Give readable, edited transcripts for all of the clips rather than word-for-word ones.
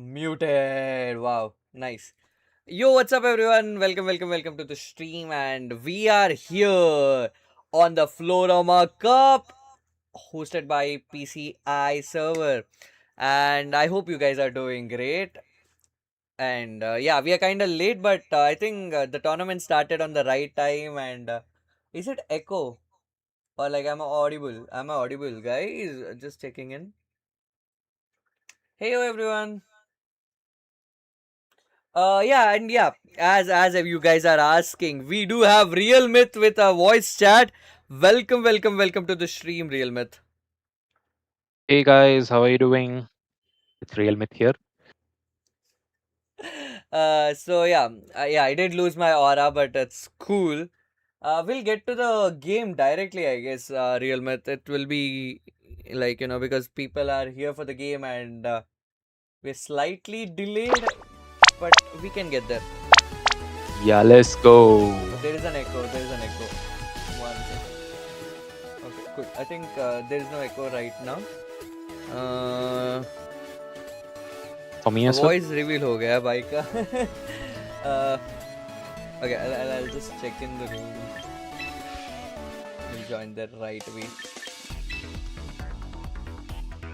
Muted. Wow, nice. Yo, what's up, everyone? Welcome to the stream, and we are here on the Floaroma Cup, hosted by PCI server. And I hope you guys are doing great. And yeah, we are kind of late, but I think the tournament started on the right time. And is it echo or like am I audible? Am I audible, guys? Just checking in. Hey, everyone. Yeah, and yeah, as you guys are asking, we do have Real Myth with a voice chat. Welcome to the stream, Real Myth. Hey guys, how are you doing? It's Real Myth here. So yeah, yeah, I did lose my aura, but it's cool. We'll get to the game directly, I guess. Real Myth. It will be like because people are here for the game, and we're slightly delayed, but we can get there. Yeah, let's go. There is an echo. There is an echo. One second. Okay, good. I think there is no echo right now. For me The as well. voice reveal हो गया भाई का. uh, okay, I'll just check in the room. We'll join that right away.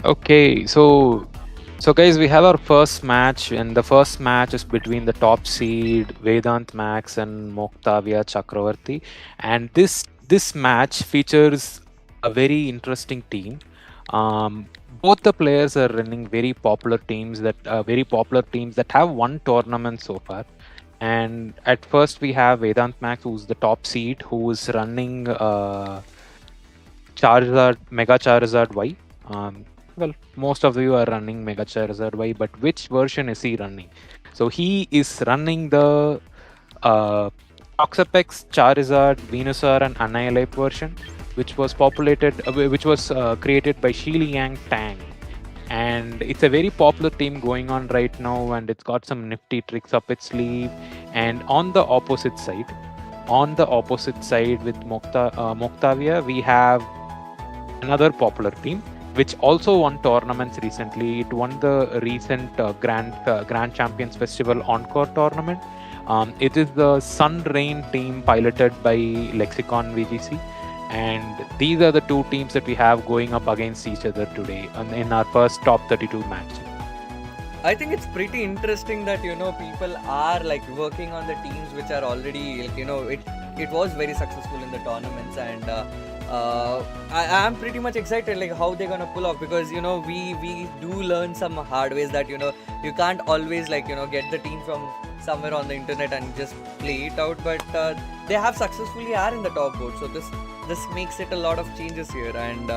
Okay, so guys, we have our first match, and the first match is between the top seed Vedant Max and Moktavia Chakravarti, and this match features a very interesting team. Both the players are running very popular teams that have won tournament so far. And at first we have Vedant Max, who's the top seed, who is running Charizard, Mega Charizard Y. Well, most of you are running Mega Charizard Y, but which version is he running? So he is running the Toxapex, Charizard, Venusaur, and Annihilate version, which was created by Shi Yang Tang. And it's a very popular team going on right now, and it's got some nifty tricks up its sleeve. And on the opposite side with Moktavia, we have another popular team which also won tournaments recently. It won the recent Grand Champions Festival Encore tournament. It is the Sun Rain team piloted by Lexicon VGC, and these are the two teams that we have going up against each other today in our first top 32 match. I think it's pretty interesting that people are like working on the teams which are already like, it was very successful in the tournaments, and I'm pretty much excited like how they're gonna pull off, because we do learn some hard ways that you can't always like get the team from somewhere on the internet and just play it out, but they have successfully are in the top board, so this makes it a lot of changes here. And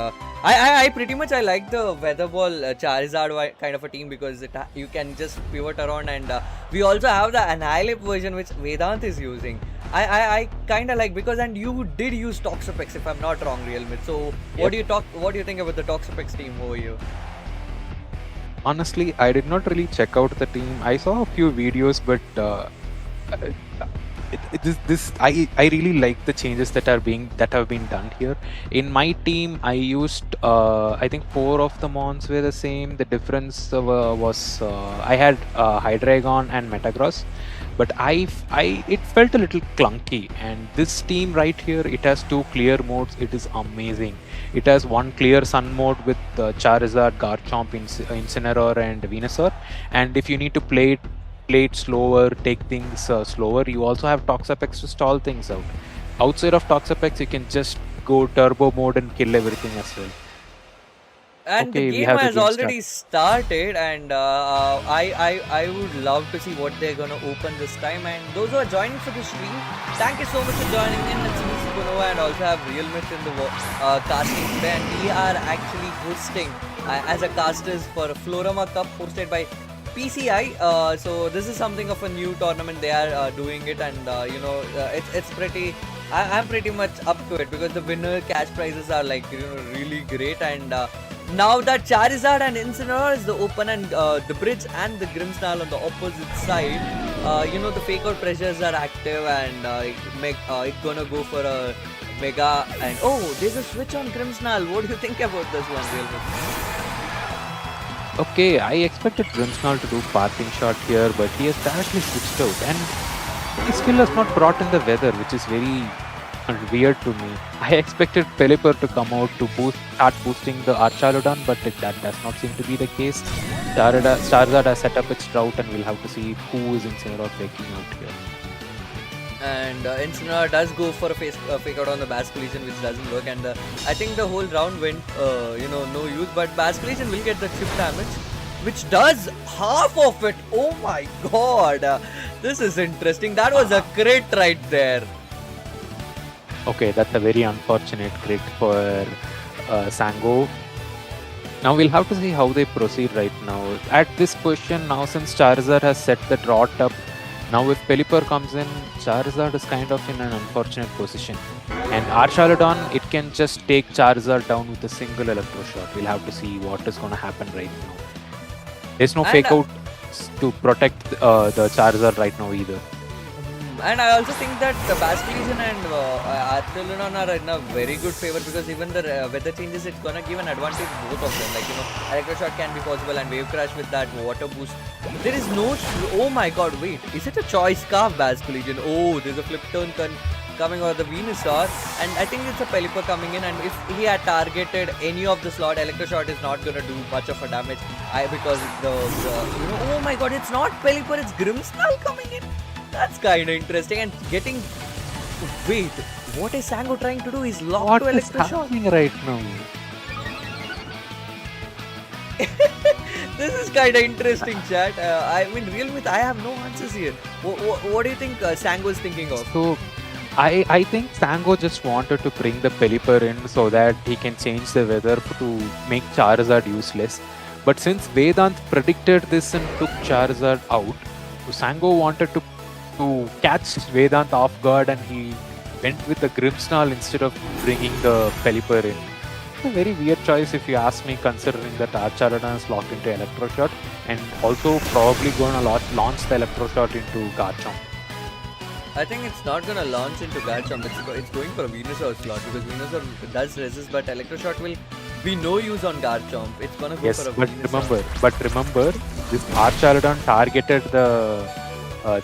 I pretty much I like the Weather Ball Charizard kind of a team, because you can just pivot around, and we also have the Annihilate version which Vedant is using. I kind of like, because and you did use Toxapex if I'm not wrong, Real Myth. So what do you think about the Toxapex team over here? Honestly, I did not really check out the team. I saw a few videos, but I really like the changes that have been done here. In my team, I used I think 4 of the mons were the same. The difference was I had Hydreigon and Metagross, but it felt a little clunky. And this team right here, it has 2 clear modes. It is amazing. It has one clear sun mode with Charizard, Garchomp, Incineroar, and Venusaur. And if you need to play it slower, take things slower, you also have Toxapex to stall things out. Outside of Toxapex, you can just go turbo mode and kill everything as well. And the Okay, we game have the has game start. already started, and I would love to see what they're gonna open this time. And those who are joining for the stream, thank you so much for joining in. It's me, Sugunova, and also have Real Myth in the casting today. And we are actually hosting as a casters for a Floaroma Cup hosted by PCI. So this is something of a new tournament they are doing it, and it's pretty. I'm pretty much up to it, because the winner cash prizes are like really great. And now that Charizard and Incineroar is the open, and the bridge and the Grimmsnarl on the opposite side, the fake out pressures are active, and it's gonna go for a mega. And oh, there's a switch on Grimmsnarl. What do you think about this one, Real Myth? Okay, I expected Grimmsnarl to do parting shot here, but he has directly switched out, and he still has not brought in the weather, which is very weird to me. I expected Pelipper to come out to start boosting the Archaludon, but that does not seem to be the case. Charizard has set up its drought, and we'll have to see who is Incineroar faking out here. And Incineroar does go for a fake out on the Basculegion, which doesn't work, and I think the whole round went no use, but Basculegion will get the chip damage, which does half of it. Oh my god, this is interesting. That was a crit right there. Okay, that's a very unfortunate crit for Sango. Now we'll have to see how they proceed right now. At this position now, since Charizard has set the drought up, now if Pelipper comes in, Charizard is kind of in an unfortunate position. And Archaludon, it can just take Charizard down with a single Electro Shot. We'll have to see what is going to happen right now. There's no fake out to protect the Charizard right now either. And I also think that the Basculegion and Archaludon are in a very good favor, because even the weather changes, it's gonna give an advantage both of them. Like, Electro Shot can be possible, and Wave Crash with that water boost. There is no... Oh my god, wait. Is it a Choice Scarf Basculegion? Oh, there's a flip turn coming out of the Venusaur, and I think it's a Pelipper coming in, and if he had targeted any of the slot, Electro Shot is not gonna do much of a damage. Because oh my god, it's not Pelipper, it's Grimmsnarl coming in. That's kind of interesting, and getting... Wait, what is Sango trying to do? He's locked to Electro Shot. What is happening right now? This is kind of interesting, chat. I mean, real myth, I have no answers here. What do you think Sango is thinking of? So, I think Sango just wanted to bring the Pelipper in so that he can change the weather to make Charizard useless. But since Vedant predicted this and took Charizard out, so Sango wanted to catch Vedant off guard, and he went with the Grimmsnarl instead of bringing the Pelipper in. It's a very weird choice if you ask me, considering that Archaludon is locked into Electro Shot and also probably going to launch the Electro Shot into Garchomp. I think it's not going to launch into Garchomp. It's going for a Venusaur slot, because Venusaur does resist, but Electro Shot will be no use on Garchomp. It's going to go for a Venusaur. But remember, this Archaludon targeted the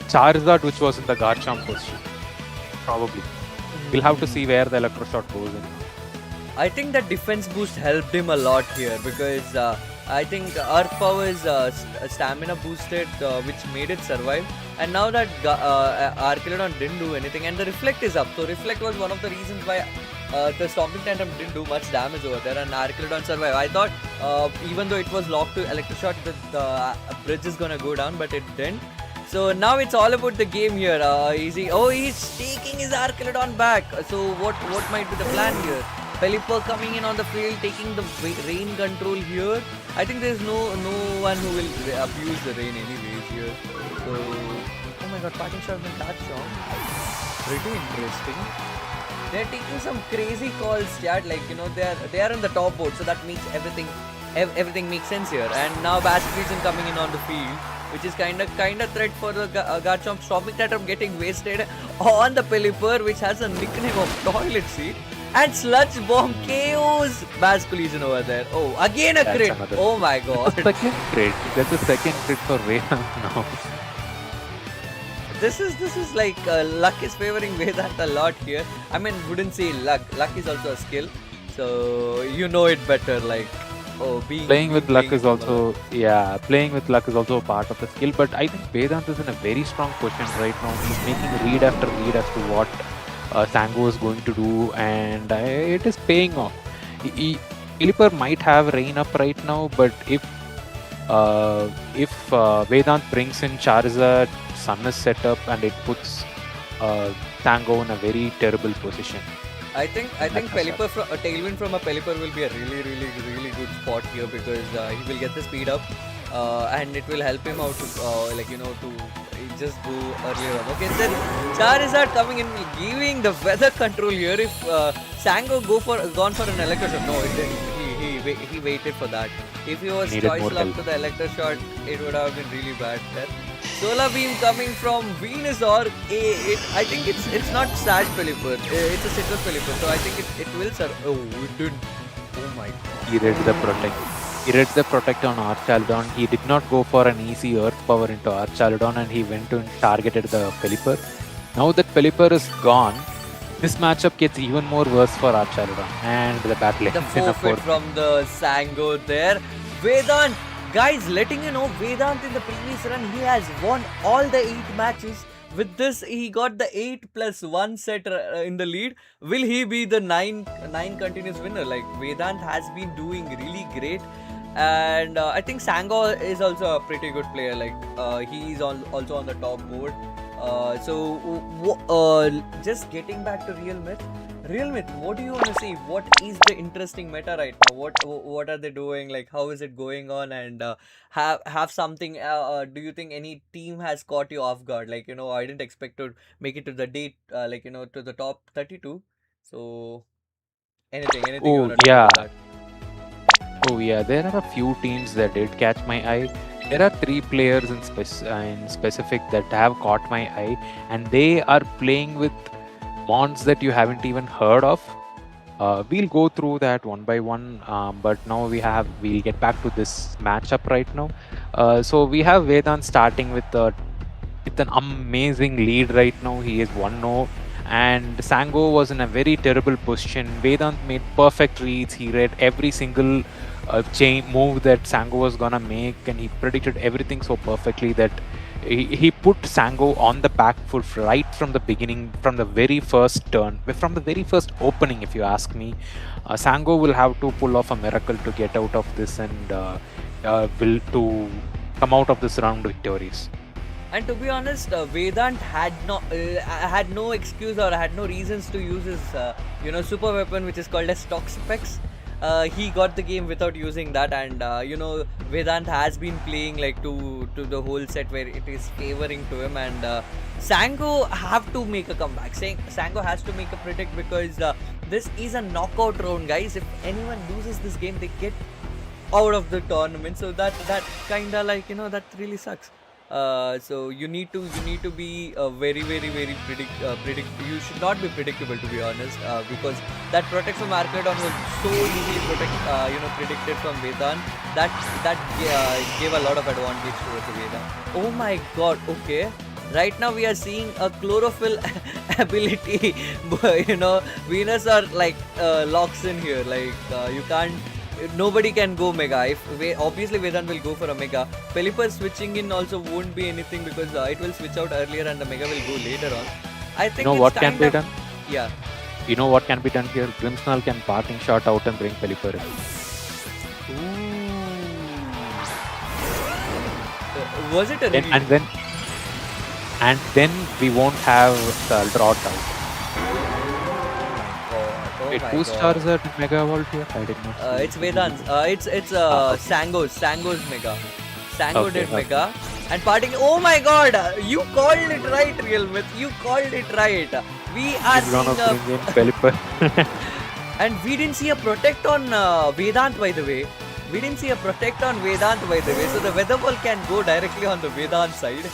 Charizard, which was in the Garchomp position. Probably. We'll have to see where the Electro Shot goes in. I think that defense boost helped him a lot here, because I think Earth Power is stamina boosted, which made it survive. And now that Archaludon didn't do anything, and the Reflect is up. So Reflect was one of the reasons why the Stomping Tantrum didn't do much damage over there, and Archaludon survived. I thought even though it was locked to Electro Shot, the bridge is gonna go down, but it didn't. So now it's all about the game here. He's taking his Archaludon back. So what might be the plan here? Pelipper coming in on the field, taking the rain control here. I think there's no one who will abuse the rain anyways here. So, oh my god, parting shot will touch on. Pretty interesting. They're taking some crazy calls, chat. Like, they are on the top board, so that makes everything makes sense here. And now Basculegion coming in on the field, which is kind of threat for the Garchomp. Stomping Tantrum getting wasted on the Pelipper, which has a nickname of Toilet Seat. And Sludge Bomb KOs Basculegion over there. Oh, again a crit. Oh my god. That's a second crit. That's a second crit for Vedant now. This is like luck is favoring Vedant a lot here. I mean, wouldn't say luck. Luck is also a skill. So you know it better. Like, playing with luck is also a part of the skill. But I think Vedant is in a very strong position right now. He's making read after read as to what Sango is going to do, and it is paying off. Pelipper might have rain up right now, but if Vedant brings in Charizard, Sun is set up, and it puts Sango in a very terrible position. I think Pelipper a Tailwind from a Pelipper will be a really good spot here, because he will get the speed up, and it will help him out to just go earlier on. Okay, then Charizard coming in, giving the weather control here. If Sango gone for an Electro Shot, no, it didn't. He waited for that. If he was choice locked to the Electro Shot, it would have been really bad there. Solar Beam coming from Venusaur. I think it's not Sash Pelipper. It's a Citrus Pelipper. So I think it will serve. Oh, it didn't. Oh my god. He read the Protect. He read the Protect on Archaludon. He did not go for an easy Earth Power into Archaludon, and he went and targeted the Pelipper. Now that Pelipper is gone, this matchup gets even more worse for Archaludon, and the battle The ends in a forfeit from the Sango there. Vedant, guys, letting you know, Vedant in the previous run, he has won all the 8 matches. With this, he got the 8+1 set in the lead. Will he be the 9 continuous winner? Like, Vedant has been doing really great. And I think Sango is also a pretty good player. Like, he is also on the top board. Just getting back to Real Myth. Real Myth, what do you want to see? What is the interesting meta right now? What are they doing? Like, how is it going on? And have something. Do you think any team has caught you off guard? Like, I didn't expect to make it to the date. To the top 32. So anything you Oh want to talk yeah, about that? oh yeah. There are a few teams that did catch my eye. There are 3 players in specific that have caught my eye, and they are playing with mons that you haven't even heard of. We'll go through that one by one, but now we'll get back to this matchup right now. So we have Vedant starting with an amazing lead right now. He is 1-0, and Sango was in a very terrible position. Vedant made perfect reads. He read every single chain move that Sango was gonna make, and he predicted everything so perfectly that he put Sango on the back foot right from the beginning, from the very first turn, from the very first opening, if you ask me. Sango will have to pull off a miracle to get out of this and will to come out of this round victorious. And to be honest, Vedant had no excuse or had no reasons to use his super weapon, which is called as Toxapex. He got the game without using that, and Vedant has been playing like to the whole set where it is favoring to him, and Sango have to make a comeback. Sango has to make a predict because this is a knockout round, guys. If anyone loses this game, they get out of the tournament. So that kinda like that really sucks. So you need to be very predict. You should not be predictable, to be honest, because that protect from Arcadon was so easily predicted from Vedant that gave a lot of advantage towards Vedant. Oh my God! Okay. Right now we are seeing a chlorophyll ability. Venus are like locks in here. Like you can't. Nobody can go mega. Obviously Vedant will go for a mega. Pelipper switching in also won't be anything because it will switch out earlier and the mega will go later on. I think what can be done? Yeah. You know what can be done here? Grimmsnarl can parting shot out and bring Pelipper in. Was it a really... and then we won't have the drought out. Wait, whose Charizard Mega Evolved here? I did not see. It's Vedant's. It's Sango's Mega. Sango did Okay. Mega. And parting. Oh my God! You called it right, Real Myth. You called it right. We are He's gonna seeing bring in Pelipper. and we didn't see a protect on Vedant, by the way. We didn't see a protect on Vedant, by the way. So the weather ball can go directly on the Vedant side.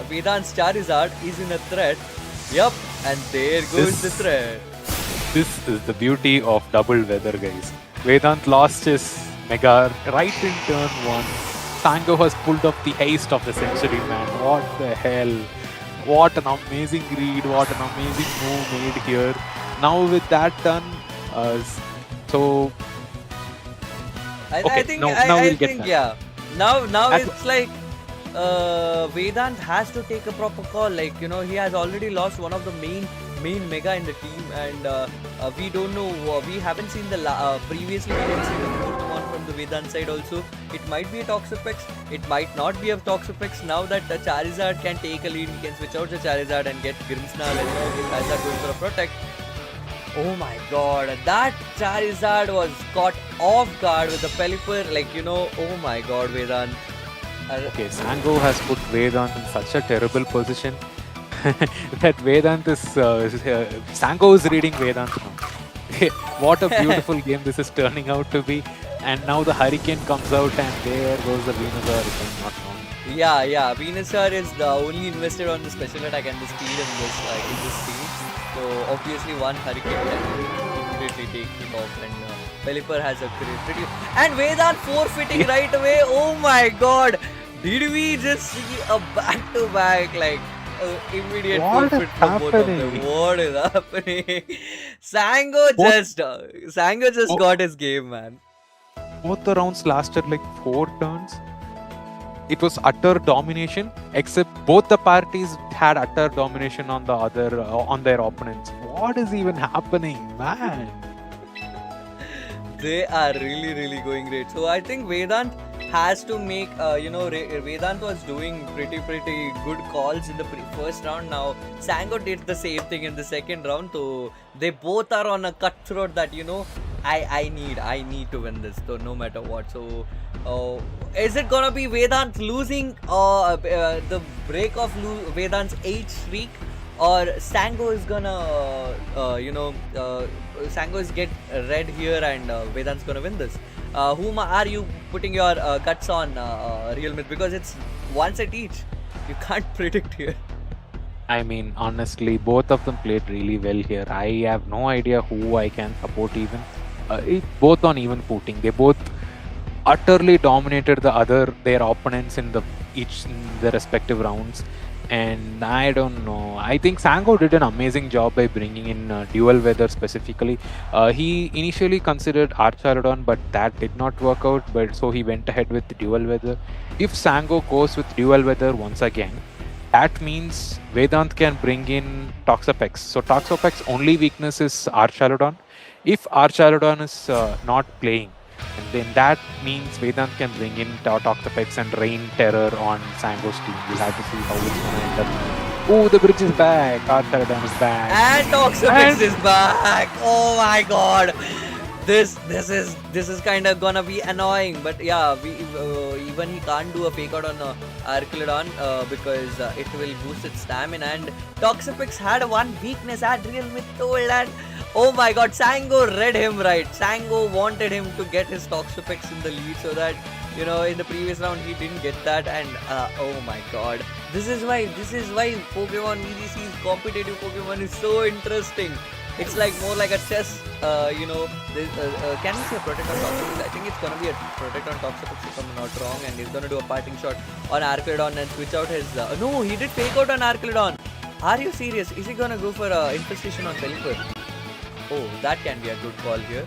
Vedant's Charizard is in a threat. Yup. And there goes the threat. This is the beauty of double weather, guys. Vedant lost his Mega right in turn 1. Sango has pulled up the haste of the century, man. What the hell? What an amazing read. What an amazing move made here. Now with that done, I think yeah. Now it's like Vedant has to take a proper call. Like he has already lost one of the main mega in the team, and we don't know. We haven't seen the previously. We didn't see the Pokémon from the Vedant side. Also, it might be a Toxapex. It might not be a Toxapex. Now that the Charizard can take a lead, we can switch out the Charizard and get Grimmsnarl and get Charizard going for a protect. Oh my God, that Charizard was caught off guard with the Pelipper. Like oh my God, Vedant. Okay, Sango has put Vedant in such a terrible position that Vedant is Sango is reading Vedant now. What a beautiful game this is turning out to be. And now the Hurricane comes out, and there goes the Venusaur, if I'm not wrong. Yeah. Venusaur is the only invested on the special attack and the speed in this team. So obviously one Hurricane can do it definitely take it off, and Pelipper has a pretty... And Vedant forfeiting right away. Oh my god! Did we just see a back-to-back, like, immediate What is forfeit from both of them? happening? What is happening? Sango just Both- got his game, man. Both the rounds lasted like 4 turns. It was utter domination, except both the parties had utter domination on the other on their opponents. What is even happening, man? They are really going great. So I think Vedant has to make, Vedant was doing pretty good calls in the first round. Now Sango did the same thing in the second round. So they both are on a cutthroat that, I need to win this, so no matter what. So is it gonna be Vedant losing the break of Vedant's 8 streak, or Sango is gonna Sango is get red here and Vedant's gonna win this? Whom are you putting your guts on, Real Myth? Because it's one set each. You can't predict here. I mean, honestly, both of them played really well here. I have no idea who I can support even. Both on even footing. They both utterly dominated their opponents in the respective rounds. And I don't know. I think Sango did an amazing job by bringing in dual weather specifically. He initially considered Archarodon, but that did not work out. But so he went ahead with dual weather. If Sango goes with dual weather once again, that means Vedant can bring in Toxapex. So Toxapex's only weakness is Archarodon. If Archarodon is not playing, and then that means Vedant can bring in Toxapex and rain terror on Sango's team. We'll have to see how it's gonna end up. Oh, the bridge is back. Archarodon is back. And Toxapex is back. Oh my god. This is kind of gonna be annoying, but yeah, even he can't do a fake out on Archarodon because it will boost its stamina. And Toxapex had one weakness, as Real Myth told, and oh my god, Sango read him right. Sango wanted him to get his Toxapex in the lead so that, in the previous round he didn't get that. And oh my god, this is why Pokemon VGC's competitive Pokemon is so interesting. It's like more like a chess, can we see a Protect on Toxapex? I think it's gonna be a Protect on Toxapex if I'm not wrong, and he's gonna do a parting shot on Archarodon and switch out his... no, he did fake out on Archarodon. Are you serious? Is he gonna go for Infestation on Pelipper? Oh, that can be a good call here.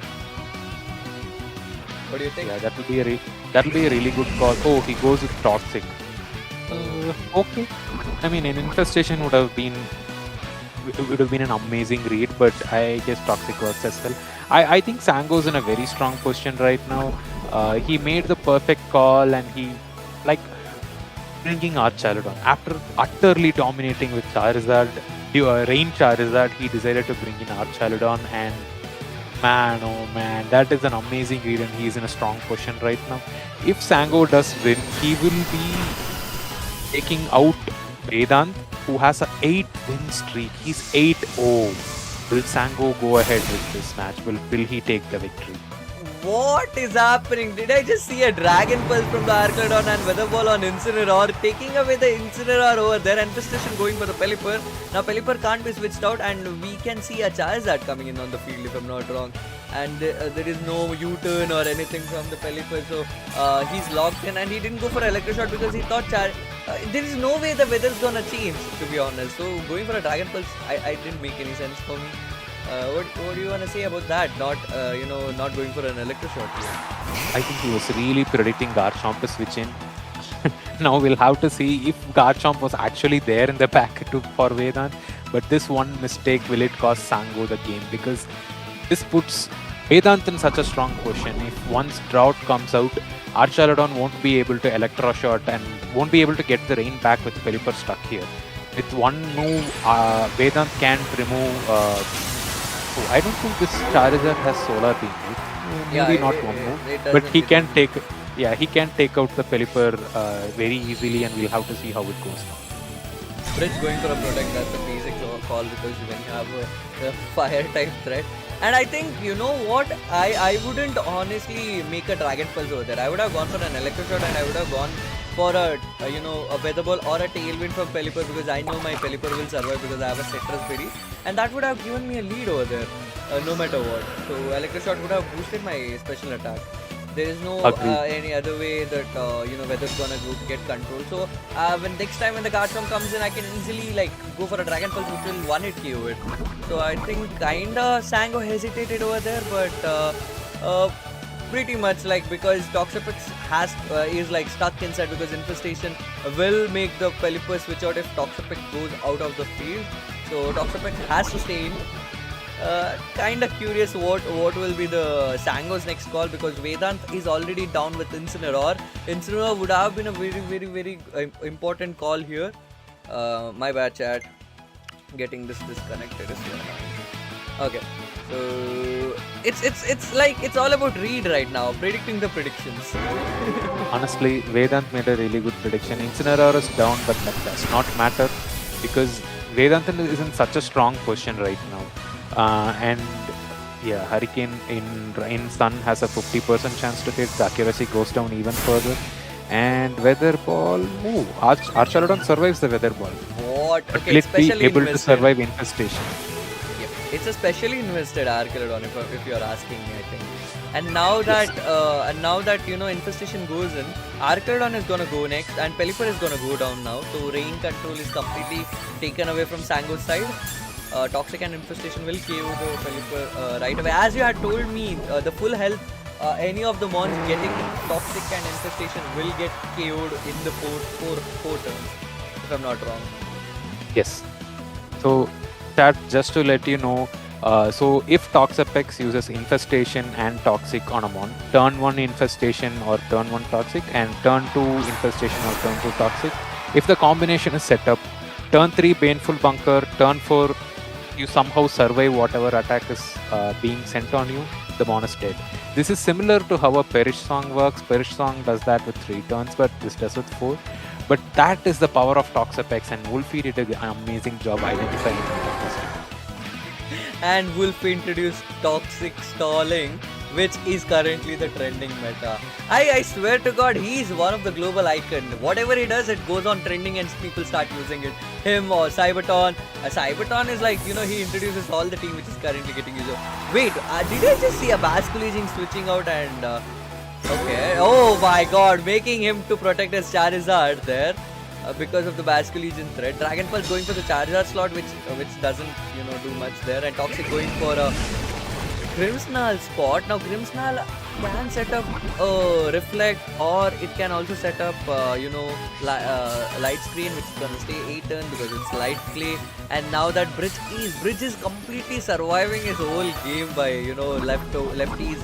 What do you think? Yeah, that will be a really good call. Oh, he goes with Toxic. Okay. I mean, an Infestation would have been an amazing read, but I guess Toxic works as well. I think Sango's in a very strong position right now. He made the perfect call, and he bringing Archarodon after utterly dominating with Charizard, Rain Charizard. He decided to bring in Archarodon, and man, oh man, that is an amazing read, and he is in a strong position right now. If Sango does win, he will be taking out Vedant, who has an 8-win streak. He's 8-0. Will Sango go ahead with this match? Will he take the victory? What is happening? Did I just see a Dragon Pulse from the Archarodon and Weather Ball on Incineroar, taking away the Incineroar over there, and Infestation going for the Pelipper. Now Pelipper can't be switched out, and we can see a Charizard coming in on the field if I'm not wrong. And there is no U-turn or anything from the Pelipper, so he's locked in, and he didn't go for Electro Shot because he thought there is no way the weather's gonna change, to be honest. So going for a Dragon Pulse, I didn't make any sense for me. What do you want to say about that? Not going for an Electro Shot here. I think he was really predicting Garchomp to switch in. Now we'll have to see if Garchomp was actually there in the pack for Vedant. But this one mistake, will it cost Sango the game? Because this puts Vedant in such a strong position. If once Drought comes out, Archarodon won't be able to Electro Shot and won't be able to get the rain back with Pelipper stuck here. With one move, Vedant can't remove... I don't think this Charizard has Solar Beam, right? Maybe not one move, but he can take out the Pelipper very easily, and we'll have to see how it goes now. Bridge going for a Protect, that's a basic call because when you have a fire type threat. And I think, you know what, I wouldn't honestly make a Dragon Pulse over there. I would have gone for an Electro Shot, and I would have gone for a Weather Ball or a Tailwind from Pelipper, because I know my Pelipper will survive because I have a Citrus Berry, and that would have given me a lead over there, no matter what. So Electroshock would have boosted my special attack. There is no any other way that Weather's gonna get control. So when next time when the guard form comes in, I can easily like go for a Dragon Pulse which will one-hit KO it. So I think kinda Sango hesitated over there, but pretty much like because Toxapex is like stuck inside, because Infestation will make the Pelipper switch out if Toxapex goes out of the field. So Toxapex has to stay in. Kind of curious what will be the Sango's next call, because Vedant is already down with Incineroar. Incineroar would have been a very important call here. My bad, chat. Getting this disconnected is okay. So it's all about read right now, predicting the predictions. Honestly, Vedant made a really good prediction. Incineroar is down, but that does not matter because Vedant is in such a strong position right now. And yeah, Hurricane in Sun has a 50% chance to hit. The accuracy goes down even further. And Weather Ball, Archaludon survives the Weather Ball. What? But Okay, will it's it be specially able invested. to survive Infestation? Yep. It's a specially invested Archaludon if you're asking me, I think. And now that Infestation goes in, Archaludon is gonna go next, and Pelipper is gonna go down now. So rain control is completely taken away from Sango's side. Toxic and Infestation will KO the Pelipper right away. As you had told me, the full health, any of the mons getting Toxic and Infestation will get KO'd in the four turns, if I'm not wrong. Yes. So that just to let you know, so if Toxapex uses Infestation and Toxic on a mon, turn 1 Infestation or turn 1 Toxic, and turn 2 Infestation or turn 2 Toxic, if the combination is set up, turn 3 Baneful Bunker, turn 4 you somehow survive whatever attack is being sent on you, the mon is dead. This is similar to how a Perish Song works. Perish Song does that with 3 turns, but this does with 4. But that is the power of Toxapex, and Wolfie did an amazing job identifying it. And Wolf introduced Toxic Stalling, which is currently the trending meta. I swear to God, he is one of the global icon. Whatever he does, it goes on trending and people start using it. Him or Cyberton. Cyberton is like, he introduces all the team which is currently getting used. Wait, did I just see a Basculegion switching out and... okay, oh my God, making him to protect his Charizard there. Because of the Basculegion threat. Dragon Pulse going for the Charizard slot, which doesn't, do much there. And Toxic going for a Grimmsnarl spot. Now Grimmsnarl can set up Reflect, or it can also set up Light Screen, which is gonna stay 8 turns because it's Light Clay. And now that Bridge is completely surviving his whole game by lefties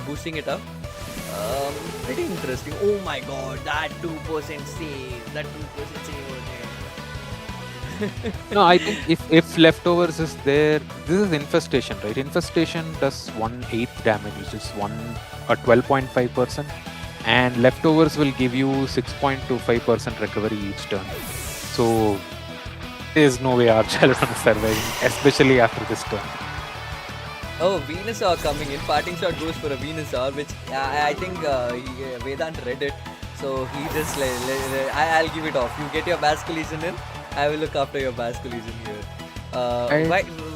boosting it up. Pretty interesting. Oh my God, that 2% save. That 2% save over there. No, I think if leftovers is there, this is Infestation, right? Infestation does 1/8 damage, which is 12.5%, and leftovers will give you 6.25% recovery each turn. So there's no way Archaludon is surviving, especially after this turn. Oh, Venusaur coming in. Parting shot goes for a Venusaur, which I think Vedant read it. So he just I'll give it off. You get your Basculegion in. I will look after your Basculegion here.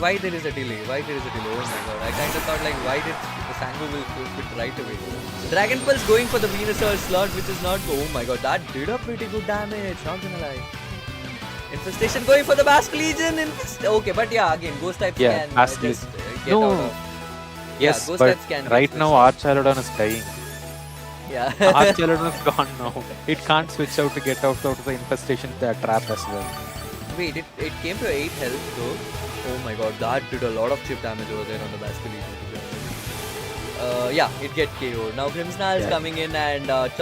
Why there is a delay? Oh my God! I kind of thought like why did the Sango will quit right away? Dragon Pulse going for the Venusaur slot, which is not. Oh my God! That did a pretty good damage. Not gonna lie. Infestation going for the Basculegion. Okay, but yeah, again, Ghost types can just get out of. Yes, Ghost but types can right now Archaludon is dying. Yeah. Archaludon is gone now. It can't switch out to get out of the Infestation trap as well. Wait, it came to 8 health though. Oh my God, that did a lot of chip damage over there on the Basculegion. Yeah, it get KO. Now Grimmsnarl is coming in, and it's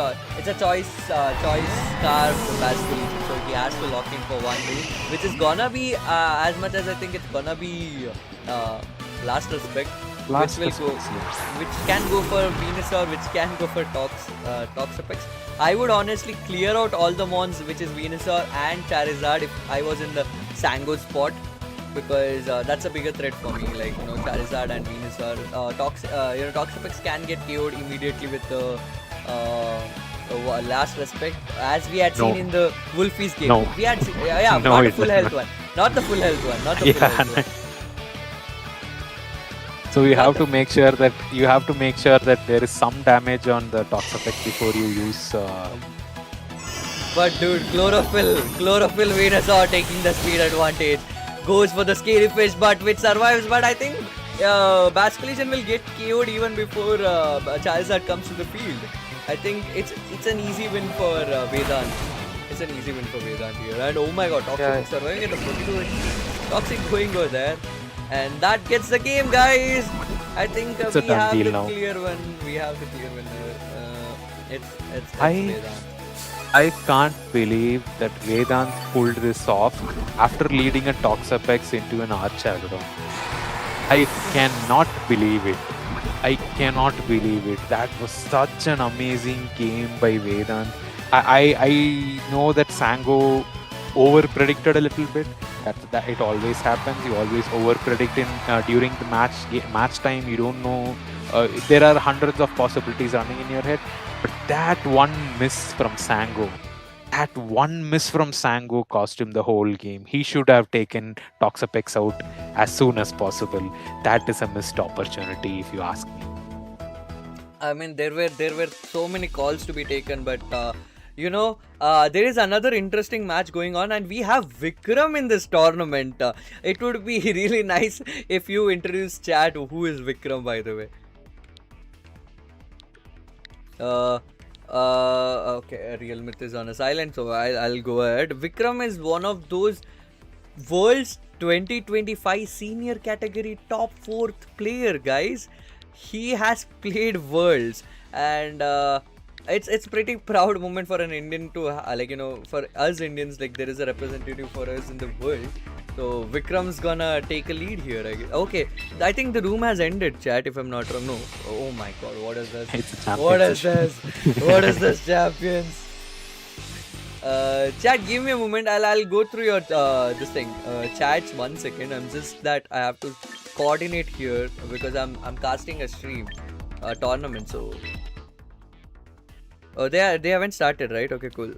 a choice scarf for Basculegion, so he has to lock in for 1 move, which is gonna be as much as I think it's gonna be Last Respect, which can go for Venusaur, which can go for Toxapex. I would honestly clear out all the mons, which is Venusaur and Charizard, if I was in the Sango spot, because that's a bigger threat for me. Like Charizard and Venusaur. Toxapex can get KO'd immediately with the last respect, as we had seen No. in the Wolfie's game. No. We had seen, yeah, No, not the it full does health not. one. Not the full health one. Not the full Yeah. health one. So you Not have the- to make sure that there is some damage on the Toxapex before you use. But dude, Chlorophyll Venusaur taking the speed advantage. Goes for the scary fish, but which survives. But I think Basculation will get KO'd even before Charizard comes to the field. I think it's an easy win for Vedant. It's an easy win for Vedant here. And oh my god, Toxic surviving at a 42. Toxic going over there. And that gets the game, guys. I think It's a we done have deal the now. clear one. We have the clear winner. It's I- Vedant. I can't believe that Vedant pulled this off after leading a Toxapex into an Archarodon. I cannot believe it. I cannot believe it. That was such an amazing game by Vedant. I know that Sango over predicted a little bit. That it always happens. You always over predict during the match time. You don't know. There are hundreds of possibilities running in your head. But that one miss from Sango cost him the whole game. He should have taken Toxapex out as soon as possible. That is a missed opportunity, if you ask me. I mean, there were so many calls to be taken, but there is another interesting match going on, and we have Vikram in this tournament. It would be really nice if you introduce chat who is Vikram, by the way. Okay, Real Myth is on a silent, so I'll go ahead. Vikram is one of those world's 2025 senior category top 4th player, guys. He has played worlds, and it's pretty proud moment for an Indian to for us Indians, like there is a representative for us in the world. So Vikram's gonna take a lead here, I guess. Okay, I think the room has ended, chat, if I'm not wrong. No. Oh my god, what is this? It's a champion What is session. this? What is this, champions? Chat, give me a moment. I'll go through your this thing. Chats, 1 second. I'm just that I have to coordinate here because I'm casting a stream, a tournament. So they haven't started, right? Okay, cool.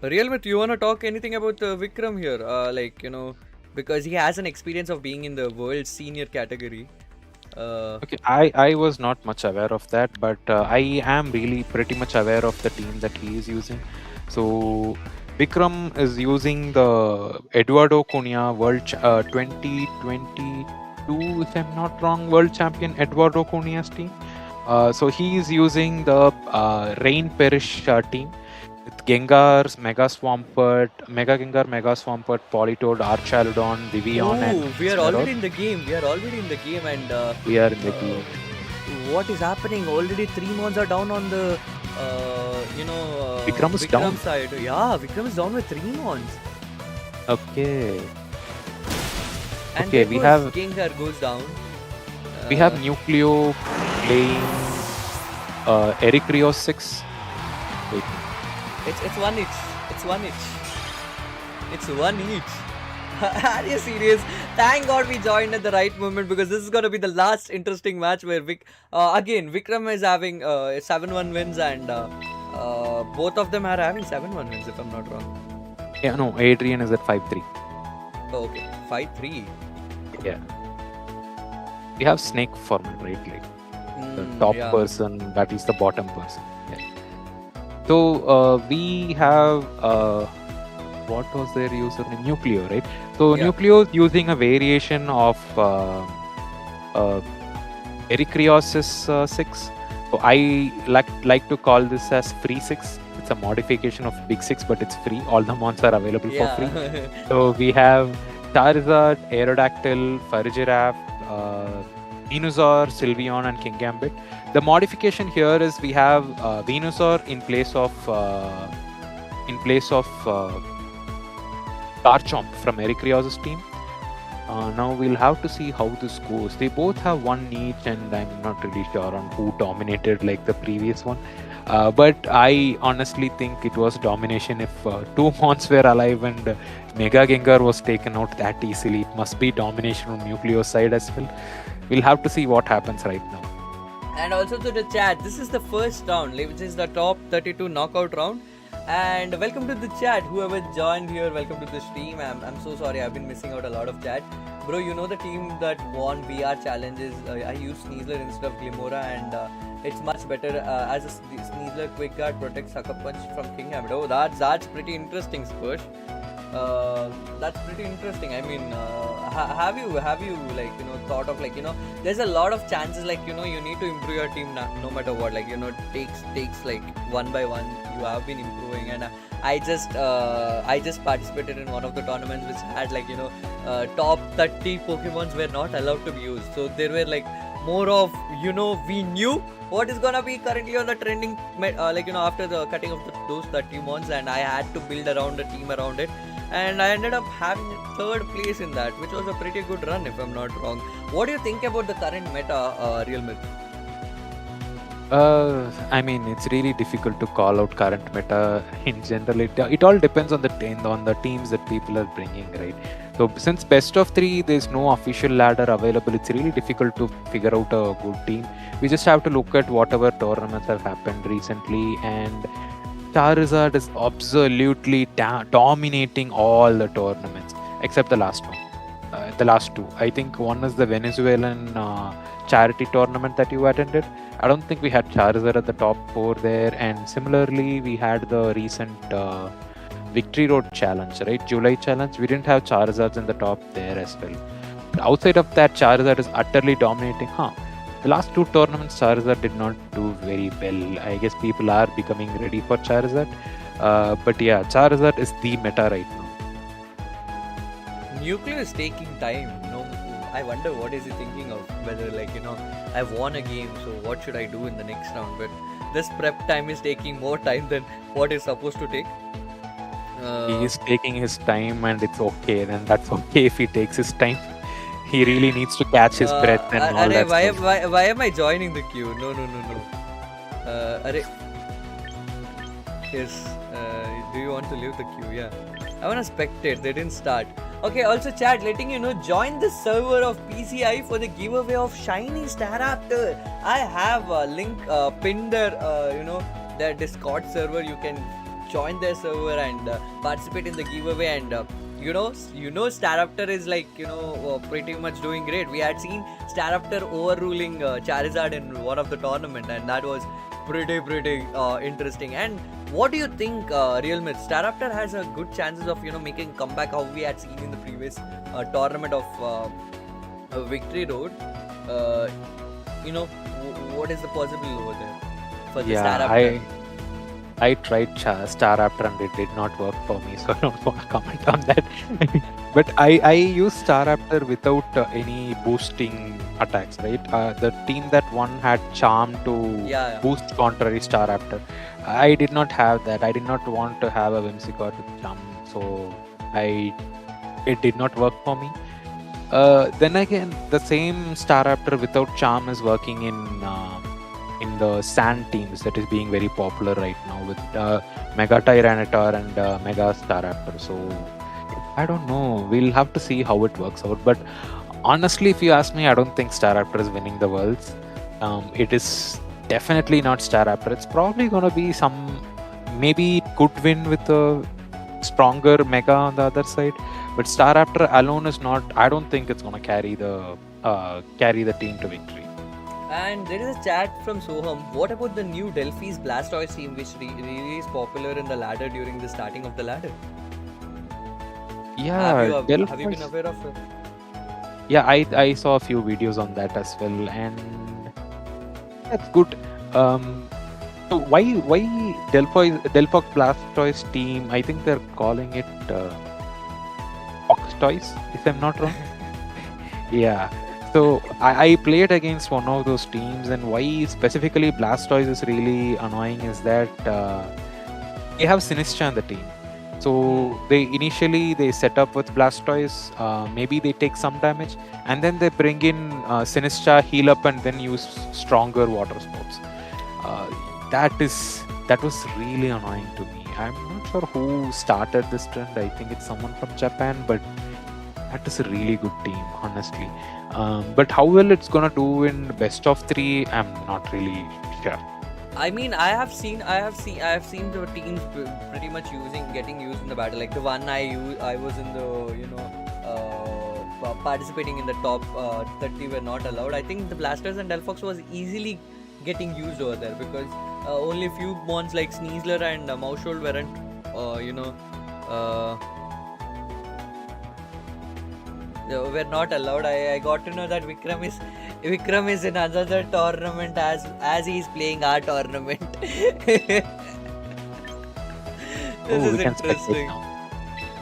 Real Myth, you wanna talk anything about Vikram here? Because he has an experience of being in the world senior category. Okay, I was not much aware of that, but I am really pretty much aware of the team that he is using. So Vikram is using the Eduardo Cunha World 2022, if I'm not wrong, World Champion Eduardo Cunha's team. So he is using the Rain Perish team with Gengars, Mega Swampert, Mega Gengar, Mega Swampert, Politoed, Archaludon, Vivian, and we are Sparrow. already in the game. And We are in the game. what is happening? Already 3 mons are down on the Vikram is down. side. Yeah, Vikram is down with 3 mons. Okay. And Okay, there we goes have- Gengar goes down. We have Nucleo playing Eric Rio 6. Wait. It's one each. It's one each. It's one each. Are you serious? Thank God we joined at the right moment, because this is gonna be the last interesting match where Vikram is having 7-1 wins, and both of them are having 7-1 wins, if I'm not wrong. Yeah, no, Adrian is at 5-3. Oh, okay, 5-3. Yeah. We have snake format, right? Like the top yeah. person battles the bottom person. Yeah. So we have what was their username? Nucleo, right? So Yeah. Nucleo is using a variation of Ericriosis 6. So I like to call this as free 6. It's a modification of Big 6, but it's free. All the mons are available for free. So we have Charizard, Aerodactyl, Farigiraf, Venusaur, Sylveon, and Kingambit. The modification here is we have Venusaur in place of Garchomp from Eric Rios' team. Now we'll have to see how this goes. They both have one each, and I'm not really sure on who dominated like the previous one. But I honestly think it was domination. If two Mons were alive and Mega Gengar was taken out that easily, it must be domination on Nucleo's side as well. We'll have to see what happens right now. And also to the chat, this is the first round, which is the top 32 knockout round. And welcome to the chat, whoever joined here, welcome to the stream. I'm so sorry, I've been missing out a lot of chat. Bro, you know the team that won VR challenges, I used Sneasler instead of Glimora, and it's much better as a Sneasler Quick Guard protects Sucker Punch from King Hamid. Oh, that's pretty interesting, Spurs. That's pretty interesting. I mean, have you like thought of there's a lot of chances you need to improve your team no matter what, takes like one by one you have been improving. And I just participated in one of the tournaments which had top 30 Pokemons were not allowed to be used, so there were more of we knew what is gonna be currently on the trending after the cutting of those 30 months, and I had to build around a team around it, and I ended up having third place in that, which was a pretty good run if I'm not wrong. What do you think about the current meta, Real Myth? I mean, it's really difficult to call out current meta in general. It all depends on the teams that people are bringing, right? So since best of 3, there's no official ladder available. It's really difficult to figure out a good team. We just have to look at whatever tournaments have happened recently, and Charizard is absolutely dominating all the tournaments except the last one. The last two. I think one is the Venezuelan charity tournament that you attended. I don't think we had Charizard at the top 4 there, and similarly we had the recent Victory Road challenge, right? July challenge. We didn't have Charizards in the top there as well. But outside of that, Charizard is utterly dominating. The last 2 tournaments, Charizard did not do very well. I guess people are becoming ready for Charizard. But yeah, Charizard is the meta right now. Nucleo is taking time. I wonder what is he thinking of. Whether I've won a game, so what should I do in the next round? But this prep time is taking more time than what is supposed to take. He is taking his time, and it's okay. Then that's okay if he takes his time. He really needs to catch his breath and all that stuff. Why am I joining the queue? No. Yes. Do you want to leave the queue? Yeah. I want to spectate. They didn't start. Okay, also chat, letting you know, join the server of PCI for the giveaway of Shiny Staraptor. I have a link pinned there, their Discord server. You can join their server and participate in the giveaway, and Staraptor is pretty much doing great. We had seen Staraptor overruling Charizard in one of the tournament, and that was pretty interesting. And what do you think, Real Myth? Staraptor has a good chances of making comeback, how we had seen in the previous tournament of Victory Road. What is the possibility over there for the Staraptor? I tried Staraptor and it did not work for me, so I don't want to comment on that. But I used Staraptor without any boosting attacks, right? The team that won had Charm to boost contrary Staraptor. I did not have that. I did not want to have a Whimsicott with Charm, so it did not work for me. Then again, the same Staraptor without Charm is working in the Sand teams that is being very popular right now with Mega Tyranitar and Mega Staraptor. So I don't know. We'll have to see how it works out. But honestly, if you ask me, I don't think Staraptor is winning the Worlds. It is definitely not Staraptor. It's probably going to be maybe it could win with a stronger Mega on the other side. But Staraptor alone is not. I don't think it's going to carry the team to victory. And there is a chat from Soham. What about the new Delphi's Blastoise team, which really is popular in the ladder during the starting of the ladder? Yeah, have you been aware of it? Yeah, I saw a few videos on that as well, and that's good. So why Delphox Blastoise team? I think they're calling it Foxtoise, if I'm not wrong. Yeah. So I played against one of those teams, and why specifically Blastoise is really annoying is that they have Sinistra on the team. So they initially set up with Blastoise. Maybe they take some damage, and then they bring in Sinistra, heal up, and then use stronger water sports. That was really annoying to me. I'm not sure who started this trend. I think it's someone from Japan, but that is a really good team, honestly. But how well it's gonna do in best of 3, I'm not really sure. I mean, I have seen the teams pretty much getting used in the battle. Like the one I was in the participating in the top 30 were not allowed. I think the Blasters and Delphox was easily getting used over there because only a few mons like Sneasler and Maushold weren't were not allowed. I got to know that Vikram is in another tournament as he is playing our tournament. This is interesting.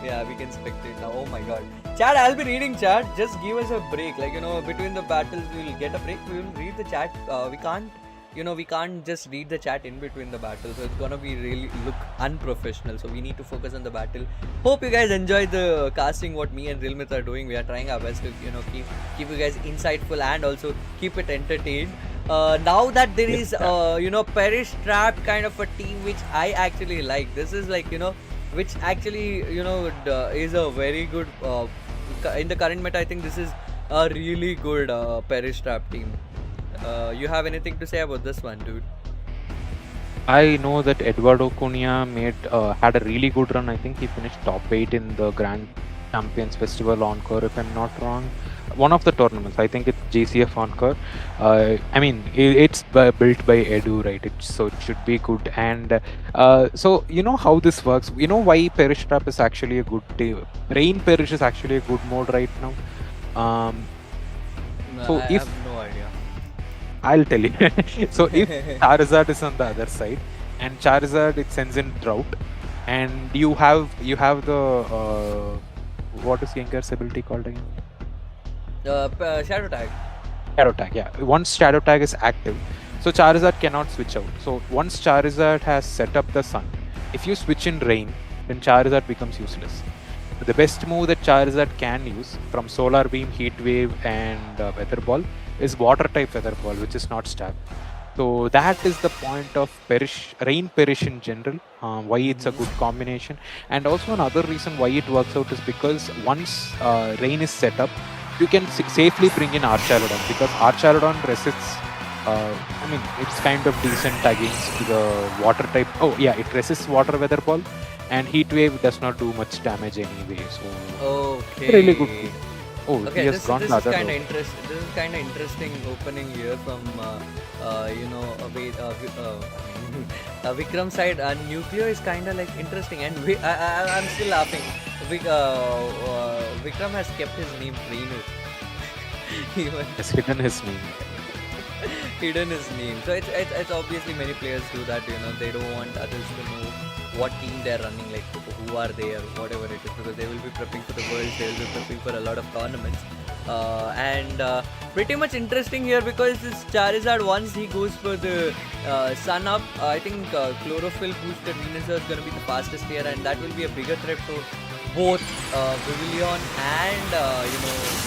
Yeah, we can spectate now. Oh my god. Chat, I'll be reading chat. Just give us a break. Like, between the battles, we'll get a break. We will read the chat. We can't just read the chat in between the battles. So it's gonna be really look unprofessional. So we need to focus on the battle. Hope you guys enjoy the casting what me and Realmith are doing. We are trying our best to, keep you guys insightful and also keep it entertained. Now that there is, Perish Trap kind of a team which I actually like. This is like, which actually, is a very good, in the current meta, I think this is a really good Perish Trap team. You have anything to say about this one, dude? I know that Eduardo Cunha had a really good run. I think he finished top 8 in the Grand Champions Festival Encore, if I'm not wrong. One of the tournaments, I think it's JCF Encore. I mean, it's built by Edu, right? So it should be good. And so, you know how this works. You know why Perish Trap is actually a good team. Rain Perish is actually a good mode right now. I have no idea. I'll tell you. So if Charizard is on the other side, and Charizard it sends in Drought, and you have the what is Gengar's ability called again? Shadow Tag. Shadow Tag, yeah. Once Shadow Tag is active, so Charizard cannot switch out. So once Charizard has set up the Sun, if you switch in Rain, then Charizard becomes useless. The best move that Charizard can use from Solar Beam, Heat Wave, and Weather Ball is Water type Feather Ball, which is not Stab. So that is the point of Rain Perish in general, why it's a good combination. And also another reason why it works out is because once Rain is set up, you can safely bring in Archarodon, because Archarodon resists, it's kind of decent against the Water type. Oh yeah, it resists Water Weather Ball, and Heat Wave does not do much damage anyway. So okay, really good team. Oh, okay, this is kind of interesting. This is kind of interesting opening here from Vikram side. Nucleo is kind of like interesting, and I'm still laughing. Vikram has kept his name Renu. Has hidden his name. Hidden his name. So it's obviously many players do that. They don't want others to know what team they're running, like who are they or whatever it is, because they will be prepping for the Worlds, they will be prepping for a lot of tournaments. And pretty much interesting here because this Charizard, once he goes for the Sun Up, I think Chlorophyll boosted Venusaur is going to be the fastest here, and that will be a bigger threat for both Vivillon and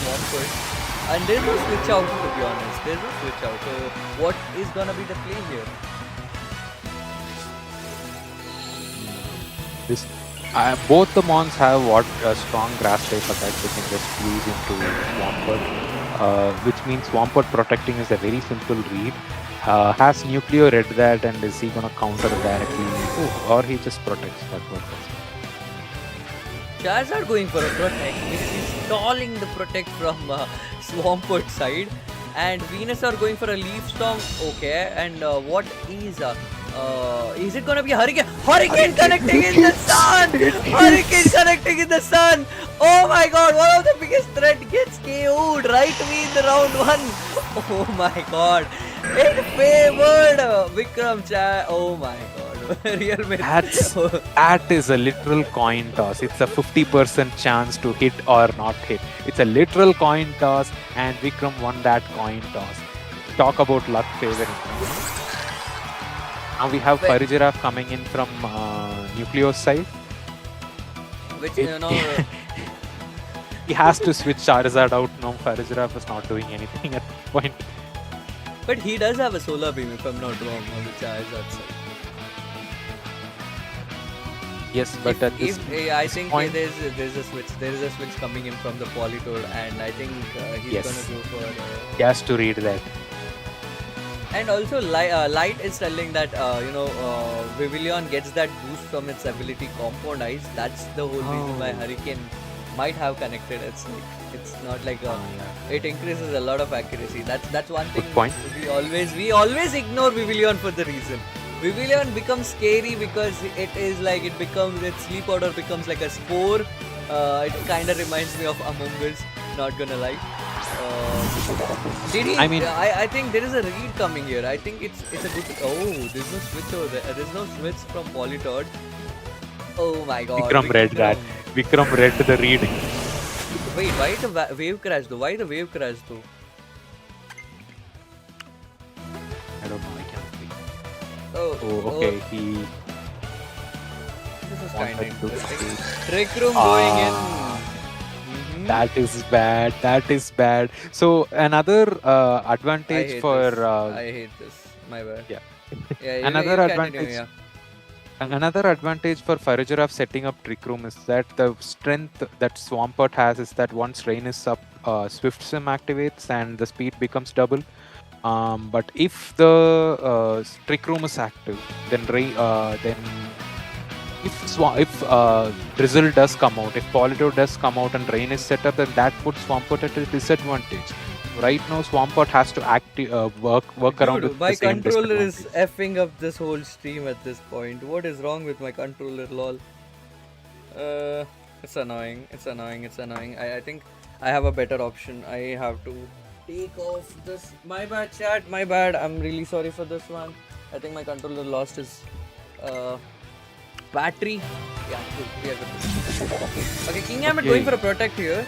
Swampert. And there's no switch out, to be honest. There's no switch out. So what is going to be the play here? Both the Mons have strong grass type attacks they can just use into Swampert, which means Swampert protecting is a very simple read. Has Nucleo read that, and is he gonna counter directly? Or he just protects that purpose. Charizard going for a protect, which is stalling the protect from Swampert side, and Venusaur going for a Leaf Storm. Okay, and what is it gonna be a Hurricane? Hurricane connecting in the sun! Hurricane connecting in the sun! Oh my god, one of the biggest threat gets KO'd right away in the round 1. Oh my god. It favored Vikram Cha. Oh my god. Real that is a literal coin toss. It's a 50% chance to hit or not hit. It's a literal coin toss, and Vikram won that coin toss. Talk about luck favoring. Now we have Farigiraf coming in from Nucleo's side. which He has to switch Charizard out now. Farigiraf is not doing anything at this point. but he does have a solar beam if I'm not wrong on the Charizard side. Yes, but at this I think point, there's a switch. There is a switch coming in from the Politoed, and I think he's Yes. gonna go for. he has to read that. And also, Light is telling that Vivillon gets that boost from its ability Compound Ice. That's the whole reason why Oh. Hurricane might have connected. It's not like Yeah. it increases a lot of accuracy. That's one thing. Good point. We always ignore Vivillon for the reason. Vivillon becomes scary because its sleep order becomes like a spore. It kind of reminds me of Among Us. Not gonna lie. Did he? I think there is a read coming here. I think it's a good. Oh, there's no switch over there. There's no switch from Politoed. Oh my God. Vikram read that. Vikram read the read. Wait, why the wave crash though? Why the wave crash though? I don't know. I can't see. Oh, Okay. He This is kind of wanted to interesting. see. Trick room going in. That is bad. That is bad. So another advantage for I hate this. My bad. Yeah. Yeah. Another you advantage. continue, yeah. Another advantage for Farigiraf setting up Trick Room is that the strength that Swampert has is that once Rain is up, Swift Sim activates and the speed becomes double. But if the Trick Room is active, then if Drizzle does come out, if Politoed does come out and Rain is set up, then that puts Swampert at a disadvantage. Right now, Swampert has to work around with My the same controller is disadvantage. effing up this whole stream at this point. What is wrong with my controller, lol? It's annoying. It's annoying. I think I have a better option. I have to take off this. My bad, chat. My bad. I'm really sorry for this one. I think my controller lost its battery. Yeah, good. We are good. Okay, King Ambit going for a protect here.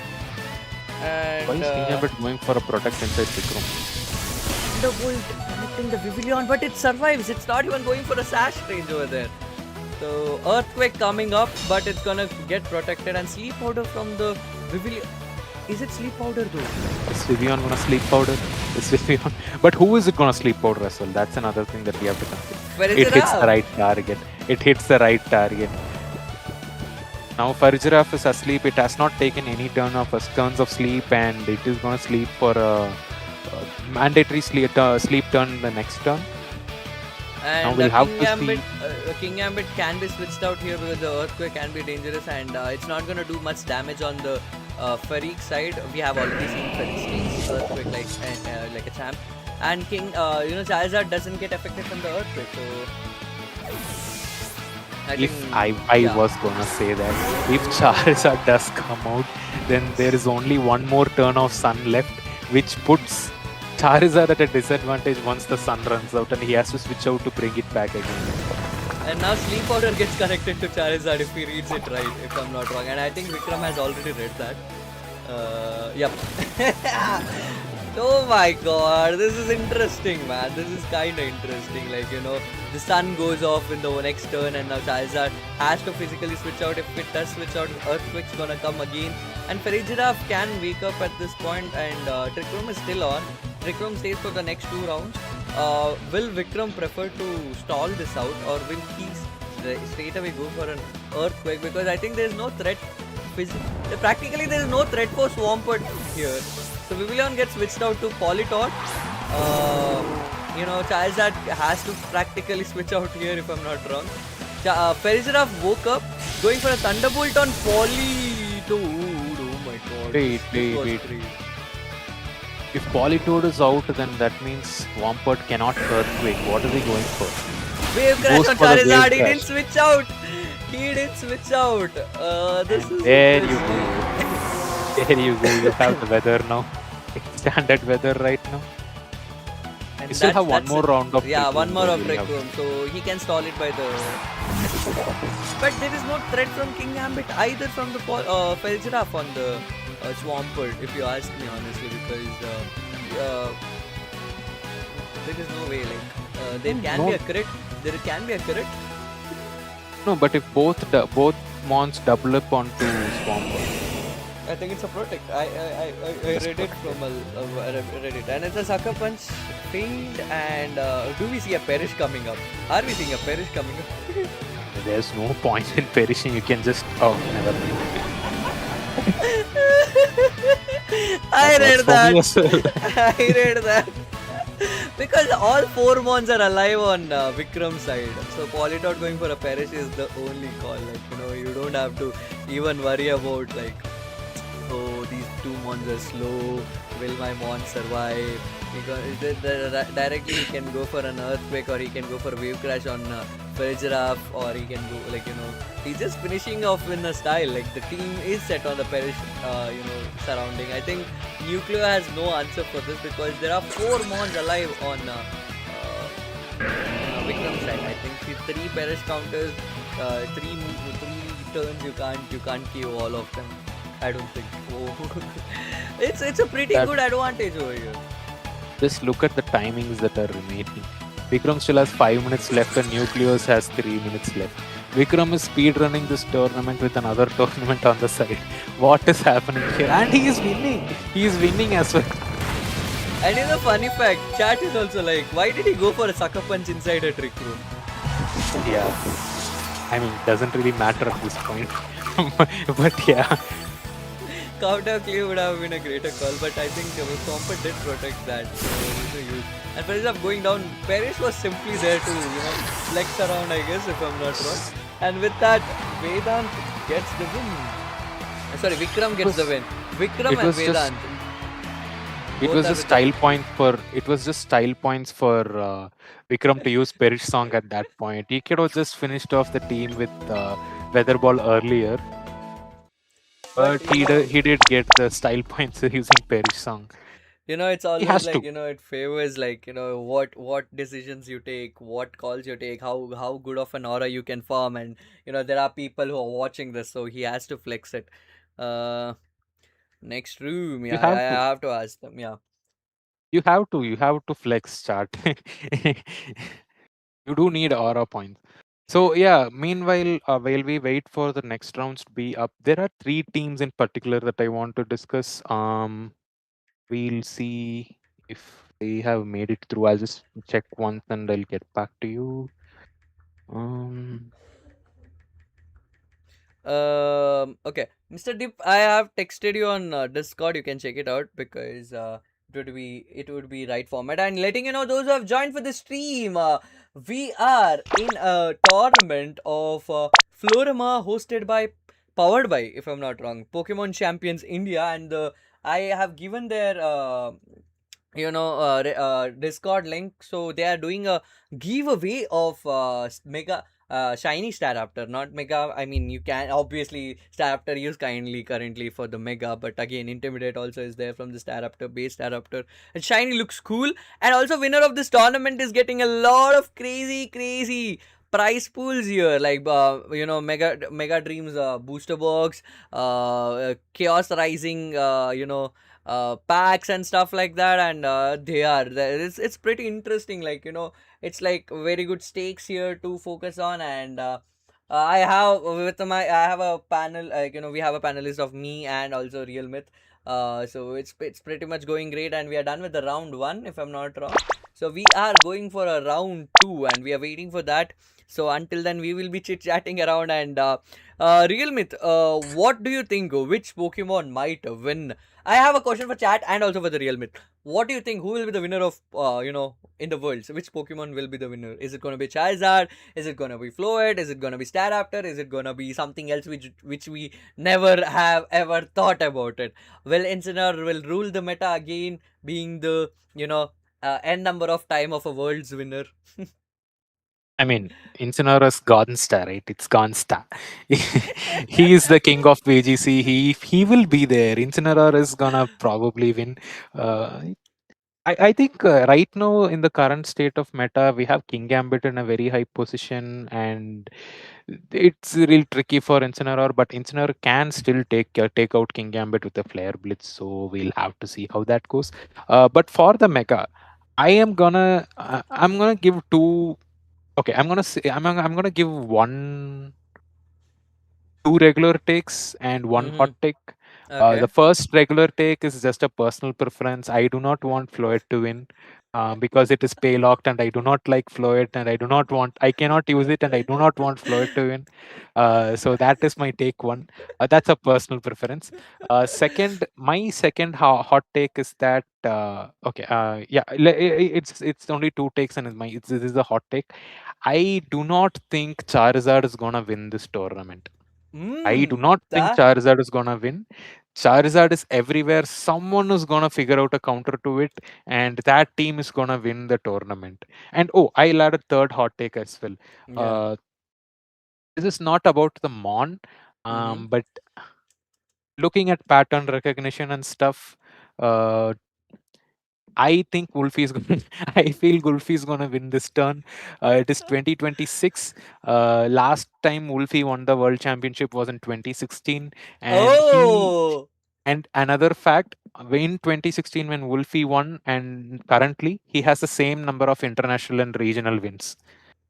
And Why is King Ambit going for a protect inside Trick Room? Thunderbolt connecting the Vivillon, but it survives. It's not even going for a sash range over there. So Earthquake coming up, but it's gonna get protected, and Sleep Powder from the Vivillon. Is it Sleep Powder though? Is Vivillon gonna sleep powder? Is Vivillon? But who is it gonna sleep powder as well? That's another thing that we have to consider. It hits the right target. It hits the right target. Now Farigiraf is asleep. It has not taken any turns of sleep, and it is gonna sleep for a mandatory sleep turn the next turn. And Now we'll have King to Ambit, see. King Ambit can be switched out here because the Earthquake can be dangerous, and it's not gonna do much damage on the Farik side. We have already seen Farik sneaks Earthquake like a champ, and King Charizard doesn't get affected from the Earthquake, so. I was gonna say that if Charizard does come out, then there is only one more turn of Sun left, which puts Charizard at a disadvantage once the Sun runs out, and he has to switch out to bring it back again. And now Sleep Powder gets connected to Charizard if he reads it right, if I'm not wrong. And I think Vikram has already read that. Yep. Oh my God, this is interesting, man. This is kind of interesting. Like, the sun goes off in the next turn, and now Charizard has to physically switch out. If it does switch out, Earthquake's gonna come again. And Farigiraf can wake up at this point, and Trick Room is still on. Trick Room stays for the next 2 rounds. Will Vikram prefer to stall this out, or will he straight away go for an Earthquake? Because I think there is no threat. Practically, there is no threat for Swampert here. So Vivillon gets switched out to Politoed. Charizard has to practically switch out here if I'm not wrong. Farigiraf woke up, going for a Thunderbolt on Politoed. Oh my God. Wait. If Politoed is out, then that means Swampert cannot Earthquake. What is he going for? Wave crash on Charizard. He didn't switch out. There you go. There you go. You have the weather now. Standard weather right now. And we still have one more round of Trick Room, one more of we'll Trick have- Room, so he can stall it by the. But there is no threat from King Ambit either from the Farigiraf on the Swampert, if you ask me honestly, because there is no way. Like there can be a crit. There can be a crit. No, but if both mons double up onto Swampert. I think it's a protect. I Just read it protect from it. Reddit, and it's a sucker punch failed. And do we see a perish coming up? Are we seeing a perish coming up? There's no point in perishing. You can just never mind. I That works read for that. me as well. I read that. Because all four mons are alive on Vikram's side. So Polydot going for a perish is the only call. Like, you don't have to even worry about like, oh, these two mons are slow. Will my mon survive? Directly he can go for an earthquake, or he can go for wave crash on Giraffe, or he can go he's just finishing off in a style. Like the team is set on the perish, surrounding. I think Nucleo has no answer for this because there are four mons alive on Vikram's side. I think three perish counters, three turns. You can't kill all of them. I don't think. Oh. it's a pretty good advantage over here. Just look at the timings that are remaining. Vikram still has 5 minutes left and Nucleus has 3 minutes left. Vikram is speedrunning this tournament with another tournament on the side. What is happening here? And he is winning. He is winning as well. And funny fact, chat is also like, why did he go for a sucker punch inside a trick room? Yeah. I mean, it doesn't really matter at this point. But yeah. Counter clear would have been a greater call, but I think Swampert did protect that. So and for instead of going down, Perish was simply there to flex around, I guess, if I'm not wrong. And with that, Vedant gets the win. Sorry, Vikram gets the win. Vikram and Vedant. It was just style points for Vikram to use Perish song at that point. He could have just finished off the team with Weatherball earlier. But he did get the style points using Perish song. It's always like, it favors like, what decisions you take, what calls you take, how good of an aura you can form. And, there are people who are watching this, so he has to flex it. Next room, yeah, I have to ask them, yeah. You have to flex, chart. You do need aura points. So yeah, meanwhile, while we wait for the next rounds to be up, there are 3 teams in particular that I want to discuss. We'll see if they have made it through. I'll just check once and I'll get back to you. Okay, Mr. Deep, I have texted you on Discord. You can check it out because it would be right format. And letting you know, those who have joined for the stream, we are in a tournament of Floaroma powered by, if I'm not wrong, Pokemon Champions India, and I have given their Discord link. So they are doing a giveaway of mega shiny Staraptor, not mega. I mean, you can obviously Staraptor use kindly currently for the mega, but again, Intimidate also is there from the Staraptor base Staraptor, and shiny looks cool. And also, winner of this tournament is getting a lot of crazy prize pools here, like Mega Dreams booster box, Chaos Rising, packs and stuff like that. And it's pretty interesting. Like, it's like very good stakes here to focus on. And I have a panel, like, we have a panelist of me and also Real Myth. So it's pretty much going great, and we are done with the round 1, if I'm not wrong. So we are going for a round 2, and we are waiting for that. So until then, we will be chit-chatting around. And Real Myth, what do you think? Which Pokemon might win? I have a question for chat and also for the Real Myth. What do you think? Who will be the winner of, in the world? So which Pokemon will be the winner? Is it going to be Charizard? Is it going to be Floet? Is it going to be Staraptor? Is it going to be something else which we never have ever thought about it? Will Incineroar will rule the meta again, being the, n number of time of a world's winner? I mean, Incineroar's gone star, right? It's gone star. He is the king of VGC. He will be there. Incineroar is gonna probably win. I think right now in the current state of meta, we have King Gambit in a very high position, and it's real tricky for Incineroar. But Incineroar can still take out King Gambit with a Flare Blitz. So we'll have to see how that goes. But for the Mega, I'm gonna give two. Okay, I'm gonna give two 2 regular takes and 1 hot Mm-hmm. take. The Okay. first regular take is just a personal preference. I do not want Floyd to win because it is pay locked, and I do not like Floyd, and I cannot use it, and I do not want Floyd to win. So that is my take one. That's a personal preference. My second hot take is that okay, yeah, it's only 2 takes, and this is a hot take. I do not think Charizard is gonna win this tournament. I do not think That. Charizard is gonna win. Charizard is everywhere. Someone is gonna figure out a counter to it, and that team is gonna win the tournament. And oh, I'll add a third hot take as well. Yeah. Uh, this is not about the Mon, Mm-hmm. but looking at pattern recognition and stuff. Uh, I think Wolfie is going. I feel Wolfie is going to win this turn. It is 2026. Last time Wolfie won the world championship was in 2016, and he Oh. and another fact, in 2016 when Wolfie won, and currently he has the same number of international and regional wins.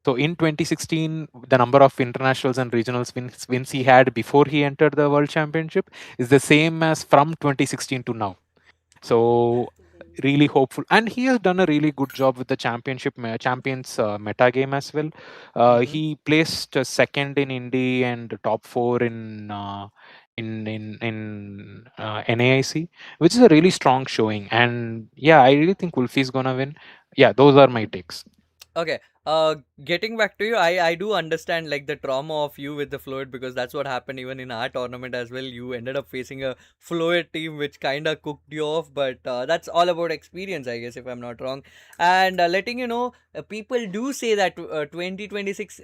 So in 2016, the number of internationals and regionals wins he had before he entered the world championship is the same as from 2016 to now. So really hopeful, and he has done a really good job with the champions meta game as well. Mm-hmm. He placed second in Indy and top four in NAIC, which is a really strong showing. And yeah, I really think Wolfie is gonna win. Yeah, those are my takes. Okay. Getting back to you, I do understand like the trauma of you with the Floyd, because that's what happened even in our tournament as well. You ended up facing a Floyd team which kind of cooked you off, but that's all about experience, I guess, if I'm not wrong. And letting you know, people do say that 2026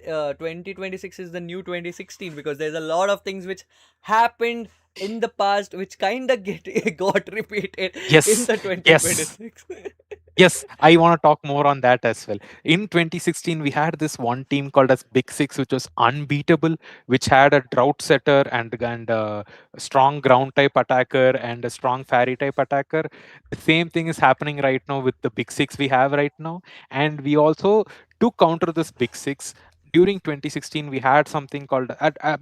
is the new 2016, because there's a lot of things which happened in the past which kind of get got repeated in Yes, the yes. 2026. Yes, I want to talk more on that as well. In 2016, we had this one team called as Big Six, which was unbeatable, which had a drought setter and a strong ground type attacker and a strong fairy type attacker. The same thing is happening right now with the Big Six we have right now, and we also to counter this Big Six. During 2016, we had something called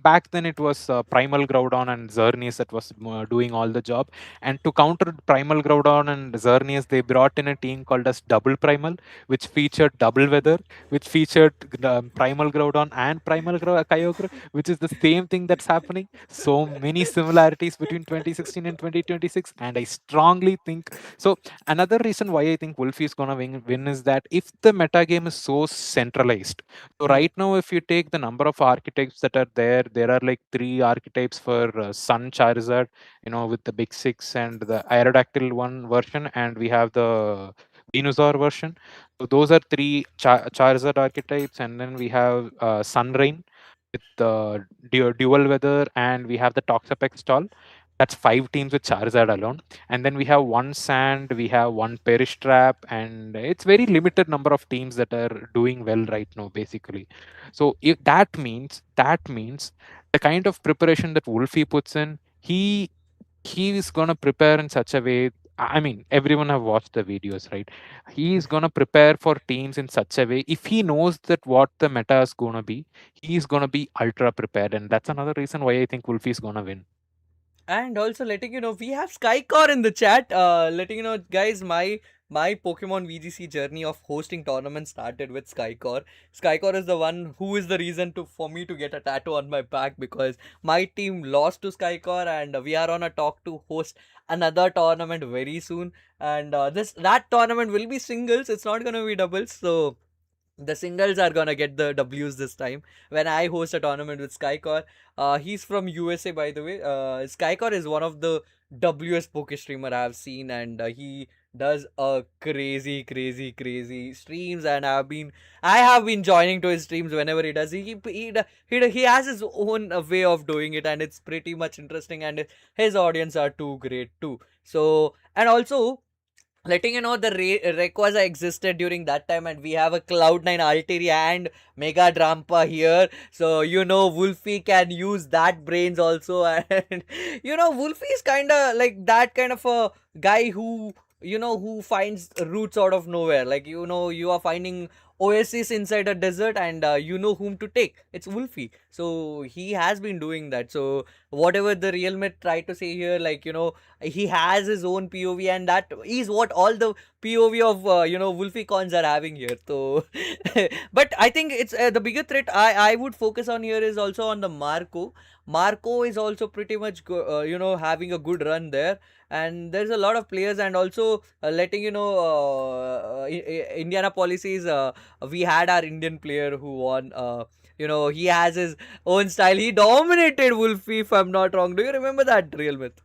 back then it was Primal Groudon and Xerneas that was doing all the job, and to counter Primal Groudon and Xerneas, they brought in a team called as Double Primal, which featured Double Weather, which featured Primal Groudon and Kyogre, which is the same thing that's happening. So many similarities between 2016 and 2026, and I strongly think so. Another reason why I think Wolfie is gonna win is that if the meta game is so centralized, so right now, if you take the number of archetypes that are there, there are like 3 archetypes for Sun Charizard, with the Big Six and the Aerodactyl one version, and we have the Venusaur version. So those are 3 Charizard archetypes, and then we have Sunrain with the dual weather, and we have the Toxapex stall. That's 5 teams with Charizard alone, and then we have one Sand, we have one Perish Trap, and it's very limited number of teams that are doing well right now, basically. So if that means the kind of preparation that Wolfie puts in, he is gonna prepare in such a way. I mean, everyone have watched the videos, right? He is gonna prepare for teams in such a way. If he knows that what the meta is gonna be, he is gonna be ultra prepared, and that's another reason why I think Wolfie is gonna win. And also letting you know, we have Skycore in the chat. Letting you know, guys, my Pokemon VGC journey of hosting tournaments started with Skycore. Skycore is the one who is the reason for me to get a tattoo on my back, because my team lost to Skycore, and we are on a talk to host another tournament very soon. And that tournament will be singles. It's not gonna be doubles. So the singles are gonna get the W's this time when I host a tournament with Skycore. He's from USA, by the way. Skycore is one of the WS poke streamer I have seen, and he does a crazy streams. And I have been joining to his streams whenever he does. He has his own way of doing it, and it's pretty much interesting. And his audience are too great too. So, and also letting you know, the Rayquaza existed during that time, and we have a Cloud9 Altaria and Mega Drampa here. So Wolfie can use that brains also. And Wolfie is kind of like that kind of a guy who finds roots out of nowhere. Like you are finding oasis inside a desert, and you know whom to take. It's Wolfie. So he has been doing that. So whatever the real myth try to say here, like, he has his own POV, and that is what all the POV of Wolfie cons are having here. So but I think it's the bigger threat I would focus on here is also on the Marco is also pretty much having a good run there, and there's a lot of players, and also letting Indiana policies. We had our Indian player who won. He has his own style. He dominated Wolfie, if I'm not wrong. Do you remember that, Real Myth?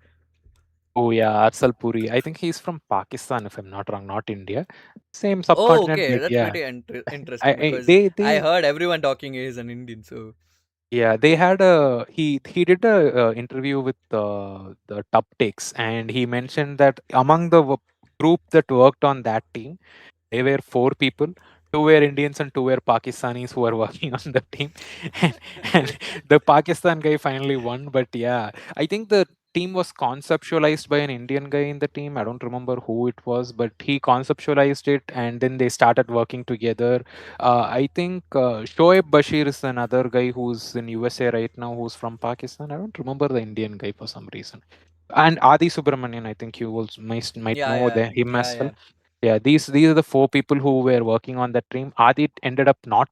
Oh yeah, Arsal Puri. I think he's from Pakistan, if I'm not wrong, not India. Same Oh, subcontinent, okay, but that's yeah. pretty interesting I because they I they heard everyone talking is an Indian. So Yeah, they had a he did a interview with the Top Takes, and he mentioned that among the group that worked on that team, they were four people. Two were Indians and two were Pakistanis who were working on the team, and, and the Pakistan guy finally won. But yeah, I think the team was conceptualized by an Indian guy in the team. I don't remember who it was, but he conceptualized it, and then they started working together. I think Shoaib Bashir is another guy who's in USA right now, who's from Pakistan. I don't remember the Indian guy for some reason. And Adi Subramanian, I think you will might yeah, know yeah, him yeah, as well. yeah. Yeah, these are the four people who were working on that team. Adi ended up not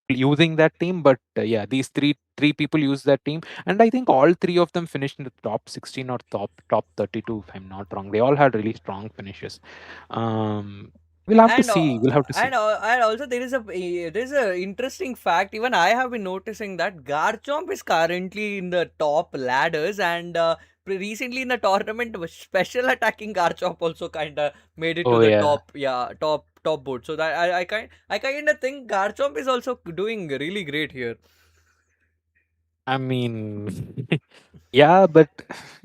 using that team, but yeah, these three people used that team, and I think all three of them finished in the top 16 or top 32, if I'm not wrong. They all had really strong finishes. Um, we'll have to and see. We'll have to see. and also there is a interesting fact. Even I have been noticing that Garchomp is currently in the top ladders, and recently in the tournament, special attacking Garchomp also kind of made it to Oh the yeah. top, yeah, top board. So that I kind of think Garchomp is also doing really great here. I mean, yeah, but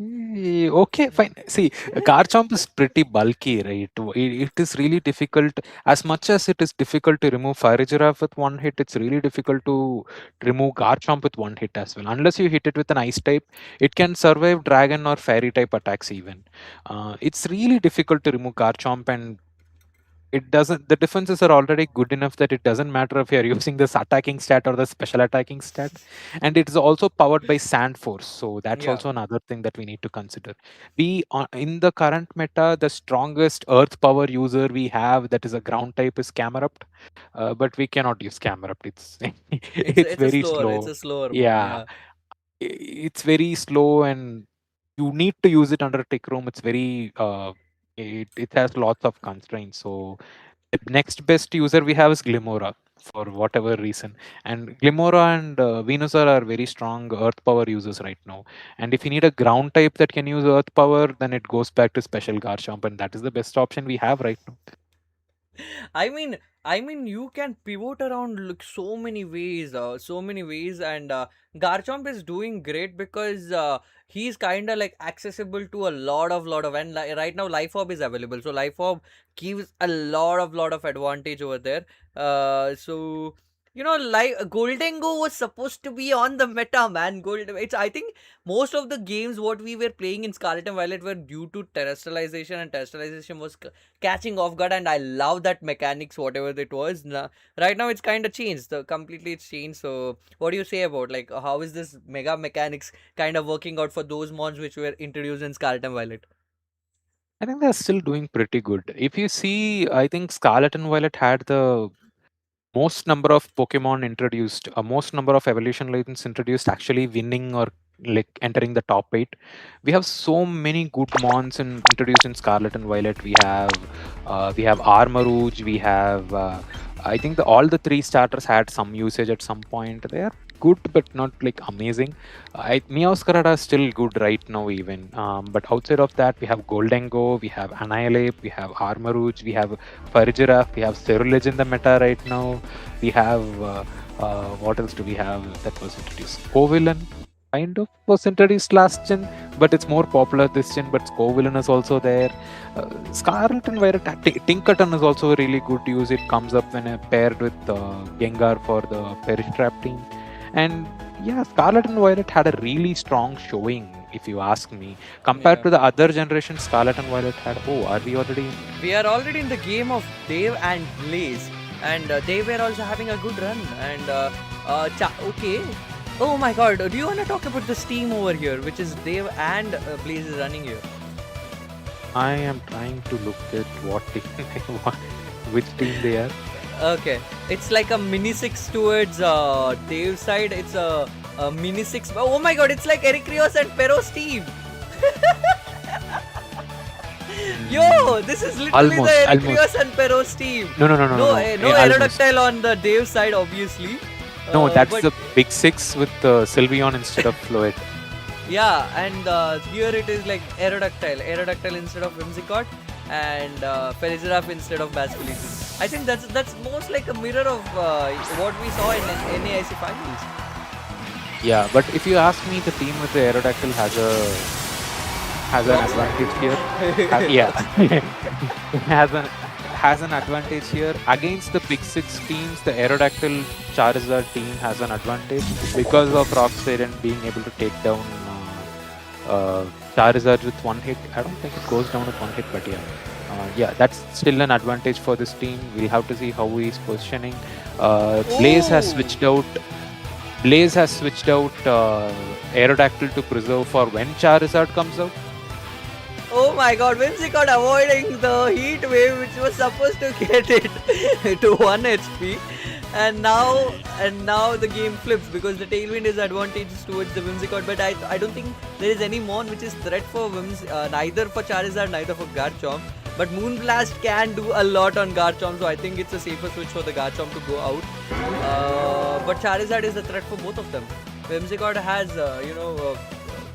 okay, fine. See, Garchomp is pretty bulky, right? It is really difficult. As much as it is difficult to remove Fire Giraffe with one hit, it's really difficult to remove Garchomp with one hit as well. Unless you hit it with an Ice type, it can survive Dragon or Fairy type attacks even. It's really difficult to remove Garchomp, and it doesn't the defenses are already good enough that it doesn't matter if you're using this attacking stat or the special attacking stat, and it is also powered by sand force, so that's Yeah. also another thing that we need to consider. We in the current meta, the strongest earth power user we have that is a ground type is Camerupt, but we cannot use Camerupt. It's It's it's it's a very slower, it's slow. a slower one. Yeah, Yeah. it's very slow, and you need to use it under tick room. It's very it has lots of constraints. So the next best user we have is Glimora for whatever reason. And Glimora and Venusaur are very strong earth power users right now. And if you need a ground type that can use earth power, then it goes back to special Garchomp, and that is the best option we have right now. I mean, you can pivot around like so many ways, and Garchomp is doing great because he's kind of like accessible to a lot of, and right now Life Orb is available, so Life Orb gives a lot of advantage over there. So like Goldengo was supposed to be on the meta, man. I think most of the games what we were playing in Scarlet and Violet were due to terrestrialization, and terrestrialization was catching off guard, and I love that mechanics whatever it was. Right now it's kind of changed, completely it's changed. So what do you say about like how is this mega mechanics kind of working out for those mons which were introduced in Scarlet and Violet? I think they're still doing pretty good. If you see, I think Scarlet and Violet had the most number of Pokemon introduced, most number of evolution legends introduced actually winning or like entering the top 8. We have so many good mons introduced in Scarlet and Violet. We have Armarouge, we have I think all the three starters had some usage at some point. They are good but not like amazing. Meowscarada is still good right now even. But outside of that, we have Goldengo, we have Annihilate, we have Armarouge, we have Farigiraf, we have Cerulege in the meta right now. We have what else do we have that was introduced? Covillain kind of was introduced last gen, but it's more popular this gen. But Covillain is also there. Scarlet and Violet, Tinkerton is also a really good use. It comes up when paired with Gengar for the Perish Trap team. And yeah, Scarlet and Violet had a really strong showing, if you ask me. Compared Yeah, to the other generation, Scarlet and Violet had. Oh, are we already? we are already in the game of Dave and Blaze. and they were also having a good run. And okay. Oh my God! Do you want to talk about this team over here, which is Dave and Blaze is running here? I am trying to look at which team they are. Okay, it's like a mini 6 towards Dave's side. It's a mini 6. Oh my God! It's like Eric Rios and Pero's team. Yo, this is literally the Eric Rios and Pero's team. No. No Aerodactyl on the Dave side, obviously. No, that's the big 6 with Sylveon instead of Floet. Yeah, and here it is like Aerodactyl instead of Whimsicott, and Felizaraf instead of Basculegion. I think that's most like a mirror of what we saw in NAIC finals. Yeah, but if you ask me, the team with the Aerodactyl has an advantage here. Yeah, has an advantage here against the big 6 teams. The Aerodactyl Charizard team has an advantage because of Rockstadion being able to take down Charizard with one hit. I don't think it goes down with one hit, but yeah, that's still an advantage for this team. We'll have to see how he's positioning. Blaze has switched out. Aerodactyl to preserve for when Charizard comes out. Oh my God, Whimsicott avoiding the heat wave, which was supposed to get it to 1 HP. And now the game flips because the Tailwind is advantageous towards the Whimsicott, but I don't think there is any Mon which is threat for neither for Charizard, neither for Garchomp. But Moonblast can do a lot on Garchomp, so I think it's a safer switch for the Garchomp to go out. But Charizard is a threat for both of them. Whimsicott has,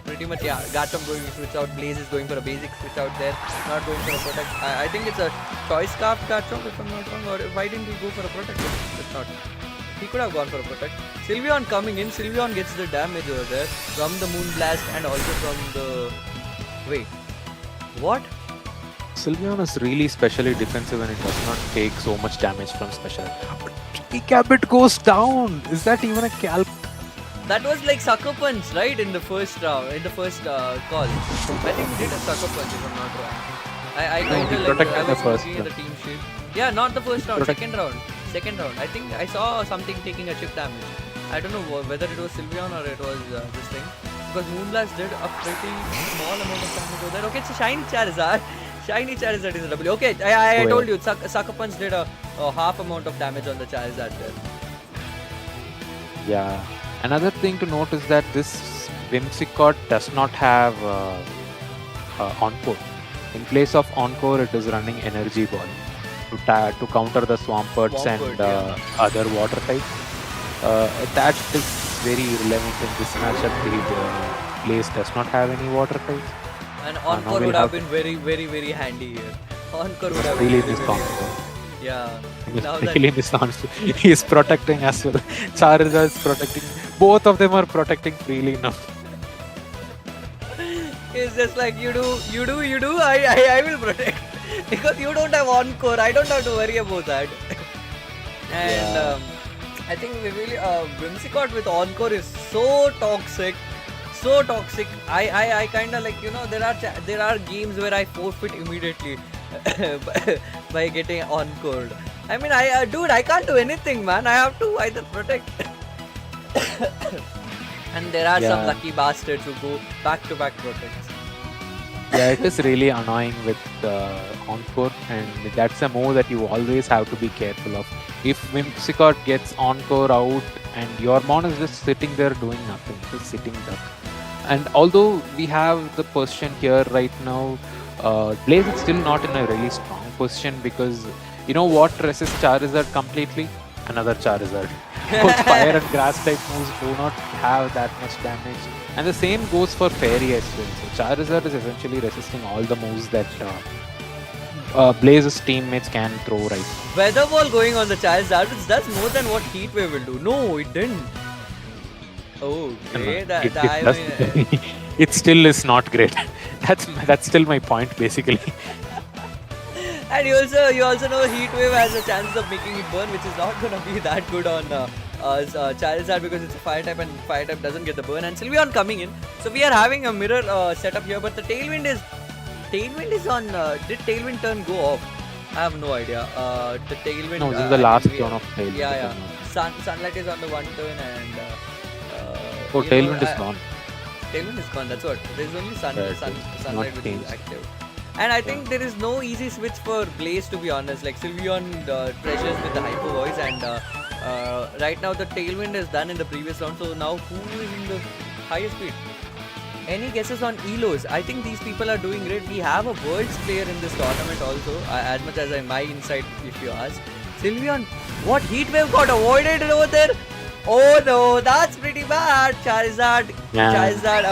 pretty much, yeah, Garchomp going to switch out, Blaze is going for a basic switch out there, not going for a protect. I think it's a Choice Scarf Garchomp if I'm not wrong, or why didn't he go for a protect? It's not. He could have gone for a protect. Sylveon coming in, Sylveon gets the damage over there from the Moonblast and also from the... Wait, what? Sylveon is really specially defensive and it does not take so much damage from special. But T-Cabit goes down! Is that even a calc? That was like Sucker Punch, right? In the first round, in the first call. I think he did a Sucker Punch if I'm not wrong. I kind of like, I was looking at the team sheet. Yeah, not the first round, second round. I think I saw something taking a chip damage. I don't know whether it was Sylveon or it was this thing. Because Moonblast did a pretty small amount of damage over there. Okay, it's a Shiny Charizard. Shiny Charizard is a W. Okay, I told you, Sucker Punch did a half amount of damage on the Charizard there. Yeah. Another thing to note is that this Whimsicott does not have Encore. In place of Encore, it is running Energy Ball to counter the Swampert and other water types. That is very relevant in this matchup. Blaze does not have any water types. And Encore would have been very, very, very handy here. Encore would have really been missed Encore. Yeah. Really missed Encore. He is protecting as well. Charizard is protecting. Both of them are protecting freely now. It's just like you do, I will protect. Because you don't have Encore, I don't have to worry about that. And I think we really, Whimsicott with Encore is so toxic. So toxic. I kind of like, there are games where I forfeit immediately by getting Encored. I mean, dude, I can't do anything, man. I have to either protect. And there are some lucky bastards who go back-to-back protects. Yeah, it is really annoying with Encore, and that's a move that you always have to be careful of. If Whimsicott gets Encore out and your Mon is just sitting there doing nothing, just sitting duck. And although we have the position here right now, Blaze is still not in a really strong position because you know what resists Charizard completely? Another Charizard. Both fire and grass type moves do not have that much damage. And the same goes for Fairy as well. So Charizard is essentially resisting all the moves that Blaze's teammates can throw right now. Weather Ball going on the Charizard, which does more than what Heat Wave will do. No, it didn't. Oh, okay. It still is not great. That's still my point basically. And you also know Heat Wave has a chance of making it burn, which is not gonna be that good on Charizard because it's a fire type and fire type doesn't get the burn. And Sylveon coming in, so we are having a mirror setup here. But the Tailwind is on. Did Tailwind turn go off? I have no idea. The Tailwind. No, this is the last turn of Tailwind. Yeah. Sunlight is on the one turn and. Oh, Tailwind is gone. Tailwind is gone. That's what. There's only Sunlight which is active. And I think there is no easy switch for Blaze, to be honest. Like Sylveon treasures with the Hyper Voice, and right now the Tailwind is done in the previous round. So now who is in the highest speed? Any guesses on Elos? I think these people are doing great. We have a Worlds player in this tournament also, as much as my insight, if you ask. Sylveon, what Heat Wave got avoided over there? Oh no, that's pretty bad. Charizard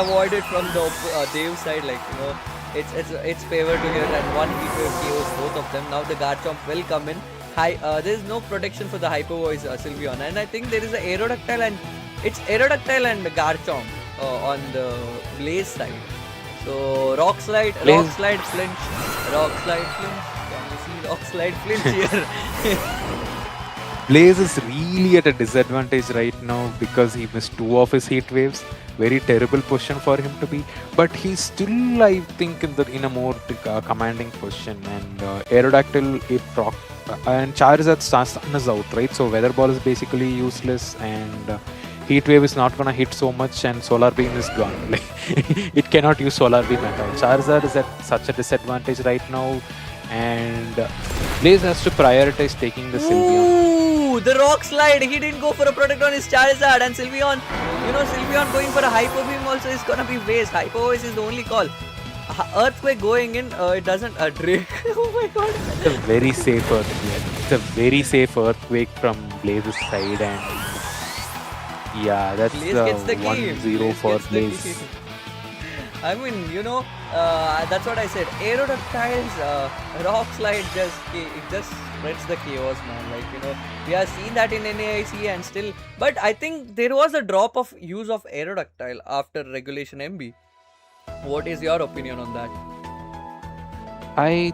avoided from the Dev side, like, you know. It's favored to here, and one Heat Wave KOs both of them. Now the Garchomp will come in. There is no protection for the Hyper Voice Sylveon, and I think there is an Aerodactyl, and it's Aerodactyl and Garchomp on the Blaze side. So Rock Slide, Flinch. Rock Slide, Flinch. Can you see Rock Slide, Flinch here? Blaze is really at a disadvantage right now because he missed 2 of his Heat Waves. Very terrible position for him to be, but he's still, I think, in a more commanding position. And Aerodactyl, and Charizard Sun is out, right? So Weather Ball is basically useless, and Heat Wave is not gonna hit so much, and Solar Beam is gone. Like, it cannot use Solar Beam at all. Charizard is at such a disadvantage right now, and Blaze has to prioritize taking the Sylveon. The Rock Slide, he didn't go for a protect on his Charizard, and Sylveon, Sylveon going for a Hyper Beam also is gonna be waste. Hyper Voice is the only call. Earthquake going in, it doesn't Drake. Oh my god. It's a very safe Earthquake. It's a very safe Earthquake from Blaze's side, and yeah, that's the 1-0 for Blaze. I mean, that's what I said. Aerodactyls, Rock Slide just spreads the chaos, man. Like, we have seen that in NAIC and still. But I think there was a drop of use of Aerodactyl after Regulation MB. What is your opinion on that? I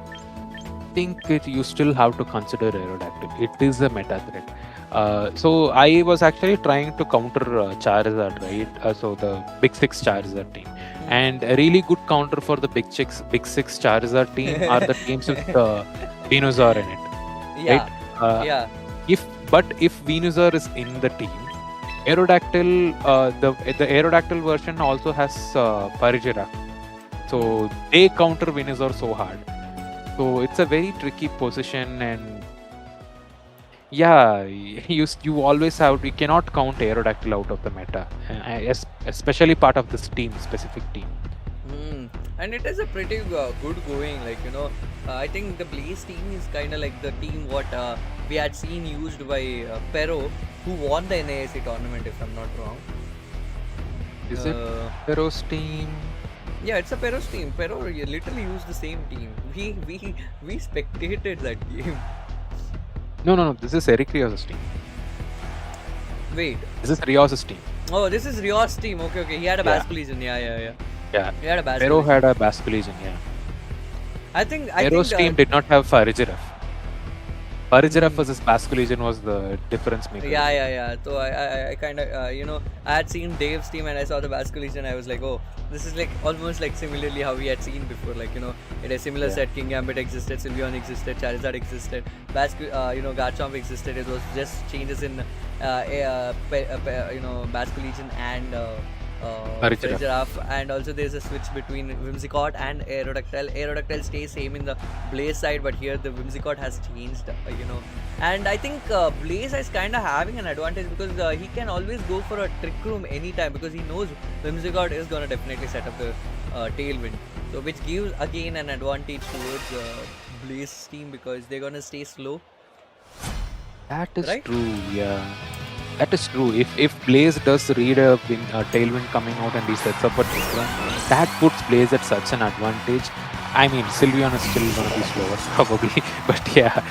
think you still have to consider Aerodactyl. It is a meta threat. So I was actually trying to counter Charizard, right? So the Big Six Charizard team. And a really good counter for the Big Six Charizard team are the teams with Venusaur in it. Yeah. Right? If Venusaur is in the team, Aerodactyl, the Aerodactyl version also has Parigiraf. So they counter Venusaur so hard. So it's a very tricky position, and yeah, you always have, you cannot count Aerodactyl out of the meta, especially part of this specific team. And it is a pretty good going, like, I think the Blaze team is kind of like the team what we had seen used by Pero, who won the NAIC tournament, if I'm not wrong. Is it Pero's team? Yeah, it's a Pero's team. Pero literally used the same team. We spectated that game. No. This is Eric Rios' team. Wait. This is Rios' team. Oh, this is Rios' team. Okay. He had a Basculegion. Yeah. He had a Basculegion. Pero had a Basculegion, yeah. I think Pero's team did not have Parigiraf. Parigiraf versus Basculegion was the difference maker. Yeah. So I kind of, I had seen Dave's team and I saw the Basculegion. I was like, oh, this is like almost like similarly how we had seen before. Like, in a similar set, King Gambit existed, Sylveon existed, Charizard existed, Garchomp existed. It was just changes in, Basculegion and Parigiraf, and also there's a switch between Whimsicott and Aerodactyl. Aerodactyl stays same in the Blaze side, but here the Whimsicott has changed, and I think Blaze is kind of having an advantage because he can always go for a Trick Room anytime because he knows Whimsicott is gonna definitely set up the Tailwind, so which gives again an advantage towards Blaze team because they're gonna stay slow. That is right? True, yeah. That is true. If Blaze does read a Tailwind coming out and he sets up a Trick Room, that puts Blaze at such an advantage. I mean, Sylveon is still going to be slower probably, but yeah.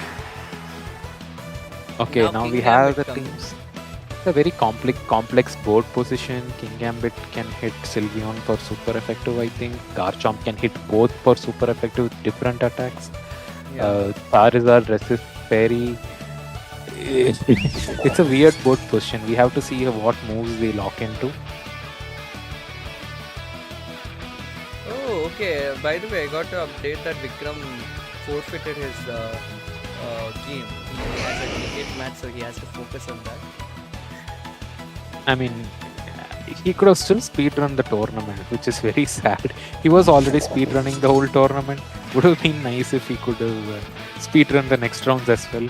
Okay, now we have the teams. It's a very complex board position. King Gambit can hit Sylveon for super effective, I think. Garchomp can hit both for super effective with different attacks. Charizard resists Fairy. It's a weird board position. We have to see what moves they lock into. Oh, okay. By the way, I got to update that Vikram forfeited his game. He has a cricket match, so he has to focus on that. I mean, he could have still speedrun the tournament, which is very sad. He was already speedrunning the whole tournament. Would have been nice if he could have speedrun the next rounds as well.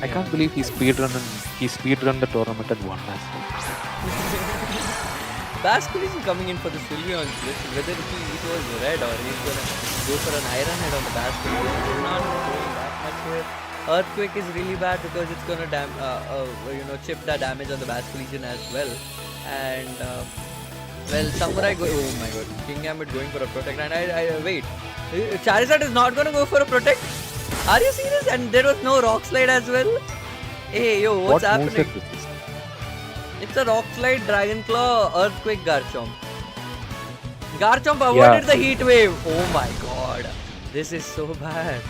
I can't believe he speedrun the tournament and won as well. Basculation coming in for the Sylveon switch. Whether it was red or he's gonna go for an iron head on the Basculation, he's not doing that much here. Earthquake is really bad because it's gonna chip the damage on the Basculation as well. And well, Samurai oh my god, King Gambit going for a protect, and I wait. Charizard is not gonna go for a protect. Are you serious? And there was no rock slide as well. Hey yo, what's happening? It's a rock slide, Dragon Claw, Earthquake, Garchomp. Garchomp avoided the heat wave. Oh my god, this is so bad.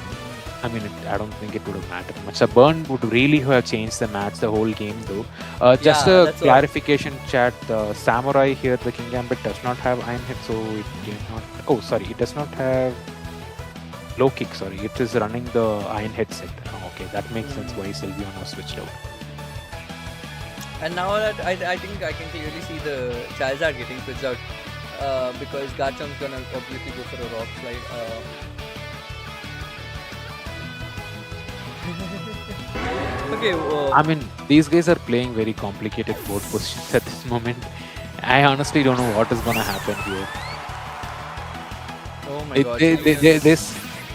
I mean, I don't think it would have mattered much. A burn would really have changed the match, the whole game though. Just a clarification, chat. The Samurai here, the King Gambit does not have Iron Hit, so it cannot. Oh, sorry, it does not have low kick. Sorry, it is running the Iron Hit set. Oh, okay, that makes sense why Sylveon was switched out. And now that I think I can clearly see the Charizard getting switched out because Garchomp's gonna obviously go for a rock slide. Okay. I mean, these guys are playing very complicated board positions at this moment. I honestly don't know what is gonna happen here. Oh my god.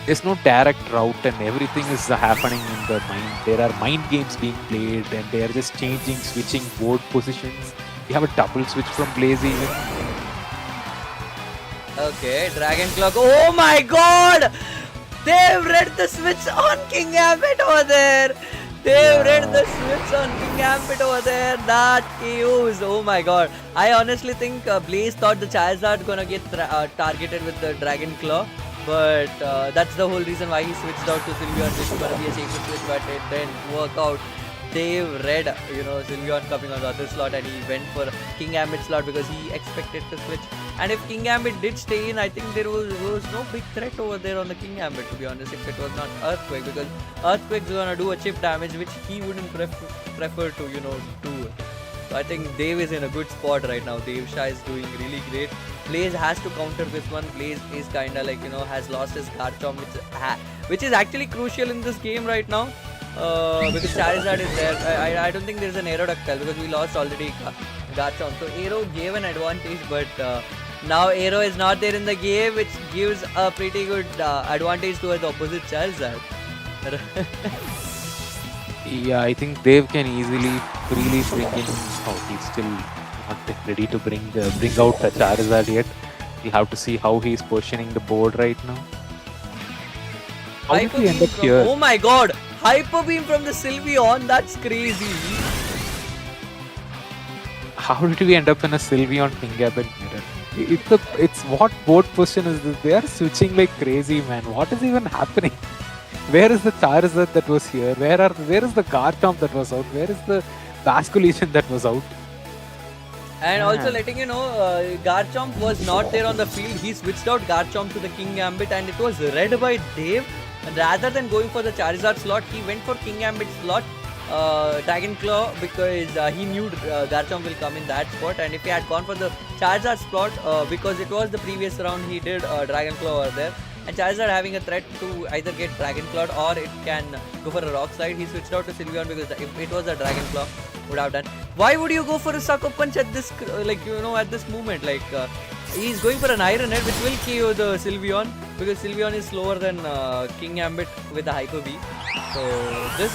There's no direct route and everything is happening in the mind. There are mind games being played and they are just switching board positions. You have a double switch from Blaze even. Okay, Dragon Clock. Oh my god! They've read the switch on King Gambit over there. They've read the switch on King Gambit over there. That KOs. Oh my god. I honestly think Blaze thought the Charizard gonna get targeted with the Dragon Claw. But that's the whole reason why he switched out to Sylveon, which is gonna be a safer switch, but it didn't work out. They've read, Sylveon coming on the other slot and he went for King Gambit slot because he expected to switch. And if King Gambit did stay in, I think there was no big threat over there on the King Gambit, to be honest, if it was not Earthquake, because Earthquake's gonna do a chip damage which he wouldn't prefer to, do. So I think Dave is in a good spot right now. Dave Shah is doing really great. Blaze has to counter this one. Blaze is kinda like, has lost his Garchomp, which is actually crucial in this game right now. Because Charizard is there. I don't think there's an Aerodactyl because we lost already Garchomp. So Aero gave an advantage, but now Aero is not there in the game, which gives a pretty good advantage towards the opposite Charizard. Yeah, I think Dave can easily freely bring in. Oh, he's still not ready to bring out the Charizard yet. We'll have to see how he's positioning the board right now. How did we end up here? Oh my god! Hyper Beam from the Sylveon, that's crazy. How did we end up in a Sylveon King Gambit mirror? It's what board position is this? They are switching like crazy, man. What is even happening? Where is the Charizard that was here? Where is the Garchomp that was out? Where is the Basculation that was out? And also letting you know, Garchomp was not there on the field. He switched out Garchomp to the King Gambit and it was read by Dave. And rather than going for the Charizard slot, he went for King Gambit slot, Dragon Claw, because he knew Garchomp will come in that spot. And if he had gone for the Charizard slot, because it was the previous round, he did Dragon Claw over there. And Charizard having a threat to either get Dragon Claw or it can go for a Rock Slide. He switched out to Sylveon because if it was a Dragon Claw, would have done. Why would you go for a Sucker Punch at this, at this moment? He's going for an Iron Head, which will KO the Sylveon because Sylveon is slower than King Gambit with a Hyper Beam. So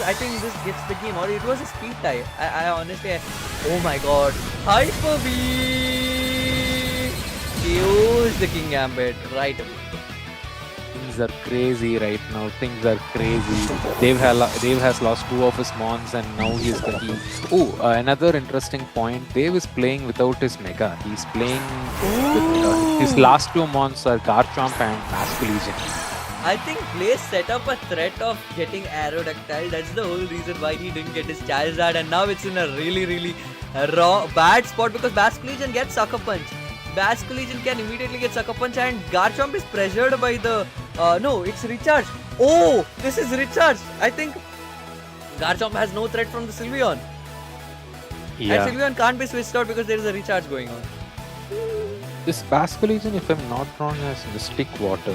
I think this gets the game. Or it was a speed tie. I honestly, oh my god, Hyper Beam KOs the King Gambit right away. Things are crazy right now. Things are crazy. Dave has lost 2 of his mons and now he is the heel. Oh, another interesting point. Dave is playing without his Mega. He's playing with his last 2 mons are Garchomp and Basculation. I think Blaze set up a threat of getting Aerodactyl. That's the whole reason why he didn't get his Charizard, and now it's in a really bad spot because Basculation gets Sucker Punch. Basculation can immediately get Sucker Punch and Garchomp is pressured by the... no, it's recharged. Oh, this is recharged. I think Garchomp has no threat from the Sylveon. Yeah. And Sylveon can't be switched out because there is a recharge going on. This Basculegion, if I'm not wrong, has Mystic Water.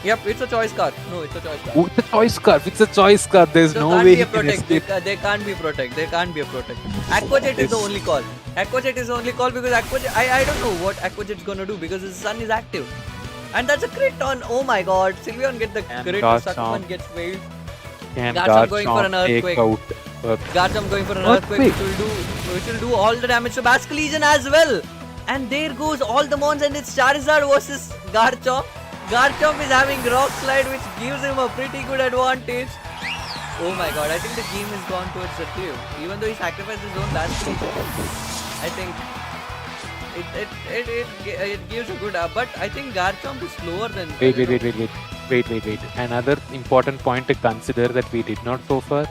Yep, it's a choice card. No, it's a choice card. Oh, it's a choice card. It's a choice card. There's So no can't way be he a can protect. escape. They can't be protect. There can't be a protect. Aqua Jet is the only call. Aqua Jet is the only call because Aqua Jet, I don't know what Aqua Jet's gonna do because his sun is active. And that's a crit on. Oh my god. Sylveon get the crit. Suckerman gets failed. Can Garchomp going for an take earthquake. out Garchomp going for an earthquake, which will do all the damage to Basculegion as well. And there goes all the mons, and it's Charizard versus Garchomp. Garchomp is having Rock Slide, which gives him a pretty good advantage. Oh my god, I think the game has gone towards the Nucleo. Even though he sacrificed his own Basculegion, I think it gives a good but I think Garchomp is slower than... Wait. Another important point to consider that we did not so far.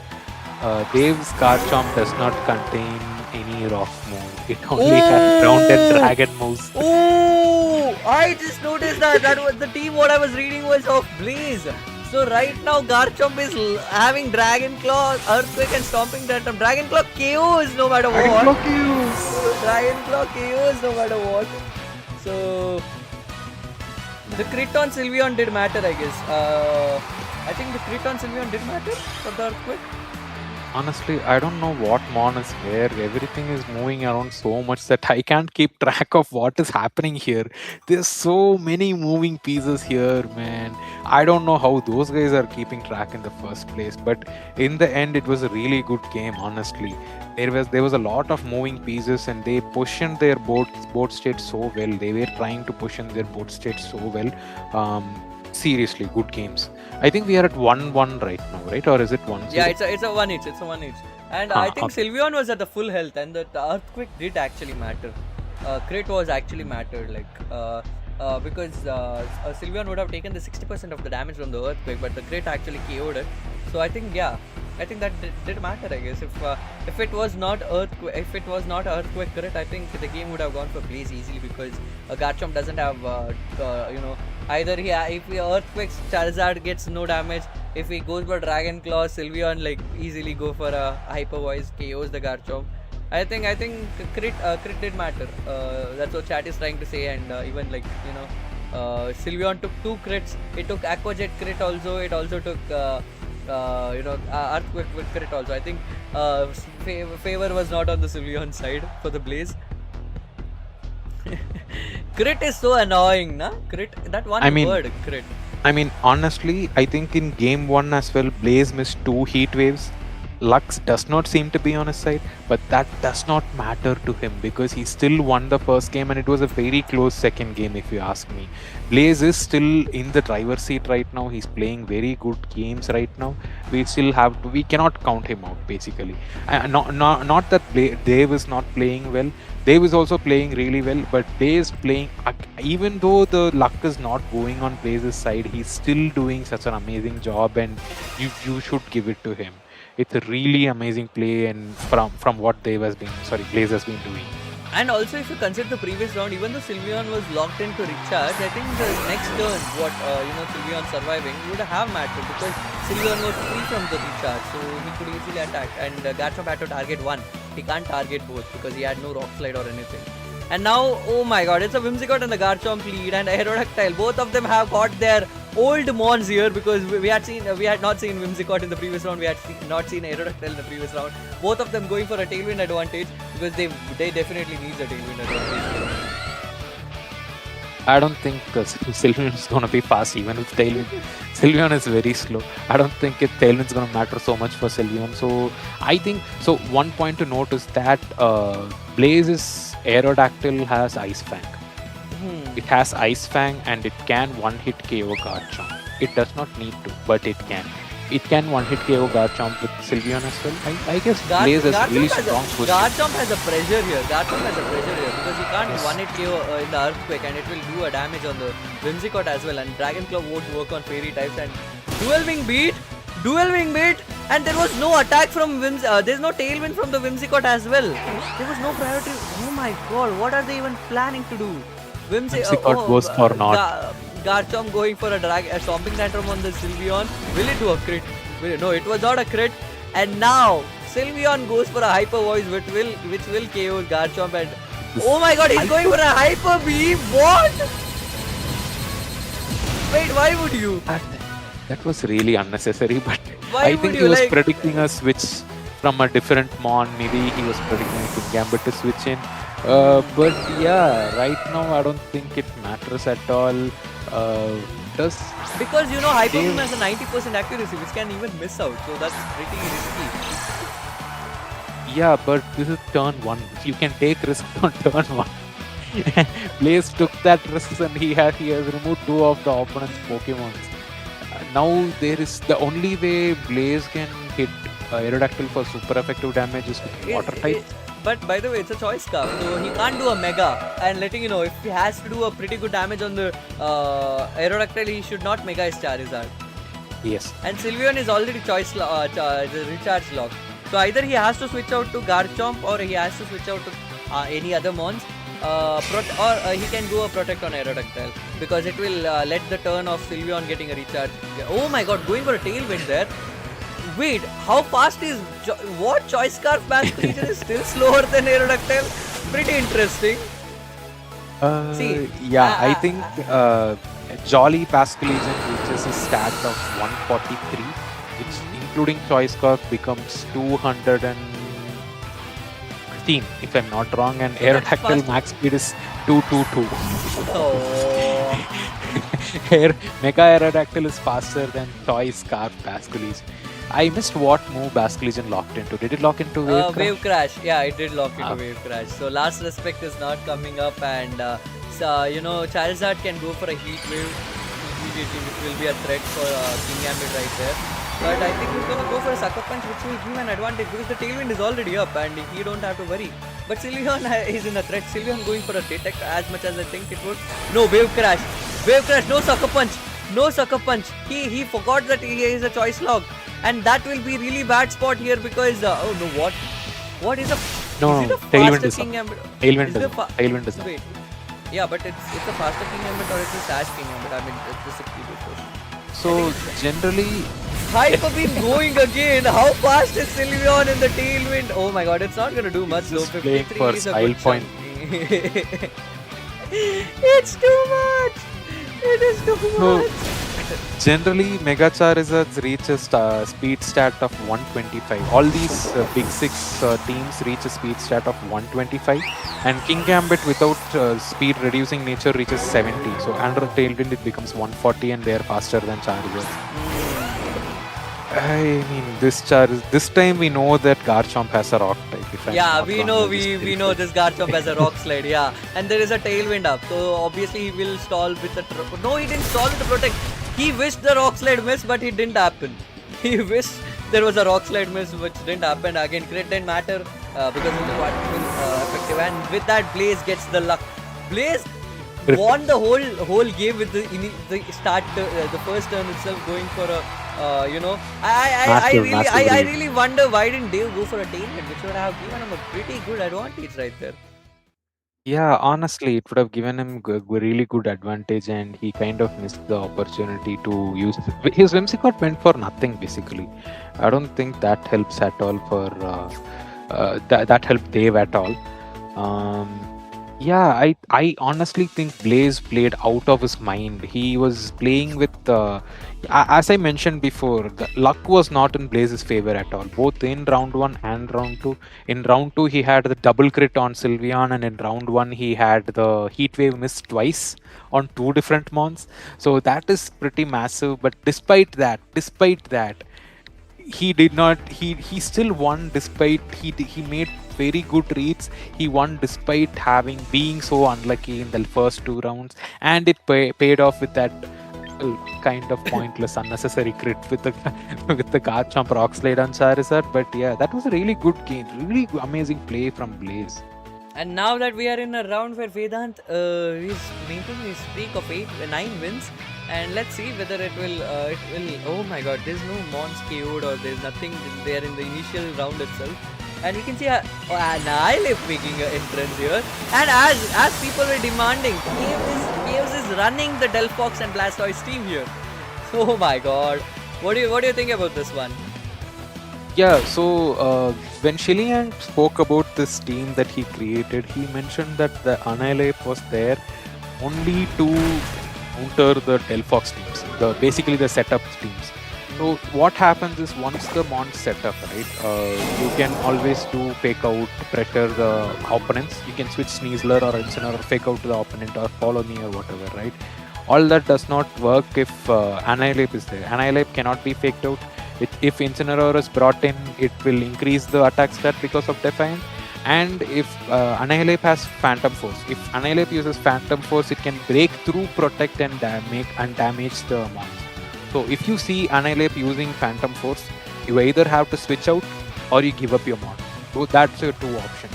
Dave's Garchomp does not contain any rock move. It only has ground and dragon moves. Oh! I just noticed that was the team what I was reading was of Blaze. So right now Garchomp is having Dragon Claw, Earthquake and Stomping Tantrum. Dragon Claw KOs no matter what. Dragon Claw KOs no matter what. So the crit on Sylveon did matter, I guess. I think the crit on Sylveon did matter for the Earthquake. Honestly, I don't know what mon is where. Everything is moving around so much that I can't keep track of what is happening here. There's so many moving pieces here, man. I don't know how those guys are keeping track in the first place. But in the end, it was a really good game, honestly. There was a lot of moving pieces and they pushed their board state so well. They were trying to push in their board state so well. Seriously, good games. I think we are at 1-1 right now, right? Or is it 1-0? Yeah, it's a 1 each. It's a 1 each. And I think Sylveon was at the full health, and the earthquake did actually matter. Crit was actually mattered, because Sylveon would have taken the 60% of the damage from the earthquake, but the crit actually KO'd it. So I think that did matter. I guess if it was not earthquake crit, I think the game would have gone for Blaze easily because Garchomp doesn't have either if he earthquakes, Charizard gets no damage. If he goes for Dragon Claw, Sylveon easily go for a Hyper Voice, KOs the Garchomp. I think crit did matter. That's what chat is trying to say, and even Sylveon took 2 crits. It took Aqua Jet crit also. It also took Earthquake crit also. I think favor was not on the Sylveon side for the Blaze. Crit is so annoying, na? Crit, that one word, crit. I mean, honestly, I think in game 1 as well, Blaze missed 2 heat waves. Lux does not seem to be on his side, but that does not matter to him because he still won the first game and it was a very close second game if you ask me. Blaze is still in the driver's seat right now. He's playing very good games right now. We cannot count him out basically. Not that Dave is not playing well. Dave is also playing really well, but Blaze playing, even though the luck is not going on Blaze's side, he's still doing such an amazing job and you should give it to him. It's a really amazing play and from what Blaze has been doing. And also if you consider the previous round, even though Sylveon was locked into recharge, I think the next turn, Sylveon surviving would have mattered because Sylveon was free from the recharge, so he could easily attack. And Garchomp had to target one. He can't target both because he had no Rock Slide or anything. And now, oh my god, it's a Whimsicott and the Garchomp lead and Aerodactyl. Both of them have got their old mons here because we had not seen Whimsicott in the previous round. We had not seen Aerodactyl in the previous round. Both of them going for a tailwind advantage because they definitely need a tailwind advantage. I don't think Sylveon is going to be fast even with tailwind. Sylveon is very slow. I don't think tailwind is going to matter so much for Sylveon. So I think one point to note is that Blaze's Aerodactyl has Ice Fang. It has Ice Fang and it can one-hit KO Garchomp. It does not need to, but it can. It can one-hit KO Garchomp with Sylveon as well. I guess Blaze has really strong push. Garchomp has a pressure here. Because he can't one-hit KO in the Earthquake and it will do a damage on the Whimsicott as well. And Dragon Claw won't work on Fairy types. And Dual Wing Beat. And there was no attack from there's no tailwind from the Whimsicott as well. There was no priority. Oh my god, what are they even planning to do? Whimsicott goes for not. Garchomp going for a stomping tantrum on the Sylveon. Will it do a crit? No, it was not a crit. And now Sylveon goes for a hyper voice, which will KO Garchomp. And oh my god, he's going for a hyper beam. What? Wait, why would you? That was really unnecessary, but Why I think would he you, was like- predicting a switch from a different mon. Maybe he was predicting Gambit to switch in. But yeah, right now I don't think it matters at all. Does Because Hyper They- Beam has a 90% accuracy, which can even miss out. So that's pretty risky. Yeah, but this is turn 1. You can take risks on turn 1. Blaze took that risk and he has removed 2 of the opponent's Pokemon. Now there is the only way Blaze can hit Aerodactyl for super effective damage is with water type. But by the way, it's a choice scarf, so he can't do a mega. And letting you know, if he has to do a pretty good damage on the Aerodactyl, he should not mega his Charizard. Yes. And Sylveon is already the recharge lock. So either he has to switch out to Garchomp or he has to switch out to any other mons. Or he can go a protect on Aerodactyl because it will let the turn of Sylveon getting a recharge. Oh my god, going for a tailwind there. Wait, how fast is what choice scarf max creature is still slower than Aerodactyl? Pretty interesting. See, I think Jolly Pascalesian reaches a stat of 143, which including choice scarf becomes 215 if I'm not wrong, and Aerodactyl max speed is 222. Oh. Mega Aerodactyl is faster than Choice Scarf Basculese. I missed what move Basculesian locked into. Did it lock into Wave Crash? Wave Crash. Yeah, it did lock into Wave Crash. So Last Respect is not coming up, and Charizard can go for a Heat Wave immediately, which will be a threat for King Gambit right there. But I think he's gonna go for a Sucker Punch, which will give an advantage because the Tailwind is already up and he don't have to worry. But Sylveon is in a threat. Sylveon going for a Detect as much as I think it would. No, Wave Crash. Wave Crash, no Sucker Punch. No Sucker Punch. He forgot that he is a choice log. And that will be really bad spot here because oh no, what is a Tailwind is King Gambit? Tailwind is up. Wait. Yeah, but it's a faster King Gambit or it's a Sash King Gambit. I mean, it's just a keyboard question. So generally, Hyper Beam going again. How fast is Sylveon in the Tailwind? Oh my god, it's not gonna do much though. Just playing 53 for is a style good point. chunk. It's too much. It is too much. Generally, Mega Charizards reach a speed stat of 125. All these big 6 teams reach a speed stat of 125, and King Gambit without speed reducing nature reaches 70. So under Tailwind it becomes 140, and they are faster than Charizard. I mean, this time we know that Garchomp has a Rock type. Yeah, we know this Garchomp has a Rock Slide. Yeah, and there is a Tailwind up, so obviously he will stall with a. No, he didn't stall with the Protect. He wished the Rock Slide miss, but it didn't happen. He wished there was a Rock Slide miss, which didn't happen. Again, crit didn't matter because of the effective. And with that, Blaze gets the luck. Blaze won the whole game with the start, the first turn itself, going for a. I really wonder why didn't Dave go for a Tailwind, which would have given him a pretty good advantage right there. Yeah, honestly, it would have given him a really good advantage, and he kind of missed the opportunity to use his Whimsicott went for nothing basically. I don't think that helps at all for that helped Dave at all. Yeah, I honestly think Blaze played out of his mind. He was playing with as I mentioned before, the luck was not in Blaze's favor at all, both in round 1 and round 2. In round 2, he had the double crit on Sylveon, and in round 1, he had the Heat Wave miss twice on 2 different mons. So that is pretty massive. But despite that, he did not. He still won despite he made very good reads. He won despite being so unlucky in the first 2 rounds, and it paid off with that kind of pointless, unnecessary crit with the Garchomp Rock Slide on Charizard. But yeah, that was a really good game, really amazing play from Blaze. And now that we are in a round where Vedant is maintaining his streak of 9 wins, and let's see whether it will. Oh my God, there's no Mons KO'd or there's nothing there in the initial round itself. And we can see Annihilate making an entrance here. And as people were demanding, Caves is running the Delphox and Blastoise team here. Oh my god. What do you think about this one? Yeah, so when Shiliang spoke about this team that he created, he mentioned that the Annihilate was there only to counter the Delphox teams, basically the setup teams. So what happens is once the mon's set up, right, you can always do fake out, pressure the opponents. You can switch Sneasler or Incineroar, fake out to the opponent or follow me or whatever, right? All that does not work if Annihilate is there. Annihilate cannot be faked out. If Incineroar is brought in, it will increase the attack stat because of Defiant. And if Annihilate has Phantom Force, if Annihilate uses Phantom Force, it can break through, protect and damage the mons. So if you see Annihilate using Phantom Force, you either have to switch out or you give up your mon. So that's your two options.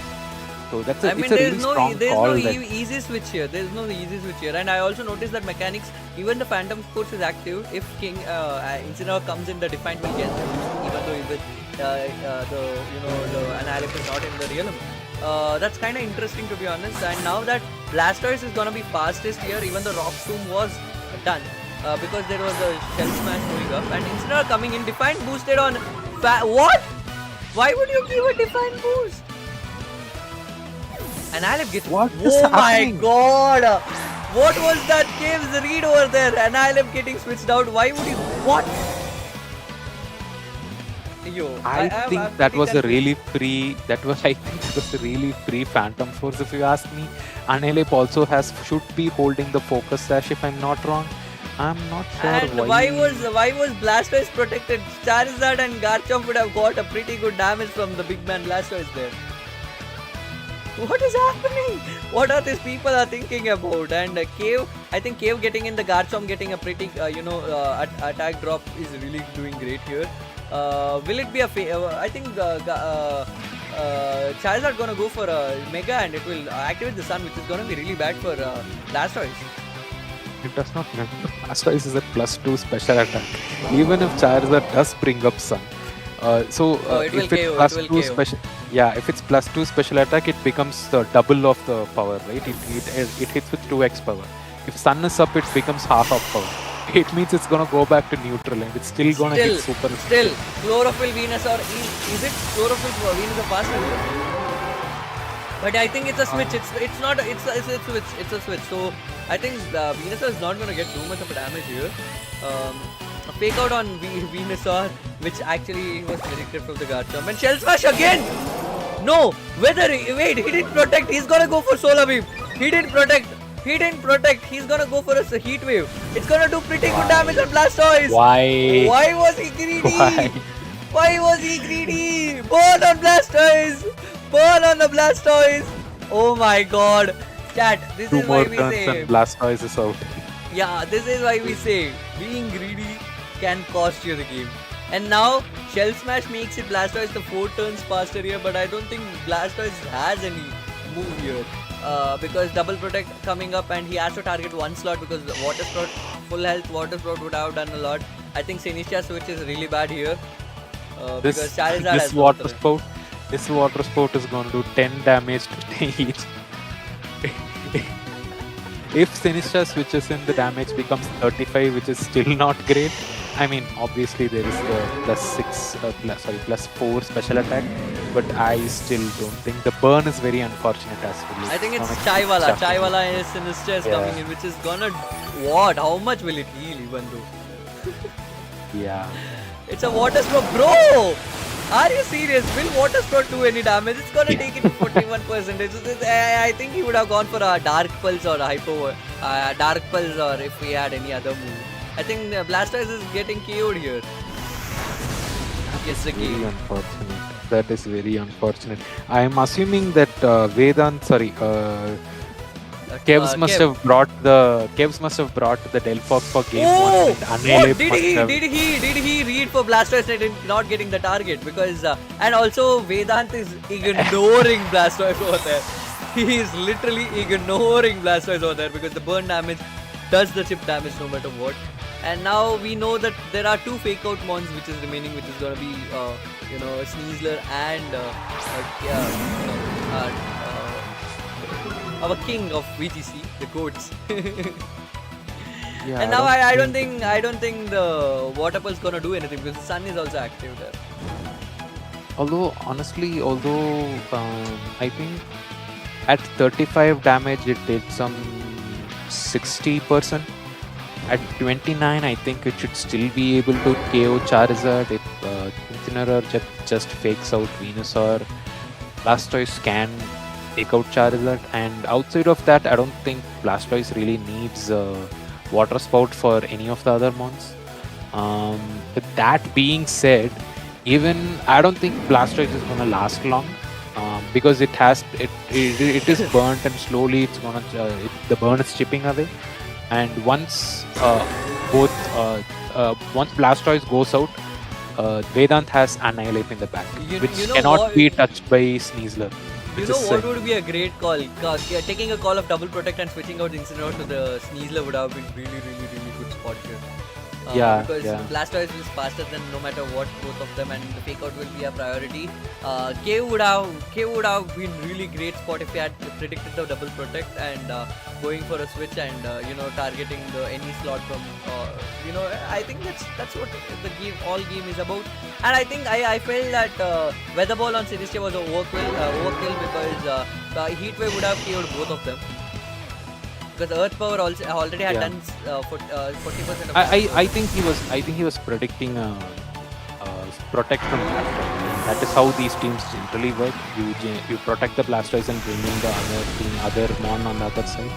So that's it's a really strong call. There's no easy switch here. There's no easy switch here. And I also noticed that mechanics, even the Phantom Force is active. If King Incineroar comes in, the Defiant will get him, even though the Annihilate is not in the realm. That's kind of interesting, to be honest. And now that Blastoise is gonna be fastest here, even the Rock Tomb was done. Because there was a Shell Smash going up, and Incineroar coming in, Defiant boosted on what? Why would you give a Defiant boost? And Annihilate gets my god! What was that Caves read over there? Annihilate getting switched out. Why would you? What? Yo, I think that was a really free Phantom Force, if you ask me. Annihilate also should be holding the focus sash, if I'm not wrong. I'm not sure. And why was Blastoise protected? Charizard and Garchomp would have got a pretty good damage from the big man Blastoise there. What is happening? What are these people are thinking about? And Cave, I think Cave getting in the Garchomp getting a pretty attack drop is really doing great here. Will it be I think Charizard gonna go for a Mega and it will activate the Sun, which is gonna be really bad for Blastoise. It does not matter. Blastoise is a +2 special attack. Even if Charizard does bring up Sun. If it's +2 special, if it's +2 special attack, it becomes the double of the power, right? It hits with 2x power. If Sun is up, it becomes half of power. It means it's gonna go back to neutral and it's still gonna hit super. Still, Chlorophyll Venusaur is it Chlorophyll Venusaur faster? But I think it's a switch. It's not. It's a switch. It's a switch. So I think Venusaur is not gonna get too much of a damage here. A fake out on Venusaur, which actually was predicted from the Garchomp. And Shell Smash again! No! Wait, he didn't protect. He's gonna go for Solar Beam. He didn't protect. He's gonna go for a Heat Wave. It's gonna do pretty good damage on Blastoise. Why? Why was he greedy? Why was he greedy? Burn on Blastoise! Burn on the Blastoise! Oh my god. Chat, this is why we say... 2 more turns and Blastoise is out. Yeah, this is why we say being greedy can cost you the game. And now Shell Smash makes it Blastoise the 4 turns faster here, but I don't think Blastoise has any move here. Because double protect coming up and he has to target one slot because the Water Sprout, full health Water Sprout would have done a lot. I think Sinistcha switch is really bad here. Because Charizard has this Water Spout is going to do 10 damage to each. If Sinistcha switches in, the damage becomes 35, which is still not great. I mean, obviously there is the +4 special attack, but I still don't think the burn is very unfortunate as well. I think it's Chaiwala. Chaiwala and Sinistcha is coming in, which is gonna what? How much will it heal, even though? Yeah. It's a Water Sprout, bro. Are you serious? Will Water Sprout do any damage? It's gonna take it to 41%. I think he would have gone for a Dark Pulse or Hypo, Dark Pulse, or if we had any other move. I think Blastoise is getting KO'd here. Yes, the very unfortunate. That is very unfortunate. I am assuming that Vedant, Kevs must have brought the Delphox for game 1 and Annihilate did he read for Blastoise and not getting the target? Because and also Vedant is ignoring Blastoise over there. He is literally ignoring Blastoise over there because the burn damage does the chip damage no matter what. And now we know that there are 2 fake out mons which is remaining, which is gonna be Sneasler and our king of VGC, the goats. Yeah, And now I don't think the water pulse gonna do anything because the sun is also active there. Although honestly, I think at 35 damage it did some 60%. At 29, I think it should still be able to KO Charizard if Incineroar just fakes out Venusaur. Blastoise can take out Charizard, and outside of that, I don't think Blastoise really needs Water Spout for any of the other mons. With that being said, even I don't think Blastoise is gonna last long because it is burnt and slowly it's gonna the burn is chipping away. And once Blastoise goes out, Vedant has Annihilate in the back, which cannot be touched by Sneasler. You know what would be a great call? Taking a call of double protect and switching out Incineroar to the Sneasler would have been really good spot here. Because Blastoise is faster than no matter what both of them, and the fake out will be a priority. K would have been really great spot if he had predicted the double protect and going for a switch and targeting any slot from I think that's what the all game is about. And I think I felt that Weather Ball on Sinistia was overkill because Heat Wave would have KO'd both of them. Because Earth Power also already had done 40% of. I think he was predicting protect from Blastoise. That is how these teams generally work. You protect the Blastoise and bring in the other mon on the other side.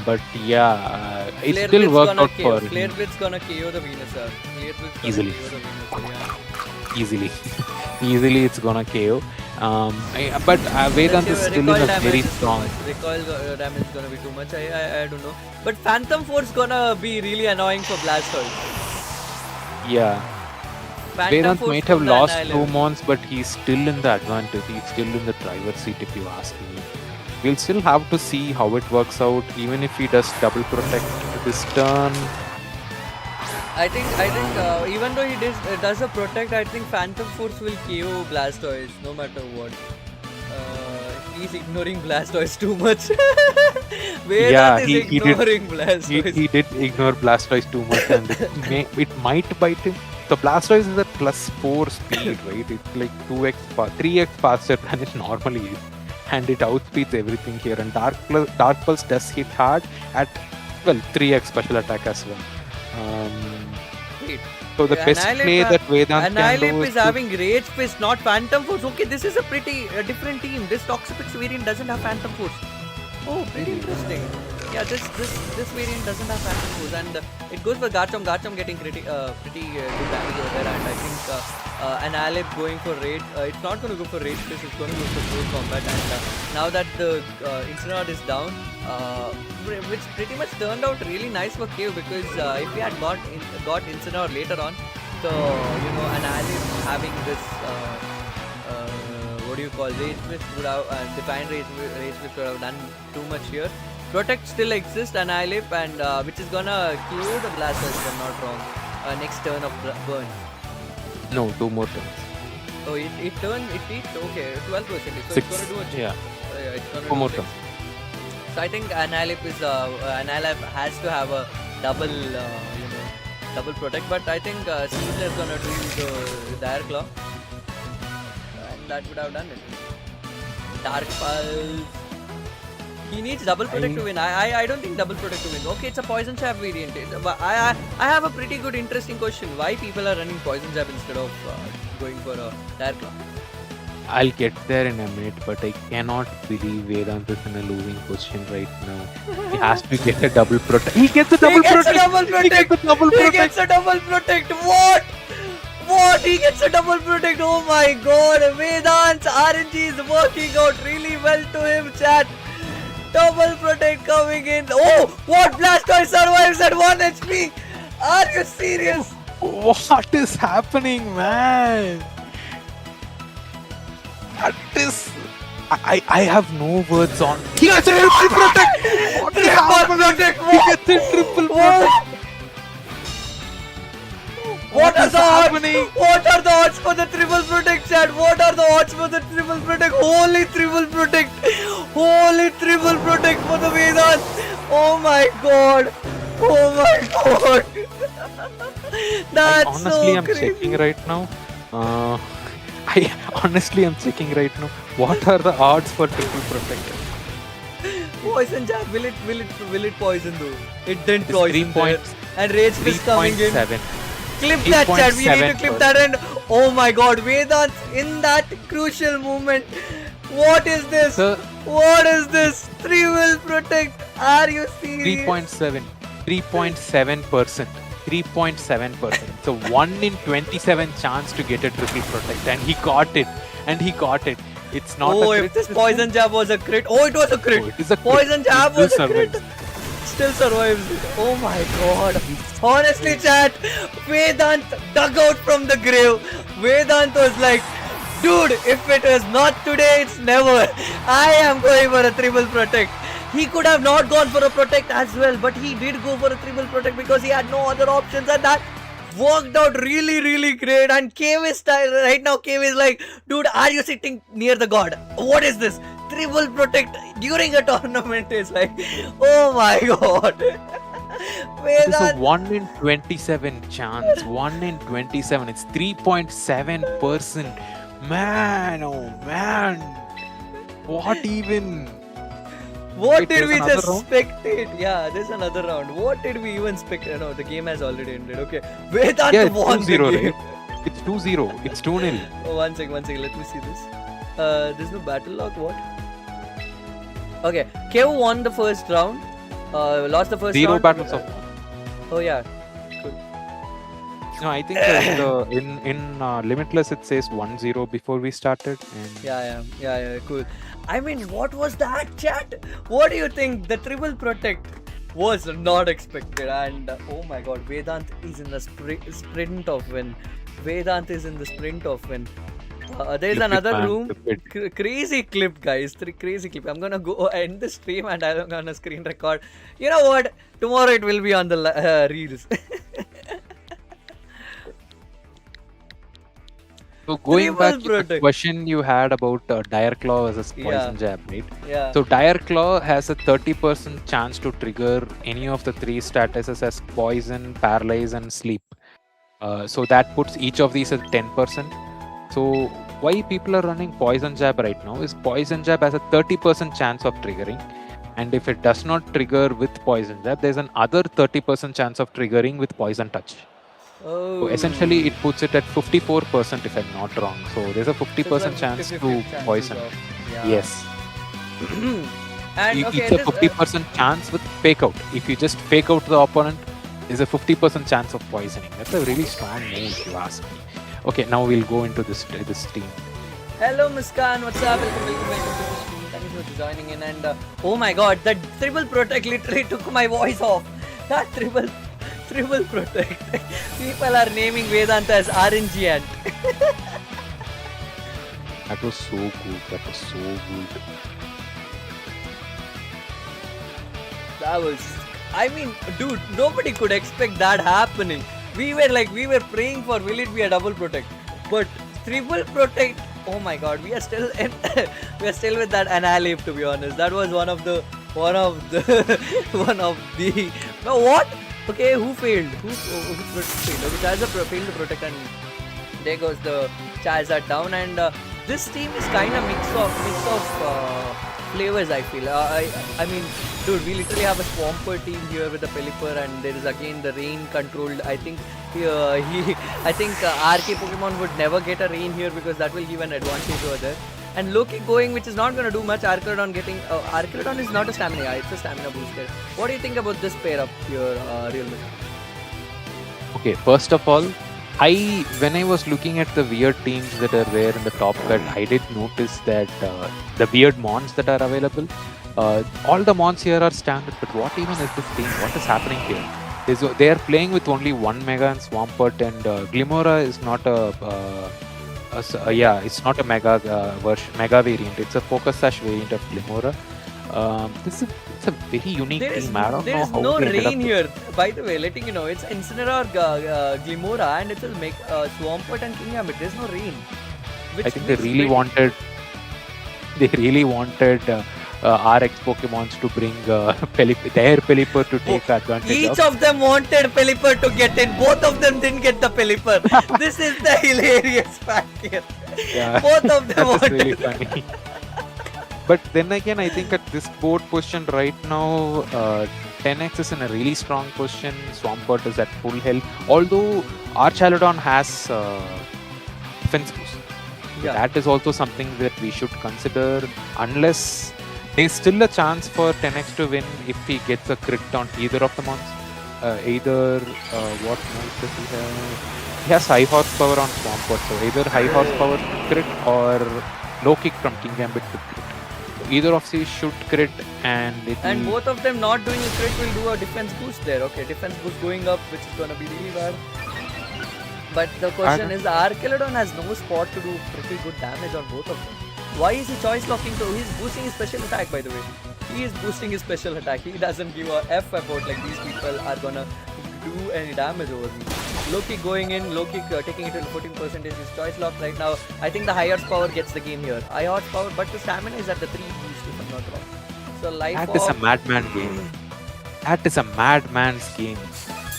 But yeah, it Flare still Blitz worked out for Flare Blitz gonna KO the Venusaur. Easily. Easily it's gonna KO. But Vedant is still in a very strong. Recoil damage is gonna be too much. I don't know. But Phantom Force gonna be really annoying for Blastoise. Yeah. Vedant might have lost 2 mons, but he's still in the advantage. He's still in the driver's seat, if you ask me. We'll still have to see how it works out, even if he does double protect this turn. I think even though he does a protect, I think Phantom Force will KO Blastoise no matter what. He's ignoring Blastoise too much. Vedant is ignoring Blastoise. He did ignore Blastoise too much, and it might bite him. So Blastoise is at +4 speed, right? It's like 3x faster than it normally is, and it outspeeds everything here. And Dark Pulse does hit hard at 3x special attack as well. So the best play that Vedant can do is having Rage Fist, not Phantom Force. Okay, this is a pretty different team. This Toxapex variant doesn't have Phantom Force. Oh, pretty interesting. Yeah, this variant doesn't have Phantom Force, and it goes for Garchomp. Garchomp getting pretty good damage over there, and I think Annihilate going for Rage. It's not going to go for Rage Fist. It's going to go for Close Combat. And now that the Incineroar is down, which pretty much turned out really nice for KO, because if we had got Incineroar later on, so Annihilate having this Rage Fist would have Divine Rage Fist would have done too much here. Protect still exists, Annihilate, and which is gonna kill the Blastoise if I'm not wrong. Next turn of burn. No, 2 more turns. Oh, it okay, 12%. So 6. It's gonna do a yeah. It's gonna 2 more 6. turns. So I think Annihilate has to have a double protect, but I think Sneasler is gonna do the Air Claw, and that would have done it. Dark Pulse. He needs double protect to win. I don't think double protect to win. Okay, it's a Poison Jab variant. I have a pretty good interesting question. Why people are running Poison Jab instead of going for a Dire Claw? I'll get there in a minute, but I cannot believe Vedant is in a losing position right now. He has to get a double protect. He gets a double protect! He gets a double protect! What? He gets a double protect! Oh my god! Vedant's RNG is working out really well to him, chat! Double protect coming in. Oh! What? Blastoise survives at 1 HP! Are you serious? What is happening, man? That is... I have no words on... He gets a triple protect! What is happening? He gets a triple protect! What are is the odds? happening? What are the odds for the triple protect, chat? What are the odds for the triple protect? Holy triple protect! Holy triple protect for the Vedant! Oh my god! Oh my god! That's Honestly, so I'm crazy. checking right now. I honestly am checking right now. What are the odds for triple protect? Poison jab, will it poison though? It didn't It's poison there. And Rage Fist coming in. 3.7. Clip that chat, we need to clip 3.7%. that, and oh my god, Vedant in that crucial moment. What is this? Sir, What is this? 3 will protect. Are you serious? 3.7. 3.7%. 3.7%. So 1 in 27 chance to get a triple protect, and he got it. It's not a Oh, crit. if this poison jab was a crit. Oh, it was a crit. Oh, it is a crit. Poison jab It was still a crit. Still survives it. Oh my god. Honestly, chat, Vedant dug out from the grave. Vedant was like, dude, if it is not today, it's never. I am going for a triple protect. He could have not gone for a protect as well, but he did go for a triple protect because he had no other options, and that worked out really great. And Cave is right now. Cave is like, dude, are you sitting near the god? What is this? Triple protect during a tournament is like, oh my god. It is a 1 in 27 chance. 1 in 27. It's 3.7%. Man, oh man. What even? What Wait, did there's we another just round? spectate? Yeah, there's another round. What did we even spectate? No, the game has already ended. Okay. Vedant Yeah, it's won the 2-0, game. right? It's 2-0. It's 2-0. Oh, one second. Let me see this. There's no battle log. What? Okay. Kev won the first round. Lost the first 0 round. battles of. Oh yeah. No, I think in Limitless it says 1-0 before we started. And Yeah. Cool. I mean, what was that, chat? What do you think? The triple protect was not expected, and oh my god, Vedant is in the sprint of win. Vedant is in the sprint of win. There's Clip it, another man, room. clip it. Crazy clip, guys. Crazy clip. I'm gonna go end the stream and I'm gonna screen record. You know what? Tomorrow it will be on the reels. So going back to the Protect. question you had about Dire Claw versus Poison Yeah. Jab, right? Yeah. So Dire Claw has a 30% chance to trigger any of the 3 statuses as Poison, Paralyze and Sleep. So that puts each of these at 10%. So why people are running Poison Jab right now is Poison Jab has a 30% chance of triggering. And if it does not trigger with Poison Jab, there's an other 30% chance of triggering with Poison Touch. Oh. So essentially, it puts it at 54% if I'm not wrong. So there's a 50% chance to poison. Yeah. Yes. And okay, It's a 50% chance with fake out. If you just fake out the opponent, there's a 50% chance of poisoning. That's a really strong move, if you ask me. Okay, now we'll go into this team. Hello, Muskan. What's up? Welcome to the stream. Thank you for joining in. And oh my god, that triple protect literally took my voice off. That triple protect. People are naming Vedant as RNG ant. That was so good. That was, I mean, dude, nobody could expect that happening. We were praying for will it be a double protect, but triple protect. Oh my god, we are still with that Annihilate, to be honest. That was one of the no, what? Okay, who failed? Who failed? Okay, Charizard failed to protect, and there goes the Charizard down. And this team is kind of mix of flavors, I feel. I mean, dude, we literally have a Swampert team here with the Pelipper, and there is again the rain controlled. I think RKPokemon would never get a rain here because that will give an advantage over there. And Loki going, which is not going to do much. Arcanine getting Arcanine is not a stamina, it's a stamina booster. What do you think about this pair up here, Real Mission? Okay, first of all, when I was looking at the weird teams that are there in the top cut, I did notice that the weird mons that are available, all the mons here are standard, but what even is this team? What is happening here? They are playing with only 1 Mega and Swampert, and Glimora is not it's not a Mega variant. It's a Focus Sash variant of Glimora. This is it's a very unique There is team. I don't there know is how no they ended up rain with. here. By the way, letting you know, it's Incineroar, Glimora, and it will make Swampert and Kingambit. There's no rain, I which think makes it very. they really wanted RX Pokemons to bring their Pelipper to take advantage Each of. of them wanted Pelipper to get in. Both of them didn't get the Pelipper. This is the hilarious fact here. Yeah, Both of them that is really wanted. funny. But then again, I think at this board position right now, Tenex is in a really strong position. Swampert is at full health. Although Archaludon has defense boost. So Yeah. that is also something that we should consider. Unless there's still a chance for Tenex to win if he gets a crit on either of the mons. Either what move does he have? He has high horsepower on Swampert. So either high horsepower crit or low kick from King Gambit to crit. So either of these should crit and it And will. both of them not doing a crit will do a defense boost there. Okay, defense boost going up, which is gonna be really bad. But the question is, Archelodon has no spot to do pretty good damage on both of them. Why is he choice locking to? He's boosting his special attack, by the way. He is boosting his special attack. He doesn't give a F about like these people are gonna do any damage over me. Loki going in, Loki taking it to 14% is his choice lock right now. I think the high horsepower gets the game here. High horsepower, but the stamina is at the 3 boost if I'm not wrong. So life That is a of madman game. That is a madman's game.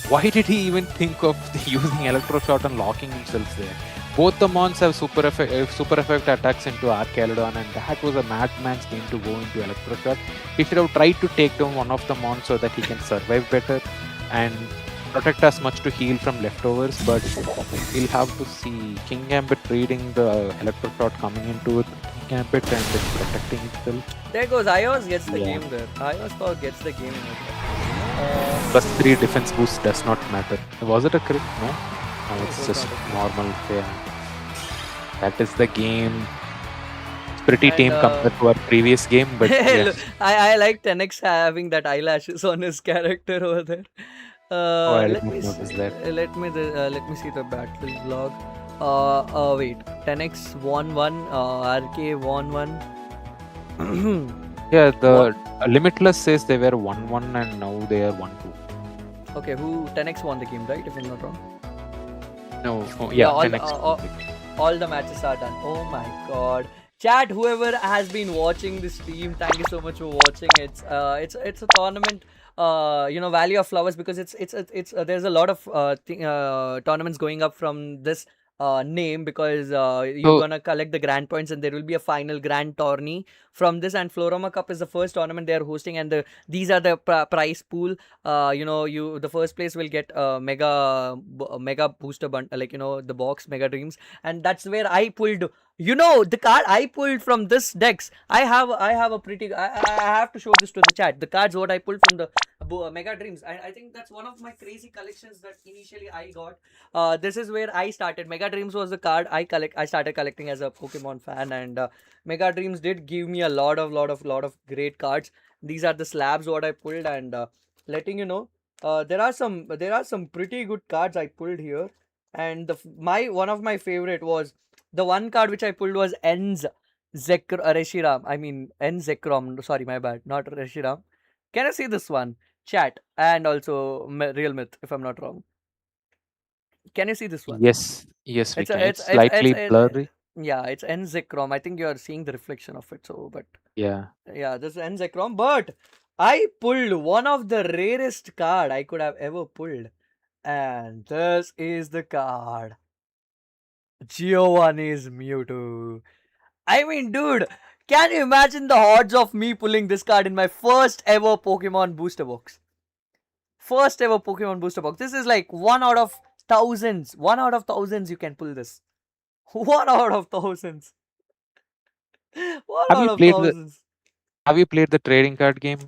Why did he even think of using Electroshot and locking himself there? Both the mons have super effect attacks into Archaludon, and that was a madman's game to go into Electroshot. He should have tried to take down one of the mons so that he can survive better and protect as much to heal from leftovers, but we'll have to see. King Gambit reading the Electroshot coming into it, King Gambit and then protecting itself. there goes Ios gets the Yeah. game there. Ios power gets the game. Plus 3 defense boost does not matter. Was it a crit? No? No, It it's was just not a crit. normal. Yeah. That is the game. It's pretty And, tame compared to our previous game, but Look, yes. I like Tenex having that eyelashes on his character over there. Oh, I did Let not me notice that. let me see the battle log. Wait, Tenex won one, RK won one. Yeah, the Limitless says they were 1-1 and now they are 1-2. Okay, who Tenex won the game, right? If I'm not wrong. No, oh, yeah, all, 10x. all the matches are done. Oh my god. Chat, whoever has been watching this stream, thank you so much for watching. It's a tournament, Valley of Flowers, because it's there's a lot of tournaments going up from this name, because you're So, gonna collect the grand points and there will be a final grand tourney from this. And Floaroma Cup is the first tournament they are hosting, and these are the prize pool. The first place will get a mega booster the box Mega Dreams, and that's where I pulled. The card I pulled from this decks. I have a pretty. I have to show this to the chat. The cards what I pulled from the Mega Dreams. I think that's one of my crazy collections that initially I got. This is where I started. Mega Dreams was the card I started collecting as a Pokemon fan, and Mega Dreams did give me a lot of great cards. These are the slabs what I pulled, and letting you know, there are some pretty good cards I pulled here, and my one of my favorite was the one card which I pulled was Enz Reshiram. I mean Enz Zekrom. Sorry, my bad. Not Reshiram. Can I see this one? Chat, and also Real Myth, if I'm not wrong. Can you see this one? yes, yes, we It's can. a, it's It's it's slightly blurry. yeah, it's Enzecrom. I think you're seeing the reflection of it. So, but Yeah. yeah, this is Enzecrom. But I pulled one of the rarest card I could have ever pulled, and this is the card. Giovanni's Mewtwo. I mean, dude, can you imagine the odds of me pulling this card in my first ever Pokemon booster box? First ever Pokemon booster box. This is like one out of thousands. One out of thousands you can pull this. One out of thousands. One Have out you of played the thousands. Have you played the trading card game?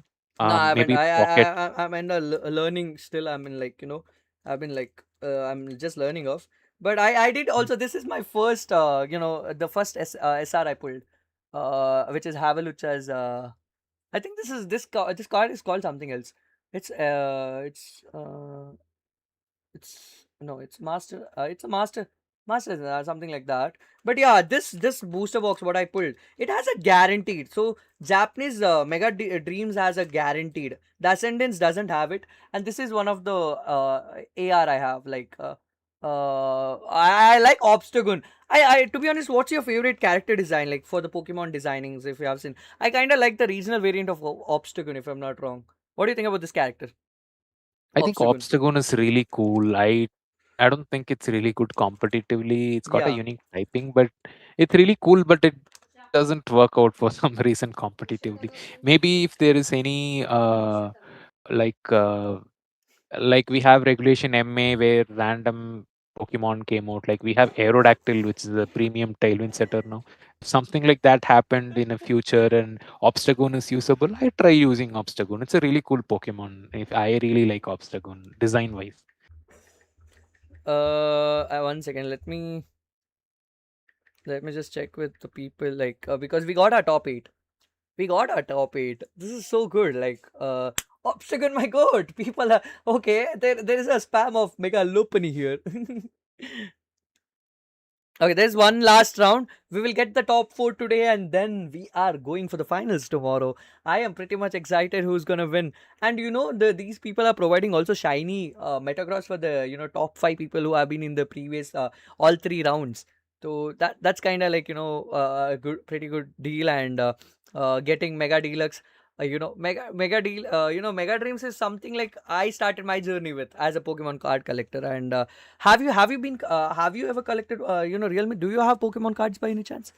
No, I haven't. Maybe Pocket. I'm in the learning still. I mean, I've been I'm just learning off. But I did also. This is my first, the first SR I pulled, which is Havalucha's. I think this card is called something else. It's it's no, it's master. It's a master. Masters, something like that. But yeah, this booster box what I pulled, it has a guaranteed. So Japanese Dreams has a guaranteed. The Ascendance doesn't have it, and this is one of the AR I have. I like Obstagoon. I to be honest, what's your favorite character design like for the Pokemon designings? If you have seen, I kind of like the regional variant of Obstagoon. If I'm not wrong, what do you think about this character, I think Obstagoon? Obstagoon is really cool. I don't think it's really good competitively. It's got a Yeah. unique typing, but it's really cool. But it doesn't work out for some reason competitively. Maybe if there is any like uh, like we have regulation MA where random Pokemon came out. Like we have Aerodactyl, which is a premium Tailwind setter now. If something like that happened in the future and Obstagoon is usable, I try using Obstagoon. It's a really cool Pokemon. If I really like Obstagoon design wise. One second. Let me just check with the people because we got our top eight. We got our top eight. This is so good. Obstacle, my god. People are okay. There is a spam of Mega Lopunny here. Okay, there's one last round. We will get the top four today, and then we are going for the finals tomorrow. I am pretty much excited who's gonna win. And these people are providing also shiny Metagross for the top five people who have been in the previous all three rounds. So that's kind of a good, pretty good deal. And getting Mega Deluxe. Mega Dreams is something like I started my journey with as a Pokemon card collector. And have you ever collected Realme? Do you have Pokemon cards by any chance?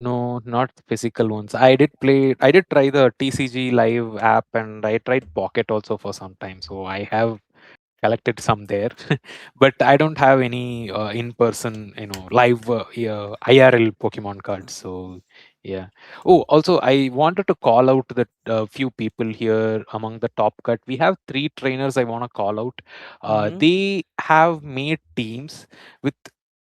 No, not physical ones. I did try the TCG live app and I tried Pocket also for some time. So I have collected some there, but I don't have any in person, live IRL Pokemon cards. So yeah. Oh, also I wanted to call out that few people here among the top cut. We have three trainers I want to call out. Mm-hmm. They have made teams with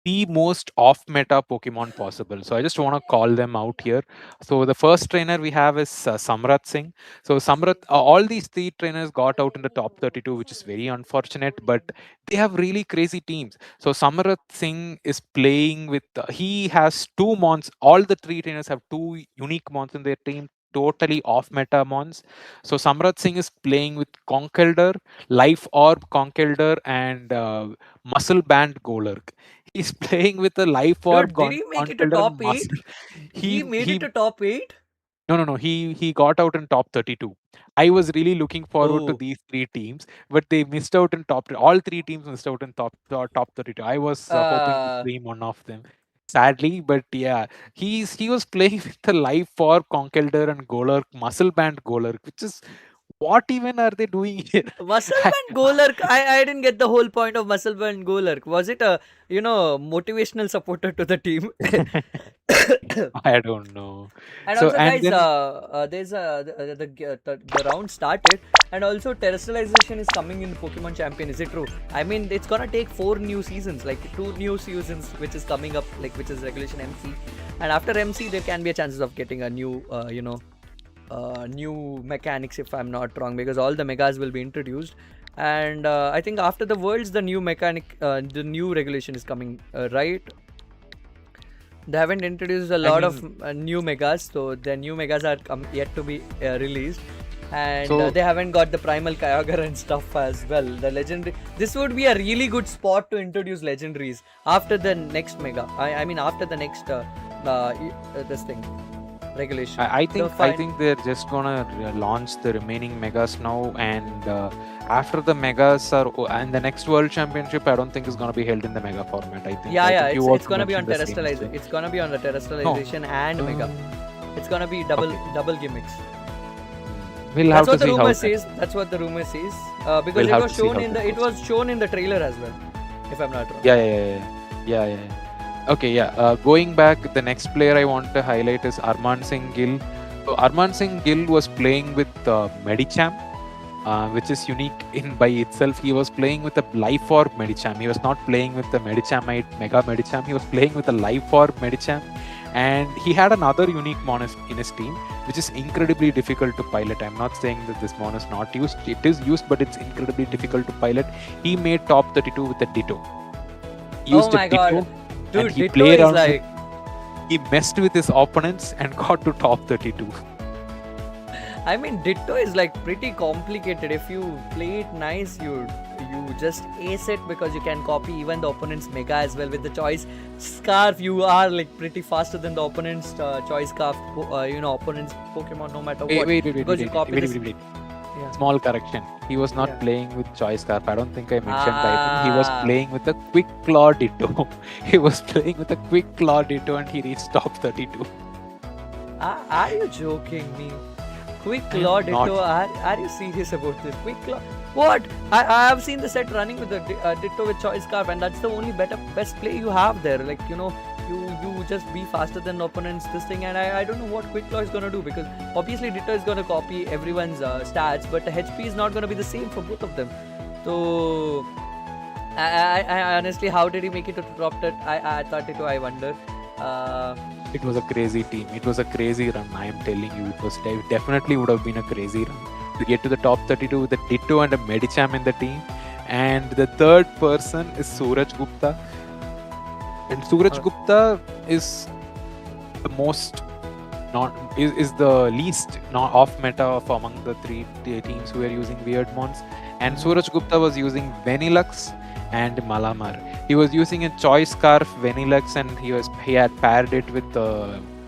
the most off meta Pokemon possible. So I just want to call them out here. So the first trainer we have is Samrat Singh. So Samrat, all these three trainers got out in the top 32, which is very unfortunate, but they have really crazy teams. So Samrat Singh is playing with, he has two mons. All the three trainers have two unique mons in their team, totally off meta mons. So Samrat Singh is playing with Conkeldurr, Life Orb Conkeldurr, and Muscle Band Golurk. He's playing with a Life Orb Dude, did he make it to Conkeldurr top eight? Muscle. He made it He to top eight. no. He got out in top 32. I was really looking forward to Oh, these three teams, but they missed out in top. All three teams missed out in top 32. I was hoping to uh, stream one of them, sadly, but yeah, he was playing with the life for Conkeldurr and Golurk, Muscle Band Golurk, which is what even are they doing here? Muscleband Golurk. I didn't get the whole point of Muscleband Golurk. Was it a motivational supporter to the team? I don't know. And So also, and guys, then there's the round started, and also terrestrialization is coming in Pokemon Champion. Is it true? I mean, it's gonna take 4 new seasons, like 2 new seasons, which is coming up, like which is Regulation MC, and after MC, there can be a chances of getting a new, new mechanics, if I'm not wrong, because all the megas will be introduced. And I think after the worlds, the new the new regulation is coming, right? They haven't introduced a I lot of mean, new megas, so the new megas are yet to be released, and so they haven't got the primal Kyogre and stuff as well. The legendary. This would be a really good spot to introduce legendaries after the next mega. I mean after the next this thing regulation. I The think they're just gonna launch the remaining megas now, and after the megas and the next World Championship, I don't think is gonna be held in the mega format. I think. Yeah, I yeah, think you it's also gonna be on mentioned the same terrestrialization. thing. It's gonna be on the No. terrestrialization and mega. It's gonna be double Okay. gimmicks. We'll That's have what to the see how. rumor says. That's what the rumor says. Because We'll it have was to see shown how in that it goes. was shown in the trailer as well, if I'm not wrong. Yeah. Okay, yeah. Going back, the next player I want to highlight is Arman Singh Gill. So Arman Singh Gill was playing with Medicham, which is unique in by itself. He was playing with a Life Orb Medicham. He was not playing with the Medichamite Mega Medicham. He was playing with a Life Orb Medicham. And he had another unique mon in his team, which is incredibly difficult to pilot. I'm not saying that this mon is not used. It is used, but it's incredibly difficult to pilot. He made top 32 with a Ditto. Oh used a my god. Ditto, and Dude, he Ditto played is around with, like, he messed with his opponents and got to top 32. I mean, Ditto is like pretty complicated. If you play it nice, you just ace it because you can copy even the opponent's mega as well. With the choice scarf, you are like pretty faster than the opponent's choice scarf. Opponent's Pokemon, no matter Wait, what, wait, wait, wait, because wait, you wait, copy wait, this. wait, wait. Yeah. Small correction. He was not Yeah. playing with Choice Scarf. I don't think I mentioned by him. He was Ah. playing with a Quick Claw Ditto. He was playing with a Quick Claw Ditto and he reached top 32. Are you joking me? Quick I am Claw not. Ditto, are you serious about this? Quick Claw? What? I have seen the set running with the Ditto with Choice Scarf, and that's the only best play you have there. Like, you just be faster than opponents, this thing, and I don't know what Quick Claw is gonna do, because obviously Ditto is gonna copy everyone's stats, but the HP is not gonna be the same for both of them. So, I honestly, how did he make it to top 32? I wonder. It was a crazy team. It was a crazy run. I am telling you, it definitely would have been a crazy run to get to the top 32 with a Ditto and a Medicham in the team. And the third person is Suraj Gupta. And Suraj Gupta is the most is the least off meta of among the three teams who are using weird mons. And Suraj Gupta was using Venilux and Malamar. He was using a Choice Scarf Venilux, and he had paired it with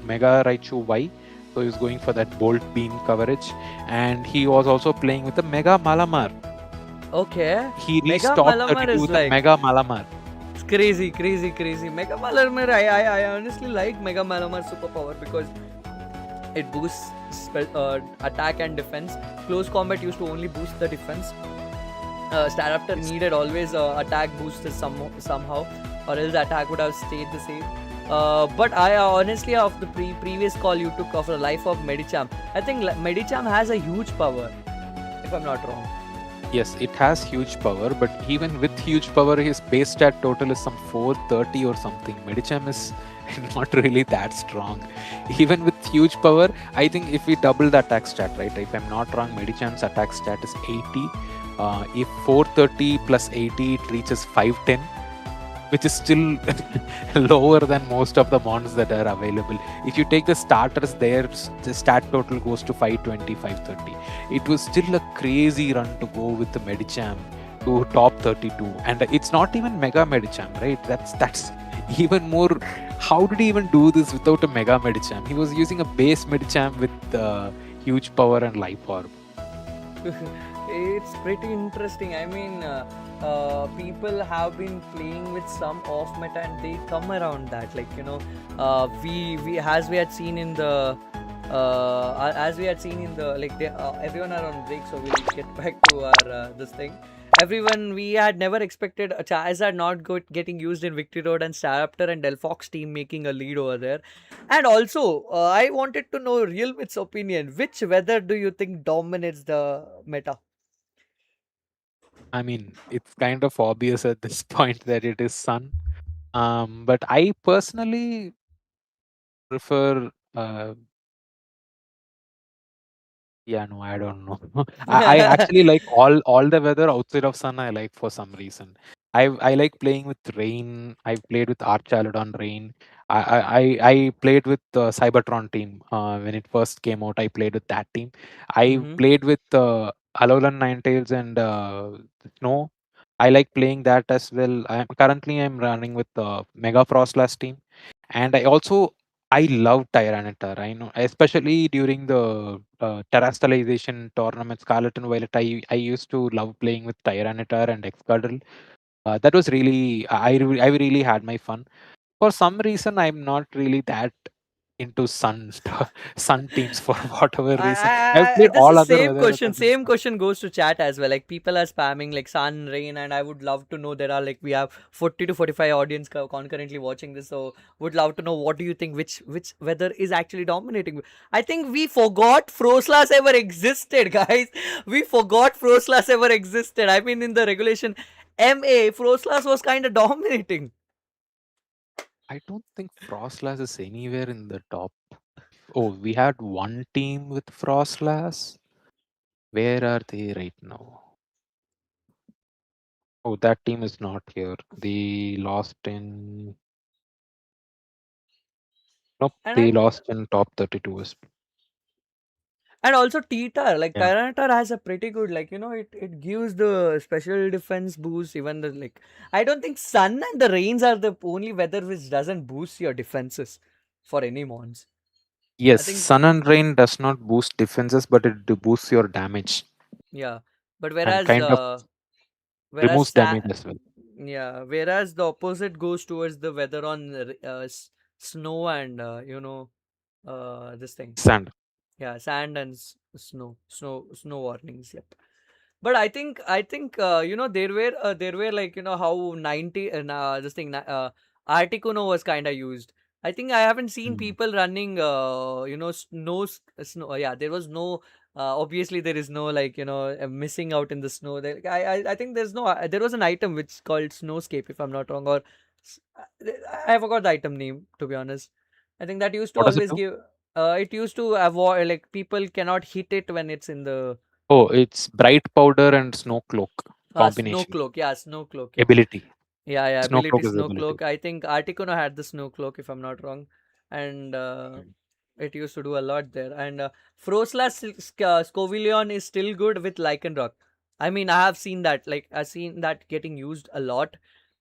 Mega Raichu Y. So he was going for that Bolt Beam coverage, and he was also playing with the Mega Malamar. Okay. He reached Mega top Malamar 32 is with like a Mega Malamar. It's crazy. Mega Malamar, I honestly like Mega Malamar superpower because it boosts attack and defense. Close combat used to only boost the defense. Staraptor needed always attack boosted somehow, or else attack would have stayed the same. But I honestly, of the previous call you took of the life of Medicham, I think Medicham has a huge power, if I'm not wrong. Yes, it has huge power, but even with huge power, his base stat total is some 430 or something. Medicham is not really that strong. Even with huge power, I think if we double the attack stat, right? If I'm not wrong, Medicham's attack stat is 80. If 430 plus 80, it reaches 510, which is still lower than most of the mons that are available. If you take the starters there, the stat total goes to 520, 530. It was still a crazy run to go with the Medicham to top 32. And it's not even Mega Medicham, right? That's even more. How did he even do this without a Mega Medicham? He was using a base Medicham with huge power and life orb. It's pretty interesting. I mean, people have been playing with some off meta and they come around that. Like, we as we had seen in the like everyone are on break, so we'll get back to our this thing. Everyone, we had never expected a Charizard not getting used in Victory Road, and Staraptor and Delphox team making a lead over there. And also, I wanted to know Realmit's opinion. Which weather do you think dominates the meta? I mean, it's kind of obvious at this point that it is Sun. But I personally prefer. Yeah, no, I don't know. I actually like all the weather outside of sun. I like for some reason. I like playing with rain. I played with Archaludon rain. I played with the Cybertron team when it first came out. I played with that team. I Mm-hmm. played with Alolan Ninetales and Snow. I like playing that as well. I'm running with the Mega Frostlass team, and I love Tyranitar. I know, especially during the terrestrialization tournament, Scarlet and Violet. I used to love playing with Tyranitar and Excadrill. That was really I really had my fun. For some reason, I'm not really that into sun teams for whatever reason. I've played This all is other same weathers. question. Same question goes to chat as well. Like people are spamming like sun, rain, and I would love to know. There are like we have 40 to 45 audience concurrently watching this, so would love to know what do you think which weather is actually dominating. I think we forgot Froslas ever existed, guys. We forgot Froslas ever existed. I mean, in the regulation MA, Froslas was kind of dominating. I don't think Frostlass is anywhere in the top. Oh, we had one team with Frostlass. Where are they right now? Oh, that team is not here. They lost in. Nope, And they lost in top 32 as well. and also Titar, like Yeah. Tyranitar has a pretty good, like, it gives the special defense boost, even the, like, I don't think sun and the rains are the only weather which doesn't boost your defenses for any mons. I Yes, think, Sun and Rain does not boost defenses, but it boosts your damage yeah, but and whereas, kind of whereas, removes damage as well. yeah, whereas the opposite goes towards the weather on snow and, this thing. Sand. Yeah, sand and snow warnings. Yep. But I think there were like how 90 this thing Articuno was kind of used. I think I haven't seen Mm. people running snow. Yeah, there was no. Obviously, there is no like missing out in the snow. I think there's no. There was an item which called Snowscape, if I'm not wrong, or s- I forgot the item name, to be honest. I think that used to What does it always do? give. It used to avoid, like, people cannot hit it when it's in the Oh, it's Bright Powder and Snow Cloak Snow combination. Cloak. Yeah, Snow Cloak. Yep. Ability. Yeah, yeah. Snow Ability Cloak is Snow ability. Cloak. I think Articuno had the Snow Cloak, if I'm not wrong, and Mm. it used to do a lot there. And Froslash Scovileon is still good with Lycanroc. I mean, I have seen that. Like, I've seen that getting used a lot.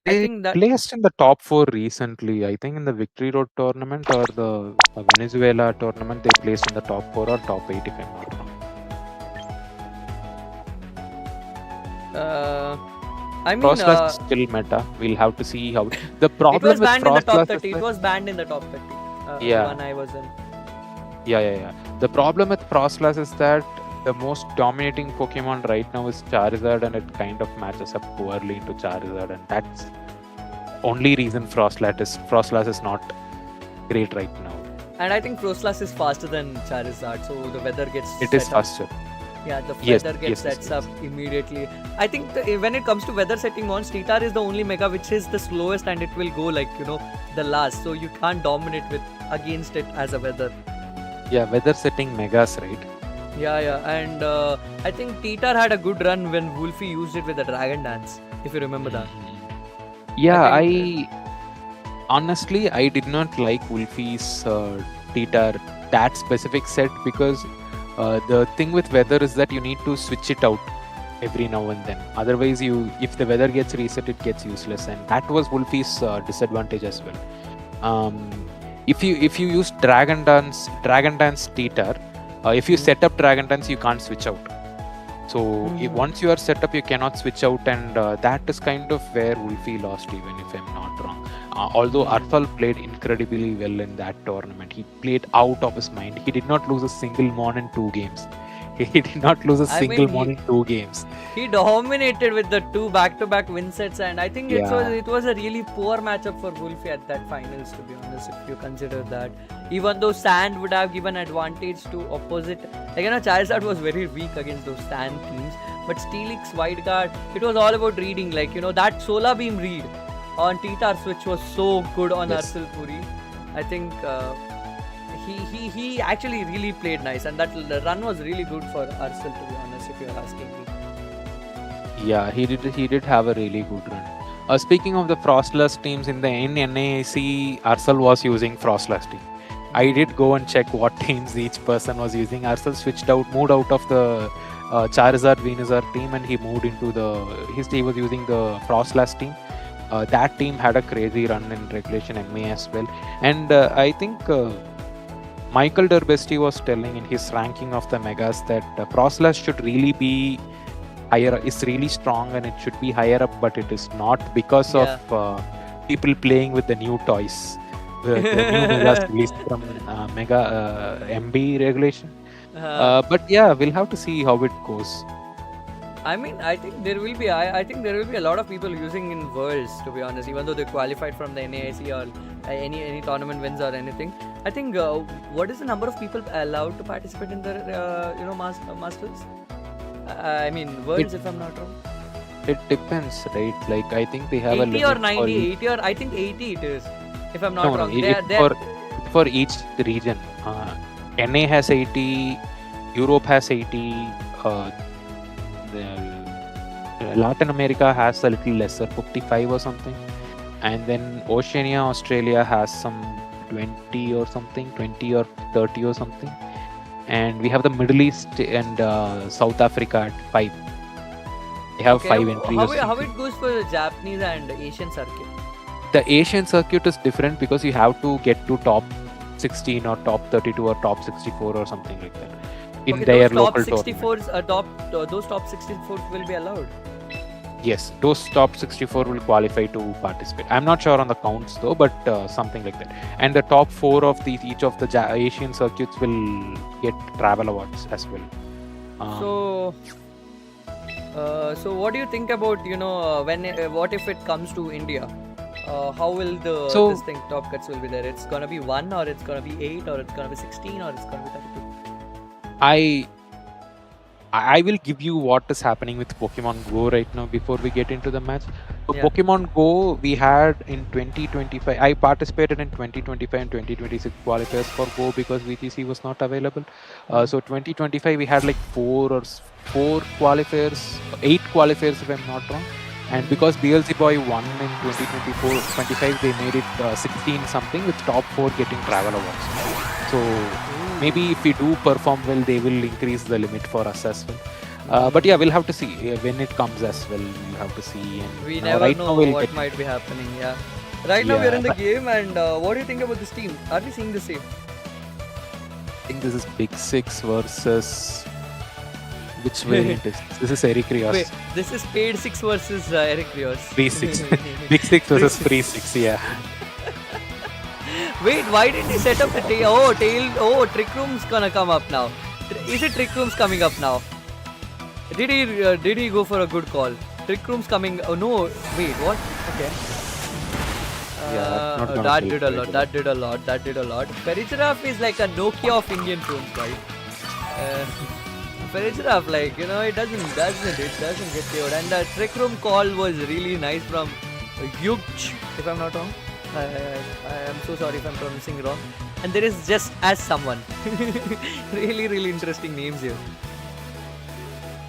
I They think that placed in the top 4 recently. I think in the Victory Road tournament or the Venezuela tournament, they placed in the top 4 or top 8, if I'm not wrong. uh, I mean, Frostlass is still meta. We'll have to see how. The it was problem with banned in the top Frostlass is 30. It that. was banned in the top 30. The Yeah, one I was in. yeah. The problem with Frostlass is that the most dominating Pokemon right now is Charizard, and it kind of matches up poorly into Charizard, and that's only reason Frostlass is not great right now. And I think Froslass is faster than Charizard, so the weather gets It is set up. faster. Yeah, the Yes, weather gets yes. sets up immediately. I think when it comes to weather setting mons, Titar is the only mega which is the slowest, and it will go like the last. So you can't dominate against it as a weather. Yeah, weather setting megas, right? Yeah. And I think Titar had a good run when Wolfie used it with the Dragon Dance, if you remember that. Yeah, think, honestly, I did not like Wolfie's Titar, that specific set, because the thing with weather is that you need to switch it out every now and then. Otherwise, if the weather gets reset, it gets useless, and that was Wolfie's disadvantage as well. If you use Dragon Dance Titar, if you set up Dragon Dance, you can't switch out. So once you are set up, you cannot switch out, and that is kind of where Wolfie lost, even if I'm not wrong. Although Arthal played incredibly well in that tournament, he played out of his mind. He did not lose a single mon in 2 games. He did not lose a single mon in 2 games. He dominated with the 2 back-to-back win sets, and I think Yeah. it was a really poor matchup for Wolfie at that finals, to be honest, if you consider that. Even though Sand would have given advantage to opposite, like, Charizard was very weak against those Sand teams, but Steelix, Wide Guard, it was all about reading, like, that Solar Beam read on Titar switch was so good on Arcel Puri. I think he actually really played nice, and the run was really good for Arcel, to be honest, if you're asking me. Yeah, he did have a really good run. Speaking of the Frostless teams, in NAIC, Arcel was using Frostless team. I did go and check what teams each person was using. Arcel moved out of the Charizard Venusaur team, and he moved into he was using the Frostless team. That team had a crazy run in regulation MA as well, and I think Michael Derbesti was telling in his ranking of the megas that Frostless should really be higher, is really strong, and it should be higher up, but it is not because of people playing with the new toys. The new megas released from Mega MB regulation. But yeah, we'll have to see how it goes. I mean, I think there will be. I think there will be a lot of people using in Worlds, to be honest. Even though they qualified from the NAIC or any tournament wins or anything. I think what is the number of people allowed to participate in the Masters? I mean, Worlds, if I'm not wrong. It depends, right? Like, I think they have 80 a limit or 90, 80 or I think 80 it is, if I'm not wrong. For each region. NA has 80, Europe has 80, Latin America has a little lesser, 55 or something, and then Oceania, Australia has some 20 or something, 20 or 30 or something, and we have the Middle East and South Africa at 5. They have 5 entries. How it goes for the Japanese and Asian circuit? The Asian circuit is different because you have to get to top 16 or top 32 or top 64 or something like that in their local tournament. Those top 64s will be allowed. Yes, those top 64 will qualify to participate. I'm not sure on the counts though, but something like that. And the top 4 of each of the Asian circuits will get travel awards as well. So what do you think about what if it comes to India? How will this thing top cuts will be there? It's gonna be 1 or it's gonna be 8 or it's gonna be 16 or it's gonna be 32? I will give you what is happening with Pokemon Go right now before we get into the match. So Pokemon Go we had in 2025. I participated in 2025 and 2026 qualifiers for Go because VTC was not available. So 2025 we had like 4 qualifiers, 8 qualifiers if I'm not wrong. And because DLC Boy won in 2024-25, they made it 16 something with top 4 getting travel awards. So maybe if we do perform well, they will increase the limit for us as well. But yeah, we'll have to see when it comes as well. We'll have to see. And we never know what might be happening. Yeah. Right now we're in the game, and what do you think about this team? Are we seeing the same? I think this is Big 6 versus. Which variant is this? This is Eric Rios. Wait, this is Paid 6 versus Eric Rios. Free 6. Big 6 versus Free 6, yeah. Wait, why did he set up the tail? Trick Room's gonna come up now. Is it Trick Room's coming up now? Did he go for a good call? Trick Room's coming. Oh no, wait, what? Okay. That did a lot. Perigiraf is like a Nokia of Indian phones, right? Perigiraf, like, it doesn't get KO'd. And the Trick Room call was really nice from Yugch, if I'm not wrong. I am so sorry if I'm pronouncing wrong. And there is JustSomeone. Really, really interesting names here.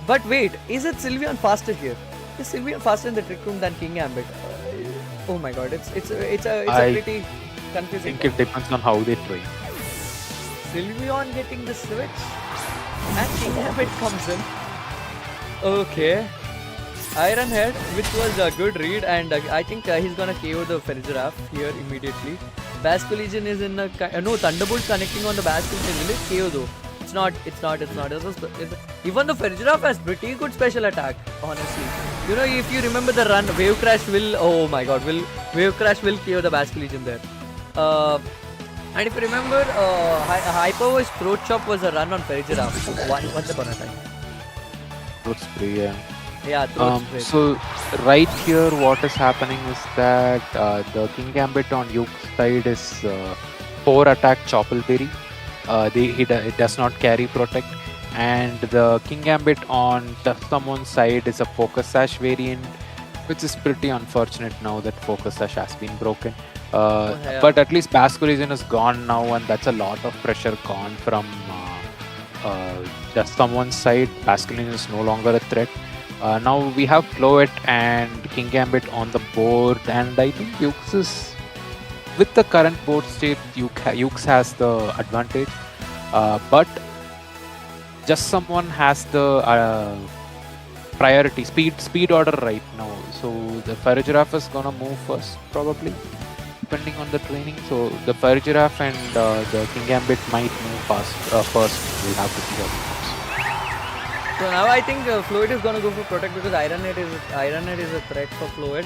But wait, is it Sylveon faster here? Is Sylveon faster in the Trick Room than King Gambit? Oh my god, it's a pretty confusing. I think it depends on how they train. Sylveon getting the switch and King Gambit comes in. Okay. Iron Head, which was a good read, and I think he's gonna KO the Perigiraf here immediately. Basculegion is in a Thunderbolt connecting on the Basculegion. Will it KO though? It's not. Even the Perigiraf has pretty good special attack, honestly. If you remember the run, Wave Crash will. Oh my god, Wave Crash will KO the Basculegion there. And if you remember, Hyper Voice Throat Chop was a run on Perigiraf once upon a time. Throat Spray, yeah. Yeah, throat spray. So right here, what is happening is that the King Gambit on Yugch's side is 4 attack Choppleberry. It does not carry Protect, and the King Gambit on JustSomeone's side is a Focus Sash variant, which is pretty unfortunate now that Focus Sash has been broken. But at least Basculegion is gone now, and that's a lot of pressure gone from JustSomeone's side. Basculegion is no longer a threat. Now we have Floet and King Gambit on the board, and I think Yugch is, with the current board state, Yugch has the advantage. But JustSomeone has the priority speed order right now. So the Perigiraf is gonna move first, probably, depending on the training. So the Perigiraf and the King Gambit might move first. We'll have to see how it goes. So now I think Floet is gonna go for Protect because Iron Head is a threat for Floet.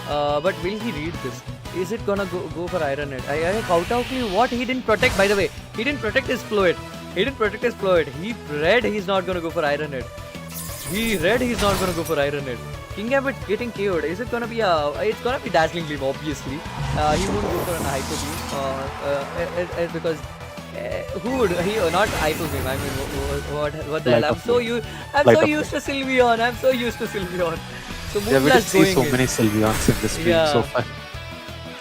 But will he read this? Is it gonna go for Iron Head? I Kautakli, what? He didn't protect, by the way. He didn't protect his Floet. He read he's not gonna go for Iron Head. He read he's not gonna go for Iron Head. King Gambit getting KO'd. Is it gonna be it's gonna be Dazzling Gleam, obviously. He won't go for an Hyper Beam because who would he not Hyper Beam? I mean, what the hell? I'm so used to Sylveon. So yeah, we see so many Sylveons in this stream so far.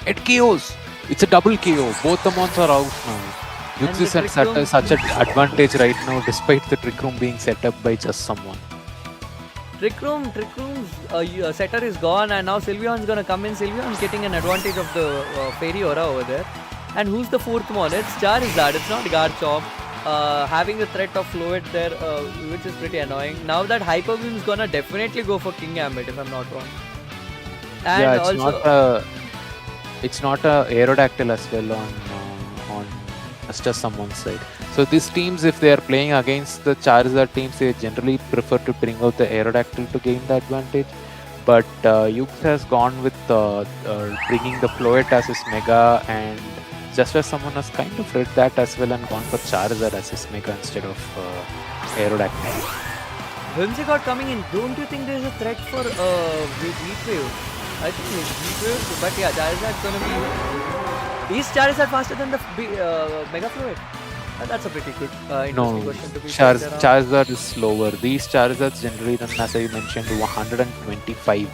It KOs. It's a double KO. Both the mons are out now. Yugch is at such an advantage right now, despite the Trick Room being set up by JustSomeone. Trick Room's setter is gone, and now Sylveon's gonna come in. Sylveon's getting an advantage of the Fairy Aura over there. And who's the fourth one? It's Charizard, it's not Garchomp. Having the threat of Floet there, which is pretty annoying. Now that Hyper Beam's gonna definitely go for King Gambit, if I'm not wrong. And yeah, also, it's not a Aerodactyl as well on JustSomeone's side. So these teams, if they are playing against the Charizard teams, they generally prefer to bring out the Aerodactyl to gain the advantage. But Yugch has gone with bringing the Floet as his Mega, and JustSomeone has kind of read that as well and gone for Charizard as his Mega instead of Aerodactyl. Whimsicott coming in. Don't you think there's a threat for Heat Wave? I think it's Heat Wave, but yeah, Charizard's gonna be. Is Charizard faster than the Mega Floet? That's a pretty good interesting question to be Charizard is slower. These Charizards generally run, as I mentioned, 125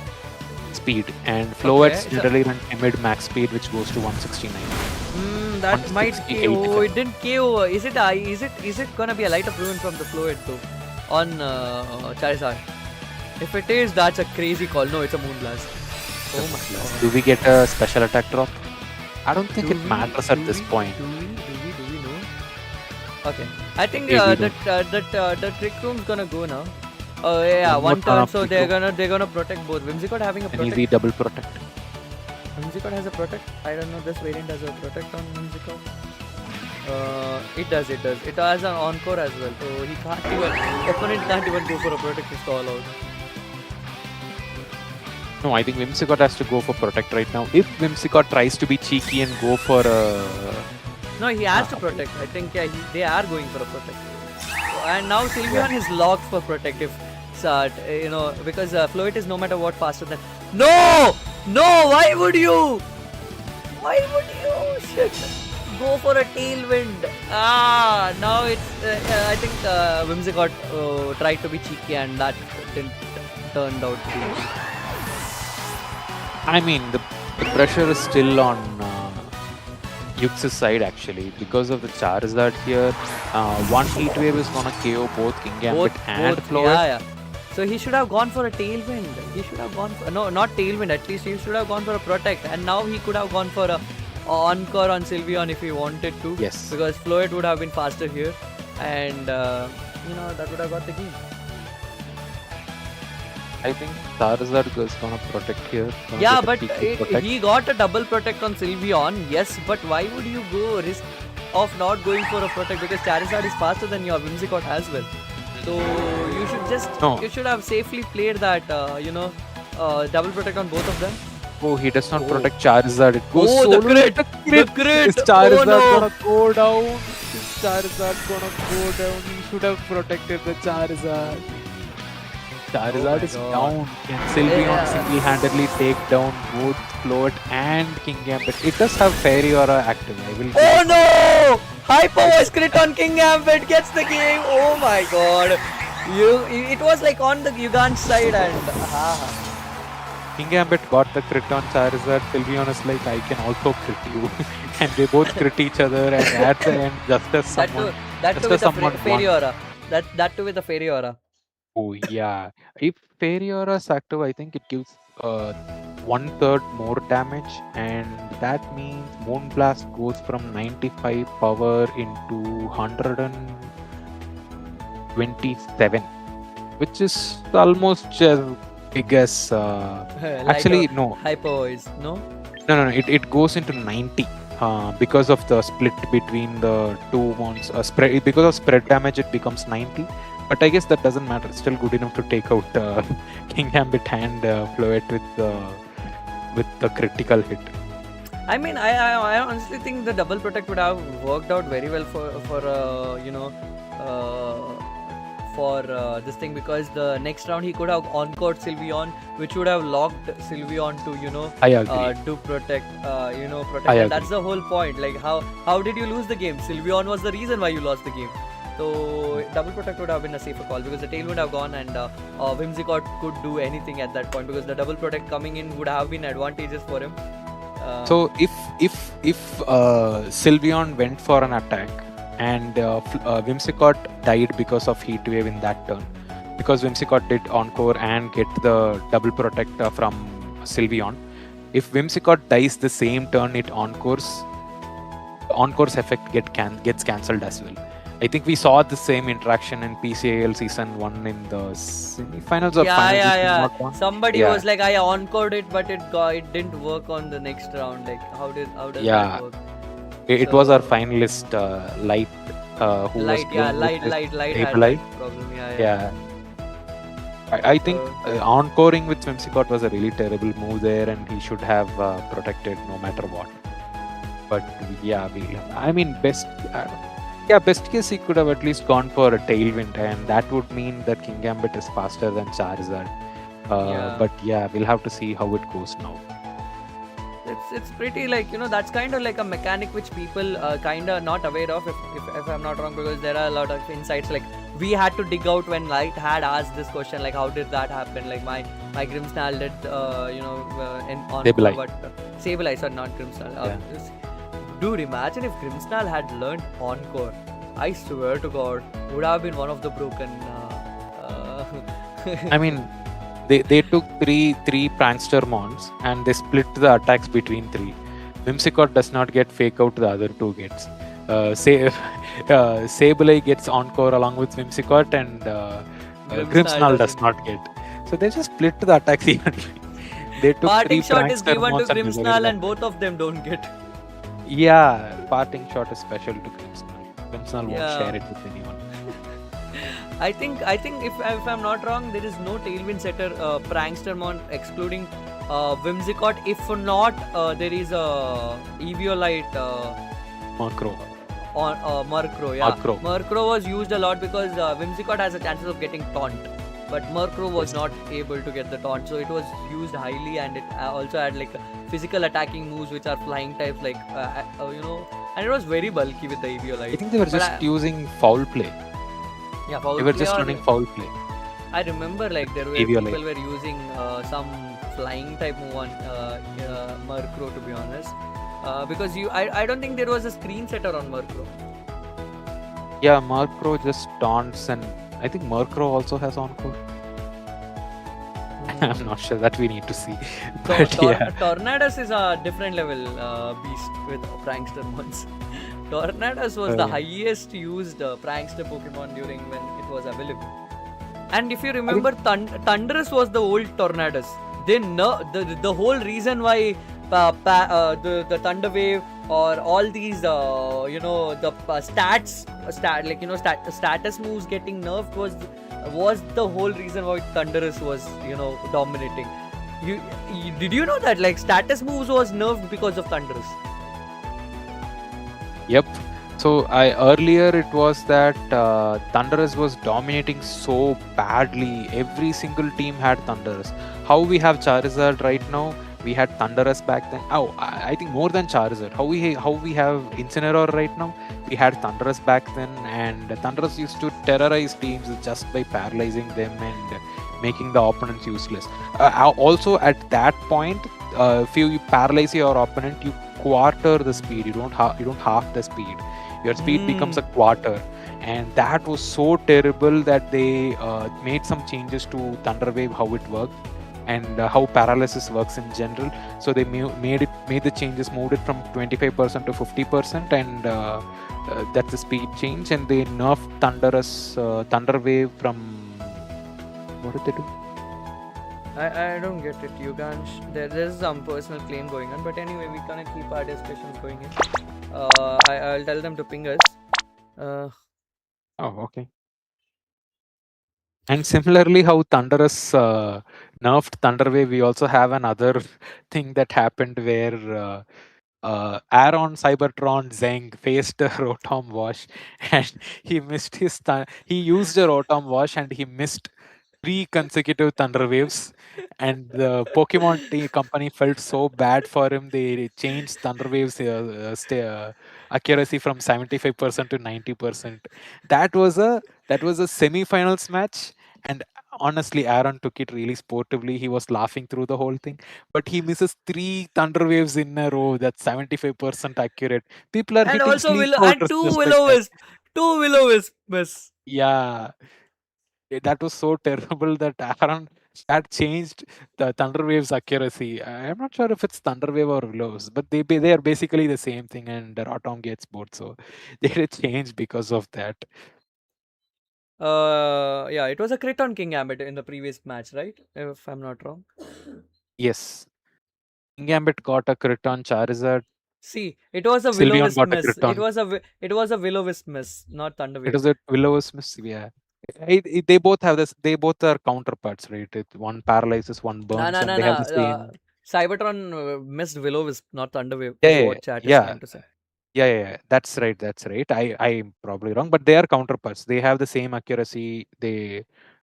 speed, and Floets generally run timid max speed, which goes to 169. That might KO. It didn't KO. Is it gonna be a light of ruin from the Floet though on Charizard? If it is, that's a crazy call. No, it's a Moonblast. Oh my god. Do we get a special attack drop? I don't think it matters at this point. Do we know? Okay, I think the Trick Room's gonna go now. Oh yeah, one turn, so they're gonna protect both. Whimsicott having a protect. An EV double protect. Whimsicott has a protect. I don't know. This variant has a protect on Whimsicott. It does. It has an encore as well. So he can't even. Opponent can't even go for a protect to stall out. No, I think Whimsicott has to go for protect right now. If Whimsicott tries to be cheeky and go for no, he has to protect. I think they are going for a protect. And now Sylveon is locked for protective. Because Floet is no matter what faster than. No! Why would you? Shit! Go for a tailwind. Now it's. I think Whimsicott tried to be cheeky, and that didn't turned out to be. I mean, the pressure is still on Yugch's side actually because of the Charizard here. One Heat Wave is gonna KO both King Gambit and Floet. Yeah. So he should have gone for a tailwind. He should have gone for not tailwind. At least he should have gone for a protect. And now he could have gone for a encore on Sylveon if he wanted to. Yes. Because Floet would have been faster here, and that would have got the game. I think Charizard is gonna protect here. Yeah, but he got a double protect on Sylveon. Yes, but why would you go risk of not going for a protect? Because Charizard is faster than your Whimsicott as well. So you should you should have safely played that double protect on both of them. Oh, he does not protect Charizard. It goes the crit! Is Charizard gonna go down? Is Charizard gonna go down? He should have protected the Charizard. Charizard is down. Can Sylveon single-handedly take down both Floet and King Gambit? It does have Fairy Aura active. Oh no! Hyper Voice crit on King Gambit gets the game. Oh my god! It was like on the Yugch side and. King Gambit got the crit on Charizard. Sylveon is like, I can also crit you, and they both crit each other. And at the end, JustSomeone. That too with a Fairy Aura. That too with a Fairy Aura. Oh yeah, if Fairy Aura is active, I think it gives 1/3 more damage, and that means Moonblast goes from 95 power into 127, which is almost as big as actually no. Hyper Voice, no. No. It goes into 90. Because of the split between the two ones, because of spread damage, it becomes 90. But I guess that doesn't matter. It's still good enough to take out King Gambit and Floet with the critical hit. I mean, I honestly think the double protect would have worked out very well for this thing, because the next round he could have encored Sylveon, which would have locked Sylveon to to protect protect. And that's the whole point. Like how did you lose the game? Sylveon was the reason why you lost the game. So double protect would have been a safer call, because the tail would have gone, and Whimsicott could do anything at that point, because the double protect coming in would have been advantageous for him. So if Sylveon went for an attack and Whimsicott died because of Heat Wave in that turn, because Whimsicott did Encore and get the double protect from Sylveon. If Whimsicott dies the same turn it Encores, the Encore's effect gets cancelled as well. I think we saw the same interaction in PCAL season 1 in the semi-finals or finals. if I'm not wrong. Somebody was like, I encored it, but it didn't work on the next round. Like, how does that work? It was our finalist, Light, who Light, was Light had Light. that problem. Yeah. I think encoring with Whimsicott was a really terrible move there, and he should have protected no matter what. But yeah, best case he could have at least gone for a Tailwind, and that would mean that King Gambit is faster than Charizard. But yeah, we'll have to see how it goes now. It's pretty like, that's kind of like a mechanic which people kind of not aware of, if I'm not wrong, because there are a lot of insights like we had to dig out when Light had asked this question, like how did that happen, like my Grimmsnarl did on Sableye. Sableye, sorry, not Grimmsnarl. Dude, imagine if Grimmsnarl had learned Encore. I swear to God, would have been one of the broken. I mean, they took three prankster mons and they split the attacks between three. Whimsicott does not get fake out, the other two gets. Sableye gets Encore along with Whimsicott, and Grimmsnarl does not get. So they just split the attacks evenly. They took Parting three shot is prankster given to mons Grimmsnarl and both of them don't get. Yeah, parting shot is special to Grimmsnarl. Grimmsnarl won't share it with anyone. I think if I'm not wrong, there is no Tailwind setter prankster mon excluding Whimsicott. If not, there is a Eviolite Murkrow. On Murkrow, yeah. Murkrow was used a lot because Whimsicott has a chance of getting taunt, but Murkrow was not able to get the taunt, so it was used highly, and it also had like physical attacking moves which are flying types, like and it was very bulky with the Eviolite. I think they were just using foul play. Yeah, foul they were play just running foul play. I remember like there were people were using some flying type move on Murkrow, to be honest. Because I don't think there was a screen setter on Murkrow. Yeah, Murkrow just taunts, and I think Murkrow also has Encore. I'm not sure, that we need to see. But Tornadus is a different level beast with prankster mons. Tornadus was the highest used prankster Pokemon during when it was available. And if you remember, Thundurus was the old Tornadus. Then the whole reason why the Thunder Wave or all these status moves getting nerfed was the whole reason why Thundurus was dominating. Did you know that like status moves was nerfed because of Thundurus? Yep. So earlier it was that Thundurus was dominating so badly. Every single team had Thundurus. How we have Charizard right now, we had Thundurus back then. I think more than Charizard. How we have Incineroar right now, we had Thundurus back then, and Thundurus used to terrorize teams just by paralyzing them and making the opponents useless. Also at that point, if you paralyze your opponent, you quarter the speed. You don't half the speed. Your speed becomes a quarter, and that was so terrible that they made some changes to Thunder Wave, how it worked, and how paralysis works in general. So they made the changes, moved it from 25% to 50%, and that's the speed change. And they nerfed Thunder Wave from, what did they do? I don't get it. You can't. There's some personal claim going on, but anyway, we gonna keep our discussions going in. I'll tell them to ping us. Oh, okay. And similarly, how Thundurus nerfed Thunder Wave, we also have another thing that happened where Aaron Cybertron Zeng faced a Rotom Wash, and he missed he used a Rotom Wash and he missed 3 consecutive Thunder Waves, and the Pokemon company felt so bad for him. They changed Thunder Waves accuracy from 75% to 90%. That was a semi-finals match, and honestly, Aaron took it really sportively. He was laughing through the whole thing, but he misses 3 Thunder Waves in a row. That's 75% accurate. People are hitting also sleep and 2 Will-O-Wisp. 2 Will-O-Wisp miss. Yeah. that was so terrible that Aaron had changed the Thunder Wave's accuracy. I'm not sure if it's Thunder Wave or Willows, but they are basically the same thing, and Rotom gets both, so they did change because of that. Yeah, it was a crit on King Gambit in the previous match, right? If I'm not wrong. Yes, King Gambit got a crit on Charizard. See, it was a Sylveon Will-O-Wisp got a miss. crit on. It was a Will-O-Wisp miss, not Thunder It Wave. was a Willows miss. Yeah, they both have this. They both are counterparts, right? One paralyzes, one burns, and they have the Nah. same. Cybertron missed Will-O-Wisp, not Thunder Wave, Yeah, is yeah, what chat is yeah. trying to say. Yeah. That's right. That's right. I'm probably wrong, but they are counterparts. They have the same accuracy. They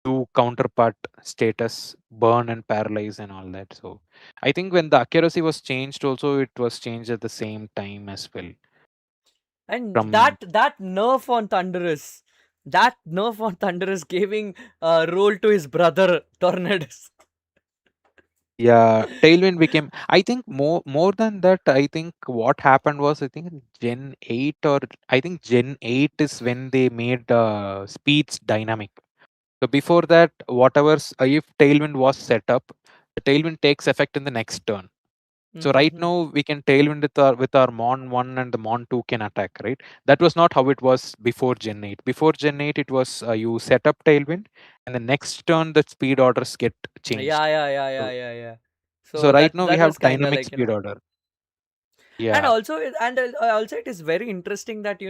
do counterpart status, burn and paralyze and all that. So I think when the accuracy was changed, also it was changed at the same time as well. And From that nerf on Thunderous giving role to his brother Tornadus. yeah, Tailwind became. I think more than that. I think what happened was I think in Gen 8 or I think Gen 8 is when they made speeds dynamic. So before that, if Tailwind was set up, the Tailwind takes effect in the next turn. So right now we can Tailwind with our Mon 1 and the Mon 2 can attack, right? That was not how it was before Gen 8. Before Gen 8, it was you set up Tailwind, and the next turn the speed orders get changed. So, Yeah. so So right now we that was have kind of dynamic like, speed order. and Yeah. also also it is very interesting that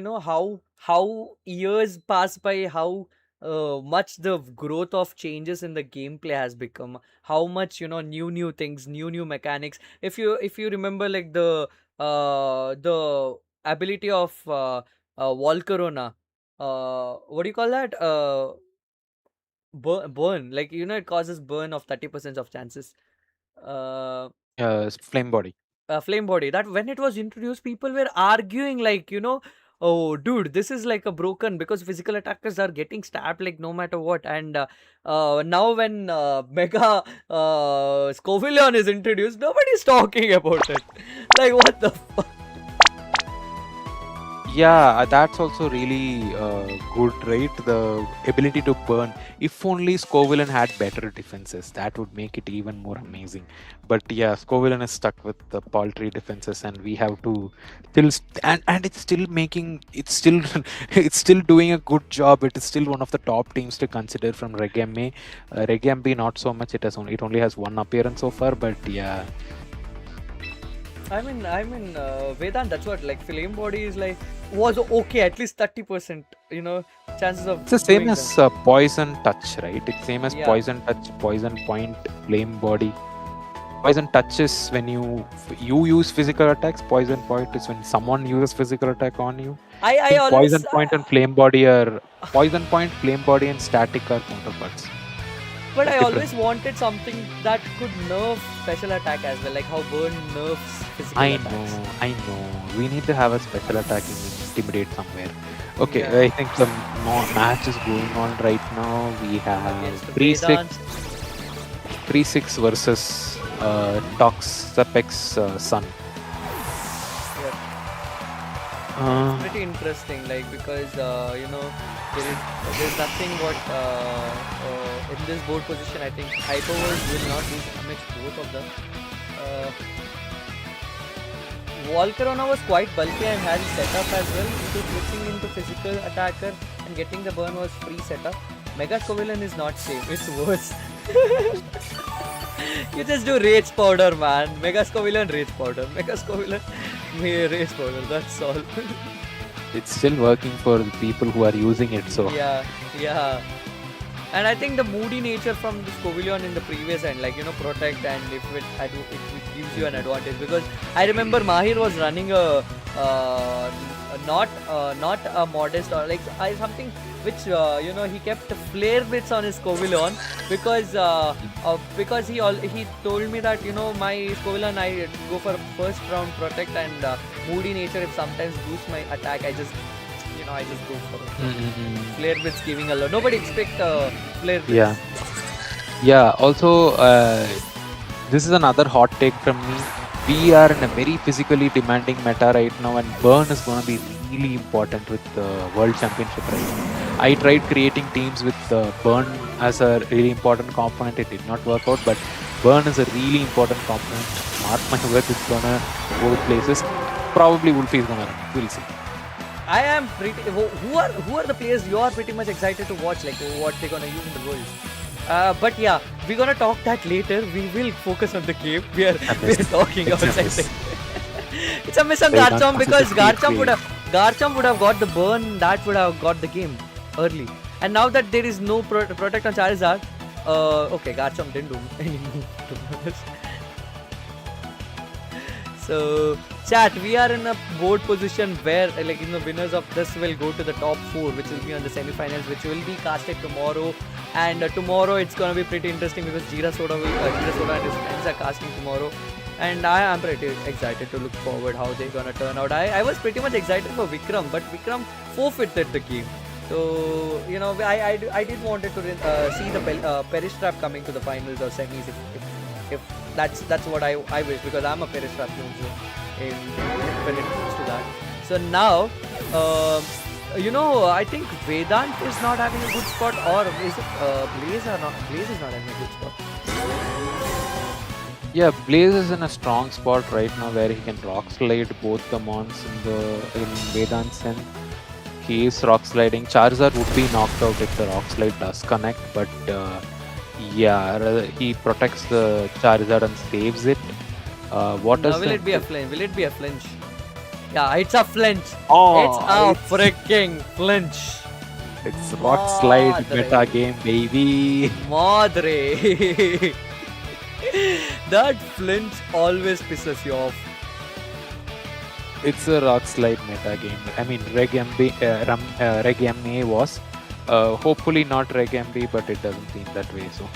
how years pass by, how much the growth of changes in the gameplay has become, how much new things, new mechanics. If you remember, like the ability of Volcarona, what do you call that, burn, like it causes burn of 30% of chances. uh Flame body. Flame body, that when it was introduced, people were arguing, like, oh dude, this is like a broken, because physical attackers are getting stabbed like no matter what. And now when Mega Scovillion is introduced, nobody's talking about it. Like, what the fuck? Yeah, that's also really good, right? The ability to burn. If only Scovillain had better defenses, that would make it even more amazing. But yeah, Scovillain is stuck with the paltry defenses, and we have to and it's still it's still it's still doing a good job. It is still one of the top teams to consider from Regame. Regame not so much. It only has one appearance so far, but yeah. I mean, Vedant, that's what, like, flame body is like, was okay, at least 30%, chances of It's the same doing as them. poison touch, right? It's same as Yeah. poison touch, poison point, flame body. Poison touch is when you use physical attacks. Poison point is when someone uses physical attack on you. I I think always poison point and flame body are poison point, flame body, and static are counterparts. But I Different. always wanted something that could nerf special attack as well, like how burn nerfs physical attacks. I know. We need to have a special attacking intimidate somewhere. Okay, Yeah. I think the match is going on right now. We have Against 3-6. Vedant. 3-6 versus Toxapex Sun. Yeah. Uh, Pretty interesting, like, because there's nothing what in this board position. I think Hyperworld will not do damage both of them. Uh, Volcarona was quite bulky and had setup as well, so switching into physical attacker and getting the burn was free setup. Mega Scovillain is not same, it's worse. You just do Rage Powder, man. Mega Scovillain Rage Powder. Mega Scovillain Rage Powder, that's all. it's still working for the people who are using it, so Yeah. And I think the moody nature from the Scovillion in the previous end, like, protect, and if it gives you an advantage. Because I remember Mahir was running a not a modest, or like something which he kept flare bits on his Scovillion, because he told me that my Scovillion, I go for first round protect, and moody nature, if sometimes boost my attack, I just go for it. Flare bits giving a lot. Nobody expect flare bits. Yeah. Also, this is another hot take from me. We are in a very physically demanding meta right now, and burn is going to be really important with the World Championship right now. I tried creating teams with Burn as a really important component. It did not work out, but Burn is a really important component. Mark my words, it's gonna go places. Probably Wolfie is gonna run. We'll see. I am pretty. Who are the players you are pretty much excited to watch? Like what they're gonna use in the world. But yeah, we're gonna talk that later. We will focus on the game. We're talking outside. It's a miss on Garchomp because Garchomp would have got the burn. That would have got the game early. And now that there is no protect on Charizard, okay, Garchomp didn't do any move, to be honest. So, chat, we are in a board position where, like, winners of this will go to the top 4, which will be on the semi-finals, which will be casted tomorrow. And tomorrow it's gonna be pretty interesting because Jira Soda and his friends are casting tomorrow. And I am pretty excited to look forward how they're gonna turn out. I was pretty much excited for Vikram, but Vikram forfeited the game. So, I did wanted to see the Perish Trap coming to the finals or semis if that's what I wish, because I'm a Perish Trap user when it comes to that. So now, I think Vedant is not having a good spot, or is it Blaze or not? Blaze is not having a good spot. Yeah, Blaze is in a strong spot right now where he can rock slide both the mons in Vedant's end. He is rock sliding. Charizard would be knocked out if the rock slide does connect, but he protects the Charizard and saves it. Will it be a flinch? Will it be a flinch? Yeah, it's a flinch. Oh, it's a freaking flinch. It's rock slide meta game, baby. Madre. That flinch always pisses you off. It's a rock slide meta game. I mean, Reg MA was. Hopefully not Reg MB, but it doesn't seem that way. So.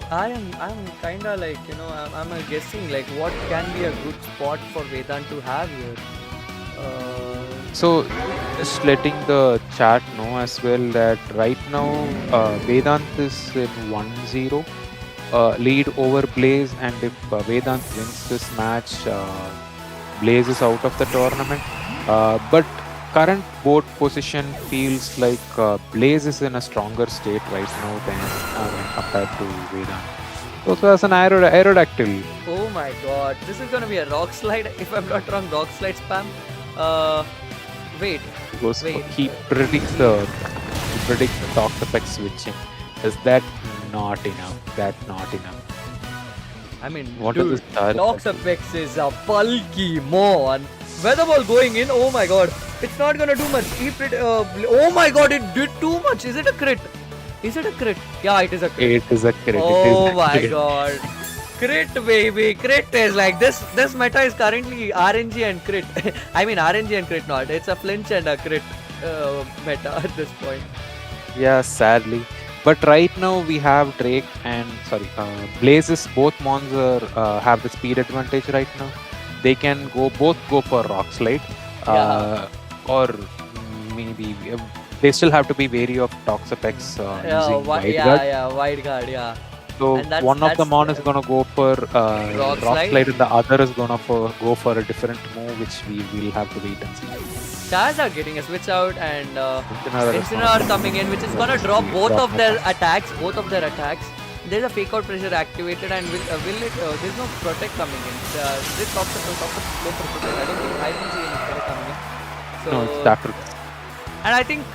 I'm kinda like, I'm guessing like what can be a good spot for Vedant to have here. So just letting the chat know as well that right now Vedant is in 1-0 lead over Blaze, and if Vedant wins this match, Blaze is out of the tournament. But current board position feels like Blaze is in a stronger state right now than when compared to Vedant. Also as an Aerodactyl. Oh my god, this is gonna be a rock slide, if I'm not wrong, rock slide spam. Wait. He predicts the Toxapex switching. Is that not enough? I mean, what dude, is this Toxapex is a bulky mon. Weather ball going in, oh my god. It's not gonna do much. Oh my god, it did too much. Is it a crit? Yeah, it is a crit. It is a crit. Oh my god. Crit, baby. Crit is like this meta is currently RNG and crit. I mean RNG and crit not. It's a flinch and a crit meta at this point. Yeah, sadly. But right now we have Drake and Blazes. Both mons have the speed advantage right now. They can both go for rock slide, or maybe they still have to be wary of Toxapex using Wide Guard. Wide Guard, yeah. So one of the mon is gonna go for rock slide, and the other is gonna go for a different move, which we will have to wait and see. Charizard getting a switch out, and Incineroar coming in, which is gonna drop both of their attacks. There's a fake out pressure activated, and will it? There's no protect coming in. This Toxapex go for protect. I don't see any protect coming in. So, no, it's after. And I think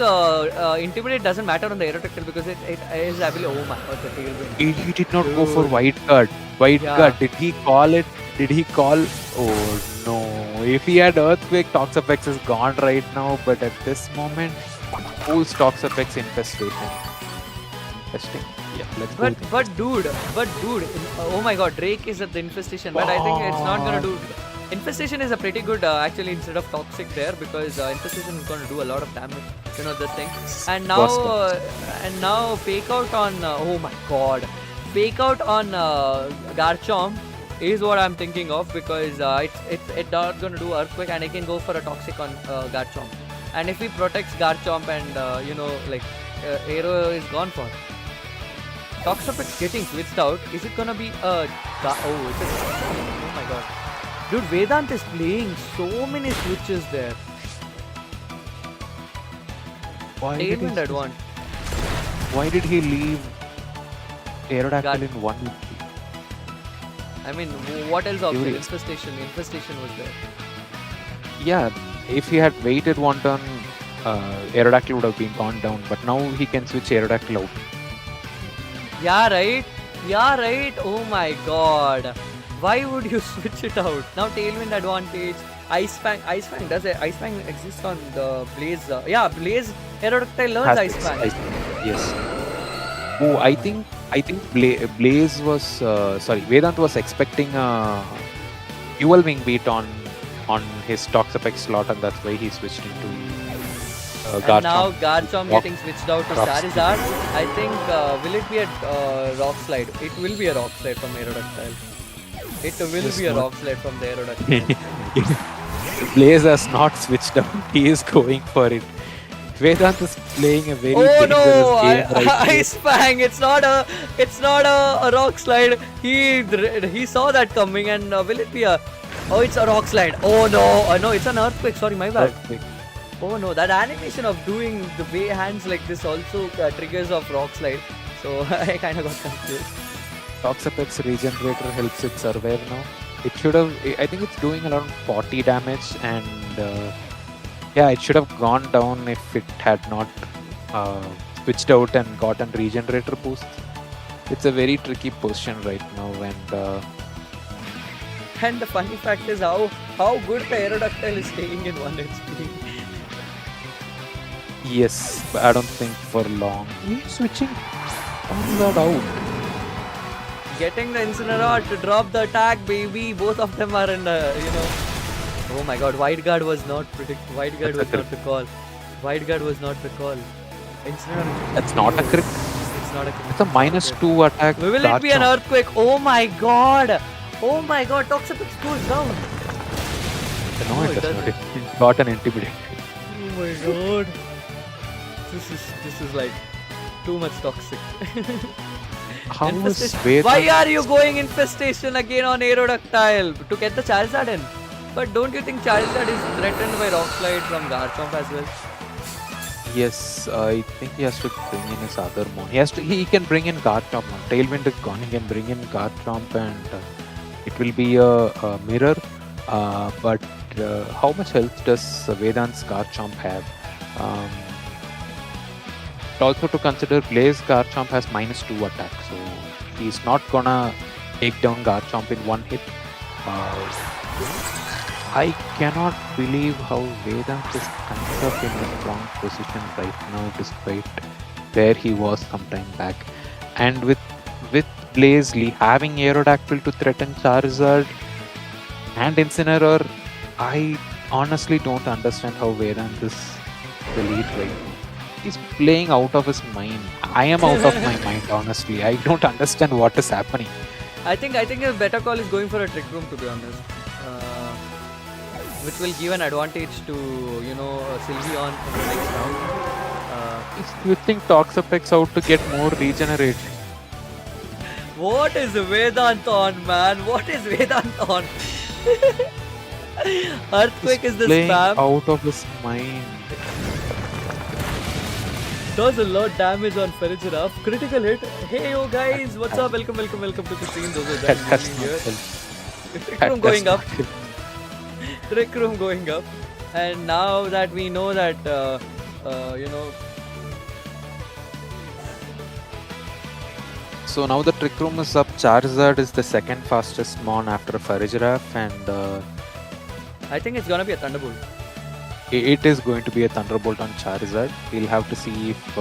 Intimidate doesn't matter on the Aerodactyl because it is ability. Oh my god, the tailwind. He did not go for Wide Guard. Guard. Did he call it? Oh no. If he had Earthquake, Toxapex is gone right now. But at this moment, who's Toxapex infestation? Interesting. Yeah, let's go. But dude, oh my god, Drake is at the infestation. But I think it's not gonna do. Infestation is a pretty good actually instead of toxic there, because infestation is going to do a lot of damage, this thing. And now fake out on oh my god, fake out on Garchomp is what I'm thinking of, because it's not going to do earthquake, and I can go for a toxic on Garchomp. And if he protects Garchomp and Aero is gone for. Toxapex getting switched out. Is it gonna be oh my god. Dude, Vedant is playing so many switches there. Why did he Tailwind Advant. Why did he leave Aerodactyl God. in 1? I mean, what else option? Curious. Infestation was there. Yeah, if he had waited one turn, Aerodactyl would have been gone down. But now he can switch Aerodactyl out. Yeah, right? Yeah, right? Oh my god. Why would you switch it out? Now Tailwind advantage. Ice Fang. Does Ice Fang exist on the Blaze? Yeah, Blaze Aerodactyl learns Ice Fang. Yes. Oh, I think Blaze was Vedant was expecting a dual wing beat on his Toxapex slot, and that's why he switched into Garchomp. And now Garchomp getting switched out to Charizard. I think will it be a Rock Slide? It will be a Rock Slide from Aerodactyl. It will be a Rock Slide from the Aerodactyl. Blaze has not switched out. He is going for it. Vedant is playing a very dangerous game right now. Ice Fang! It's not a Rock Slide. He saw that coming, and will it be a? Oh, it's a Rock Slide. Oh no! No, it's an Earthquake. Sorry, my bad. Earthquake. Oh no, that animation of doing the way hands like this also triggers of Rock Slide. So I kind of got confused. Toxapex Regenerator helps it survive now. It should have. I think it's doing around 40 damage, and yeah, it should have gone down if it had not switched out and gotten Regenerator boost. It's a very tricky position right now, and the funny fact is how good the Aerodactyl is staying in 1 HP. Yes, but I don't think for long. He's switching Charizard out. Getting the Incineroar to drop the attack, baby. Both of them are in the, Oh my god, Wide Guard was not Wide Guard was not the call. Wide Guard was not the call. Incineroar. That's not a crit. It's not a crit. It's a -2 attack. Will it be an Earthquake? Oh my god! Oh my god, Toxapex goes down. No, it does not. It got an Intimidate. Oh my god. This is like too much toxic. How was Vedant? Why are you going Infestation again on Aerodactyl? To get the Charizard in? But don't you think Charizard is threatened by Rock Slide from Garchomp as well? Yes, I think he has to bring in his other mon. He can bring in Garchomp now. Tailwind is gone. He can bring in Garchomp, and it will be a mirror. But how much health does Vedant's Garchomp have? Also to consider, Blaze Garchomp has -2 attack, so he's not gonna take down Garchomp in one hit. I cannot believe how Vedant is kind of in a strong position right now, despite where he was some time back. And with Blaze having Aerodactyl to threaten Charizard and Incineroar, I honestly don't understand how Vedant is the lead right now. He's playing out of his mind. I am out of my mind, honestly. I don't understand what is happening. I think a better call is going for a Trick Room, to be honest. Which will give an advantage to, Sylveon in the next round. He's switching Toxapex out to get more regeneration. What is Vedant on, man? What is Vedant on? Earthquake He's is the playing spam. out of his mind. Does a lot damage on Ferrigiraf. Critical hit. Hey yo guys, what's up? Welcome to the stream. Those are That's here. Trick That Room does going up. not help. Trick Room going up. And now that we know that, So now the Trick Room is up. Charizard is the second fastest mon after Ferrigiraf, and I think it's gonna be a Thunderbolt. it is going to be a Thunderbolt on Charizard. We'll have to see if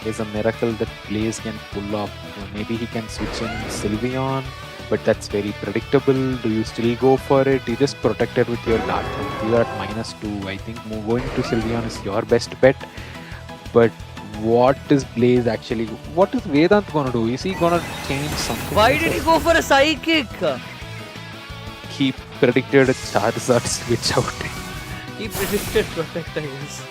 there's a miracle that Blaze can pull off. Maybe he can switch in Sylveon, but that's very predictable. Do you still go for it? You just protected with your Garchomp. You are at -2. I think going to Sylveon is your best bet. But what is Blaze actually? What is Vedant gonna do? Is he gonna change something? Why did he go for a Psychic? He predicted a Charizard switch out. He predicted Protect, I guess.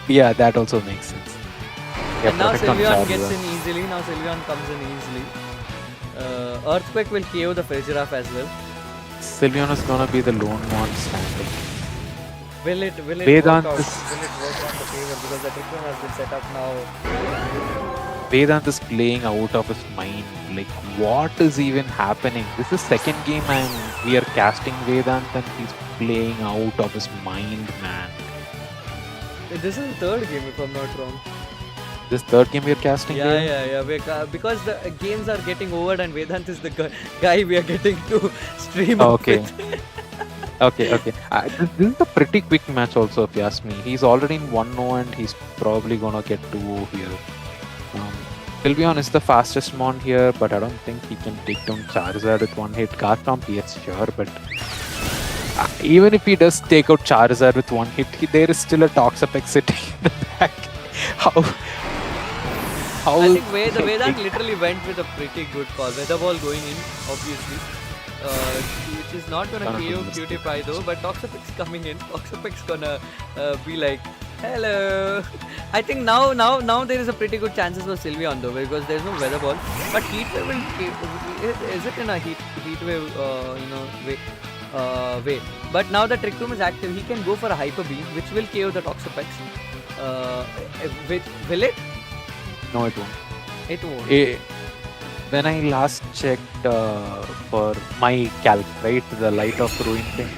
Yeah, that also makes sense. Yeah, And now Protect on Sylveon Charizard. gets in easily. Now Sylveon comes in easily. Earthquake will KO the Ferrigiraf as well. Sylveon is gonna be the lone one standing. Will it Vedant work out? is Will it work on the favor? Because the trick room has been set up now. Vedant is playing out of his mind. Like, what is even happening? This is second game we are casting Vedant and he's playing out of his mind, man. This is the third game, if I'm not wrong. This third game we are casting Vedant? Yeah. Because the games are getting over and Vedant is the guy we are getting to stream Okay. with. Okay. This is a pretty quick match also, if you ask me. He's already in 1-0 and he's probably gonna get 2-0 here. Will be honest, the fastest mon here, but I don't think he can take down Charizard with one hit. Garchomp, yes, sure, but even if he does take out Charizard with one hit, there is still a Toxapex sitting in the back. How I think the Vedant literally went with a pretty good call. Weather ball going in, obviously. Which is not gonna KO PewDiePie though, but Toxapex coming in. Toxapex gonna be like, hello. I think now there is a pretty good chances for Sylveon though, because there's no weather ball. But heat wave is it in a heat wave way? But now the trick room is active. He can go for a hyper beam, which will KO the Toxapex. Will it? No, it won't. It won't. When I last checked for my calc, right, the Light of Ruin thing,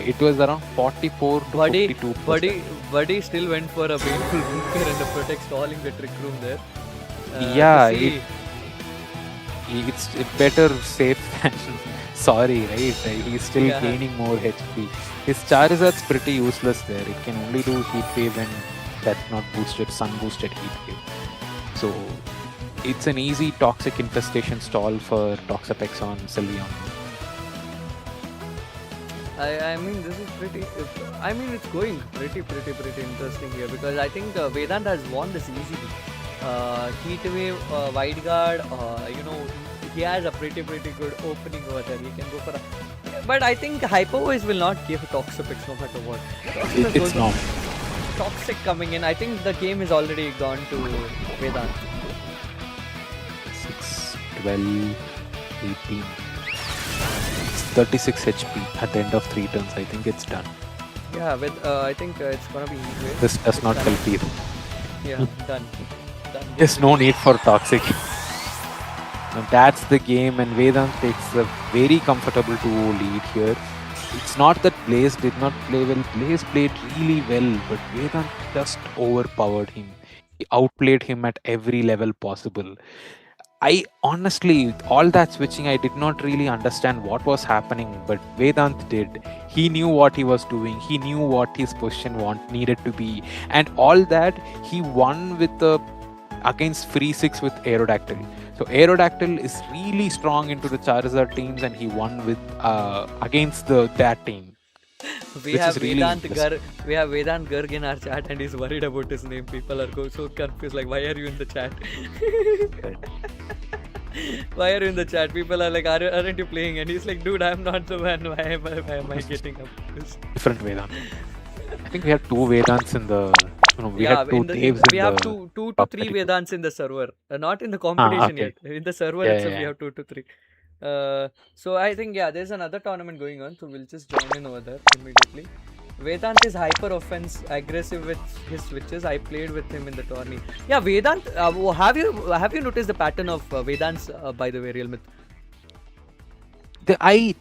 it was around 44 to 52%. Buddy still went for a painful wound care and a protect, stalling the trick room there. It's better safe than sorry, right? He's still gaining more HP. His Charizard's pretty useless there. It can only do Heat Wave and that's not boosted, Sun boosted Heat Wave. So it's an easy toxic infestation stall for Toxapex on Sylveon. I mean, this is pretty. I mean, it's going pretty interesting here, because I think Vedant has won this easily. Heat Wave, Wide Guard, he has a pretty good opening over there. He can go for a. But I think Hyper Voice will not give Toxapex no matter what. It's not. Toxic coming in. I think the game is already gone to Vedant. 6, 12, 18. 36 HP at the end of 3 turns. I think it's done. Yeah, I think it's gonna be Heat Wave. This does not help either. Yeah, done. There's no need for toxic. Now that's the game, and Vedant takes a very comfortable 2-0 lead here. It's not that Blaze did not play well. Blaze played really well, but Vedant just overpowered him. He outplayed him at every level possible. I honestly, all that switching, I did not really understand what was happening, but Vedant did. He knew what he was doing. He knew what his position needed to be, and all that he won with against Free 6 with Aerodactyl. So Aerodactyl is really strong into the Charizard teams, and he won with against that team. We have Vedant Garg in our chat, and he's worried about his name. People are so confused, like, why are you in the chat? Why are you in the chat? People are like, aren't you playing? And he's like, dude, I'm not the one. Why am I getting up this? Different Vedant. I think we have 2 Vedants in the. We have 2 Devs we have 2 to 3 Vedants in the server, not in the competition yet. In the server itself, we have 2 to 3. So I think there's another tournament going on, so we'll just join in over there immediately. Vedant is hyper aggressive with his switches. I played with him in the tourney. Yeah, Vedant. Have you noticed the pattern of Vedant's? By the way, Real Myth. I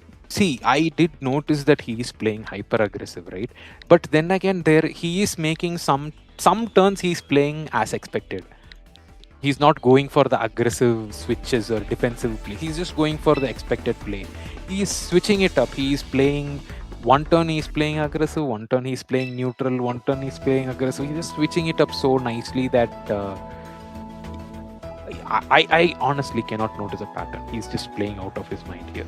did notice that he is playing hyper aggressive, right? But then again, he is making some turns. He's playing as expected. He's not going for the aggressive switches or defensive play. He's just going for the expected play. He's switching it up. He's playing one turn he's playing aggressive, one turn he's playing neutral, one turn he's playing aggressive. He's just switching it up so nicely that I honestly cannot notice a pattern. He's just playing out of his mind here.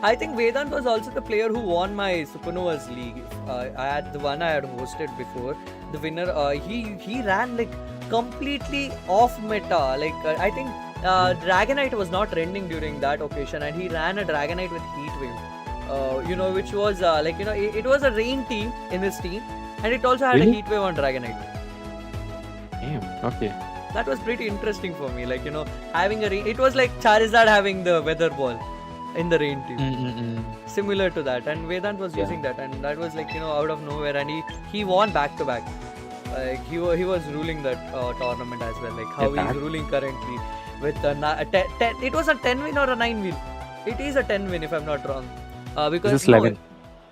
I think Vedant was also the player who won my Supernovas League. I had the one I had hosted before. The winner, he ran like completely off meta. Like I think Dragonite was not trending during that occasion, and he ran a Dragonite with Heat Wave. Which was it was a rain team in his team, and it also had a Heat Wave on Dragonite. Damn. Okay. That was pretty interesting for me. Like having it was like Charizard having the weather ball. in the rain team. Mm-mm. Similar to that, and Vedant was using that, and that was like out of nowhere, and he won back to back. Like he was ruling that tournament as well. Like how he's ruling currently with it was a 10 win or a 9 win. It is a 10 win if I'm not wrong. Because This is 11.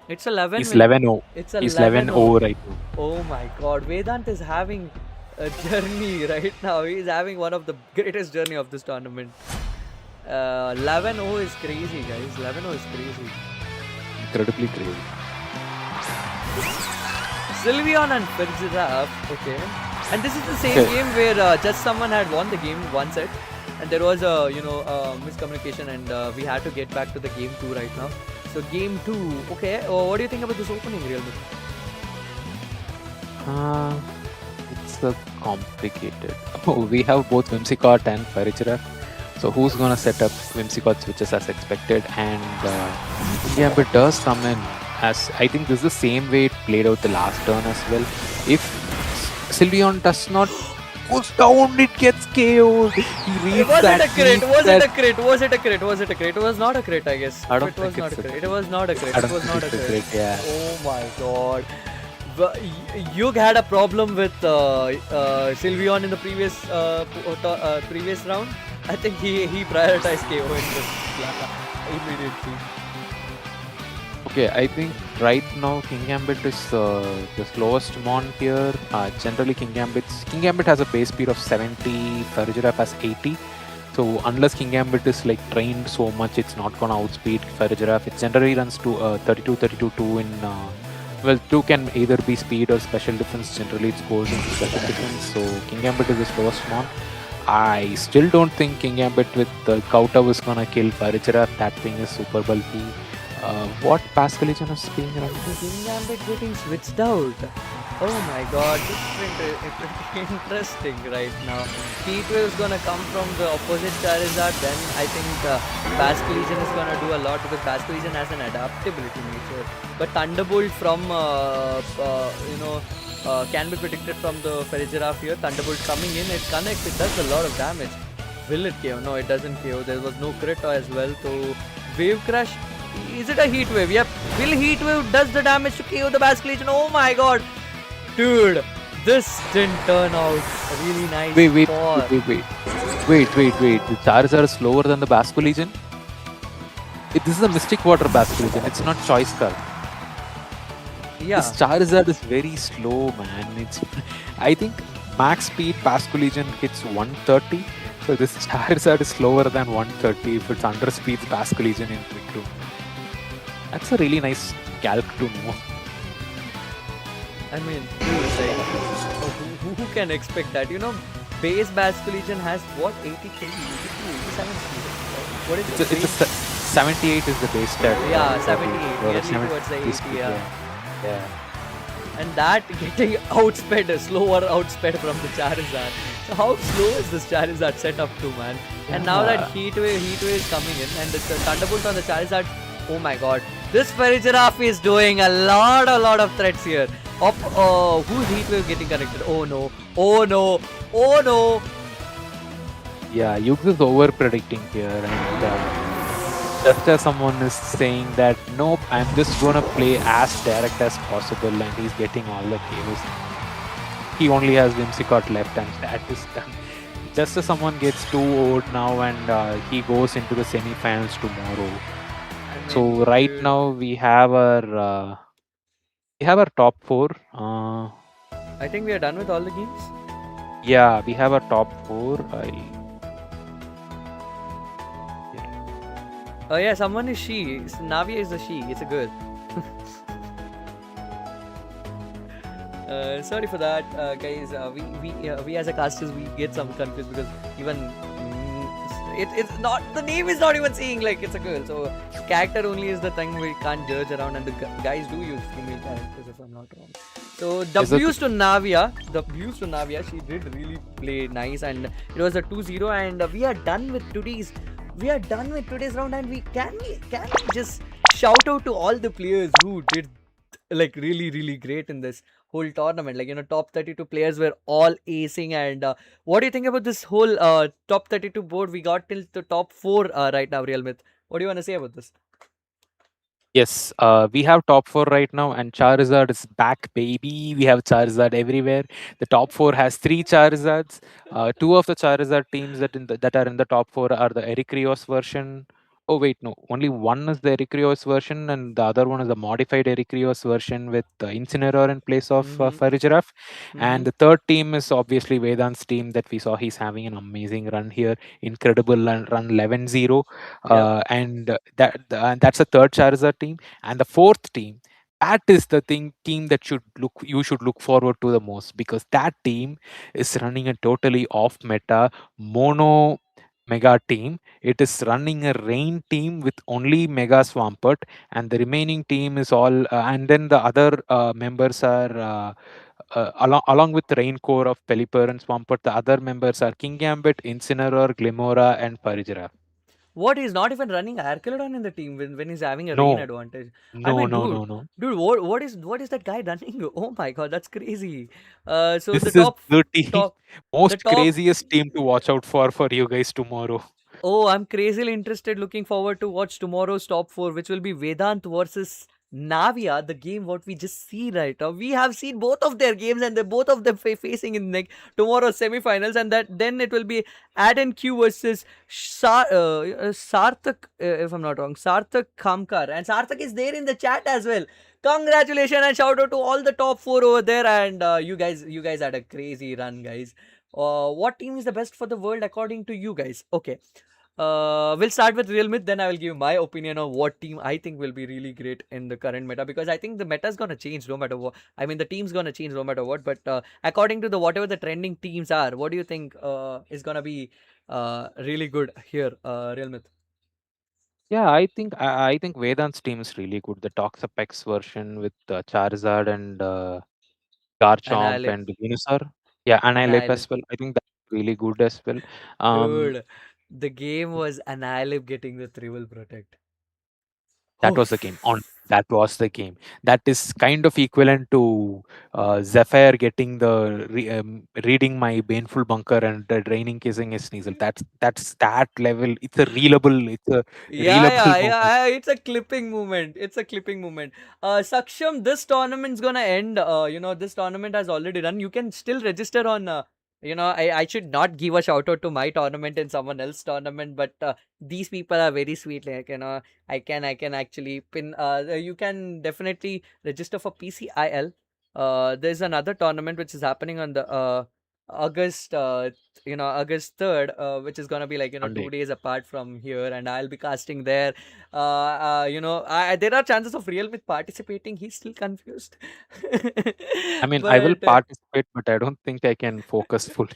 It's 11. He's 11-0. It's a He's 11-0 right now. Oh my God, Vedant is having a journey right now. He's having one of the greatest journey of this tournament. 11-0 is crazy, guys. 11-0 is crazy. Incredibly crazy. Sylveon and Fergiraf, okay. And this is the same game where JustSomeone had won the game one set, and there was a miscommunication, and we had to get back to the game 2 right now. So game 2, okay. What do you think about this opening, Realme? It's complicated. We have both Whimsicott and Fergiraf. So who's gonna set up Whimsicott switches as expected, and Kingambit does come in. As I think this is the same way it played out the last turn as well. If Sylveon does not push down, it gets KO'd. He reads that. Was it a crit? Was it a crit? Was it a crit? It was not a crit, I guess. I don't it was think not it's a crit. It was not a crit. It was not a crit. Yeah. Oh my God. Yugch had a problem with Sylveon in the previous round. I think he prioritized KO in this immediately. Okay, I think right now Kingambit is the slowest mon here. Generally Kingambit has a base speed of 70, Fergiraf has 80. So unless Kingambit is like trained so much, it's not gonna outspeed Fergiraf. It generally runs to 32-2 in 2 can either be speed or special defense. Generally it goes into special defense. So Kingambit is the slowest mon. I still don't think Kingambit with the Kowtow is gonna kill Fergiraf. That thing is super bulky. What Pass Collision is being run? Kingambit getting switched out. Oh my God, this is pretty interesting right now. Heatwave is gonna come from the opposite Charizard. Then I think Pass Collision is gonna do a lot because Pass Collision has an adaptability nature. But Thunderbolt from can be predicted from the Fergiraf here. Thunderbolt coming in, it connects, it does a lot of damage. Will it KO? No, it doesn't KO. There was no crit as well. So Wave Crash. Is it a heat wave? Yep. Will heat wave does the damage to KO the Pass Collision? Oh my God, dude, this didn't turn out really nice. Wait. The Charizard is slower than the Pass Collision. This is a Mystic Water Pass Collision. It's not Choice Card. Yeah. This Charizard is very slow, man. I think max speed Pass Collision hits 130. So this Charizard is slower than 130 if it's under speed Pass Collision in Quick Room. That's a really nice calc to know. I mean, who can expect that? Base Pass Collision has what? 83, 82, 87 speed. What is it? It's a 78 is the base stat. Yeah, 78. Nearly towards the 80, yeah. And that getting slower outsped from the Charizard. So how slow is this Charizard set up to, man? And now that Heatwave is coming in, and the Thunderbolt on the Charizard, oh my God. This Fergiraf is doing a lot of threats here. Who's Heatwave getting connected? Oh no. Yeah, Yugch is over predicting here, and just as someone is saying that, nope, I'm just gonna play as direct as possible, and he's getting all the KOs. He only has Whimsicott left, and that is done. Just as someone gets too old now, and he goes into the semi-finals tomorrow. So right now we have our top 4. I think we are done with all the games. Yeah, we have our top 4. Oh yeah, someone is she. Navia is a she. It's a girl. Sorry for that, guys. We as a casters we get some confused because even it's not, the name is not even saying like it's a girl. So character only is the thing we can't judge around, and the guys do use female characters if I'm not wrong. So W's to Navia, she did really play nice, and it was a 2-0, and we are done with today's round, and we can just shout out to all the players who did like really great in this whole tournament. Like, top 32 players were all acing, and what do you think about this whole top 32 board? We got till the top 4 right now, Real Myth. What do you want to say about this? Yes, we have top four right now, and Charizard is back, baby. We have Charizard everywhere. The top four has three Charizards. Two of the Charizard teams that are in the top four are the Eric Rios version. Oh wait, no, only one is the Eric Rios version, and the other one is the modified Eric Rios version with Incineroar in place of Mm-hmm. Farigiraf. Mm-hmm. And the third team is obviously Vedant's team that we saw. He's having an amazing run here, incredible run 11-0. Yep. That's the third Charizard team, and the fourth team, that is the team that you should look forward to the most, because that team is running a totally off meta mono mega team. It is running a rain team with only mega swampert, and the remaining team is all and then the other members are along with the rain core of Pelipper and Swampert. The other members are King Gambit, Incineroar, Glimora, and Parigiraf. What, he's not even running Archelodon in the team when he's having a rain No, advantage. I no, mean, no, dude, no, no. what is that guy running? Oh my god, that's crazy. So This is the top the most top craziest team to watch out for you guys tomorrow. Oh, I'm crazily interested. Looking forward to watch tomorrow's top four, which will be Vedant versus Navia, the game what we just see right now. We have seen both of their games, and they're both of them facing in like tomorrow's semifinals, and that then it will be Aden Q versus Sarthak, if I'm not wrong, Sarthak Khamkar, and Sarthak is there in the chat as well. Congratulations and shout out to all the top four over there, and you guys had a crazy run, guys. What team is the best for the world according to you guys? Okay, we'll start with Real Myth, then I will give my opinion on what team I think will be really great in the current meta, because I think the meta is gonna change no matter what. I mean, the team's gonna change no matter what. But according to the whatever the trending teams are, what do you think is gonna be really good here, Real Myth? Yeah, I think Vedant's team is really good. The Toxapex version with Charizard and Garchomp Annihilate, and Venusaur. Yeah, Annihilate as Annihilate, well. I think that's really good as well. Um, dude. The game was Annihilate getting the Triple Protect. That was the game. That was the game. That is kind of equivalent to Zephyr getting reading my baneful bunker and draining kissing his sneasel. That's that level. It's a reelable. It's a Yeah, reelable yeah, moment. yeah. It's a clipping moment. It's a clipping moment. Saksham, this tournament's gonna end. This tournament has already done. You can still register on. I should not give a shout out to my tournament and someone else's tournament, but these people are very sweet. Like, I can actually pin. You can definitely register for PCIL. There's another tournament which is happening on the August. August 3rd, which is gonna be like 2 days apart from here, and I'll be casting there. There are chances of Real Myth participating. He's still confused, I mean, I will but participate, but I don't think I can focus fully.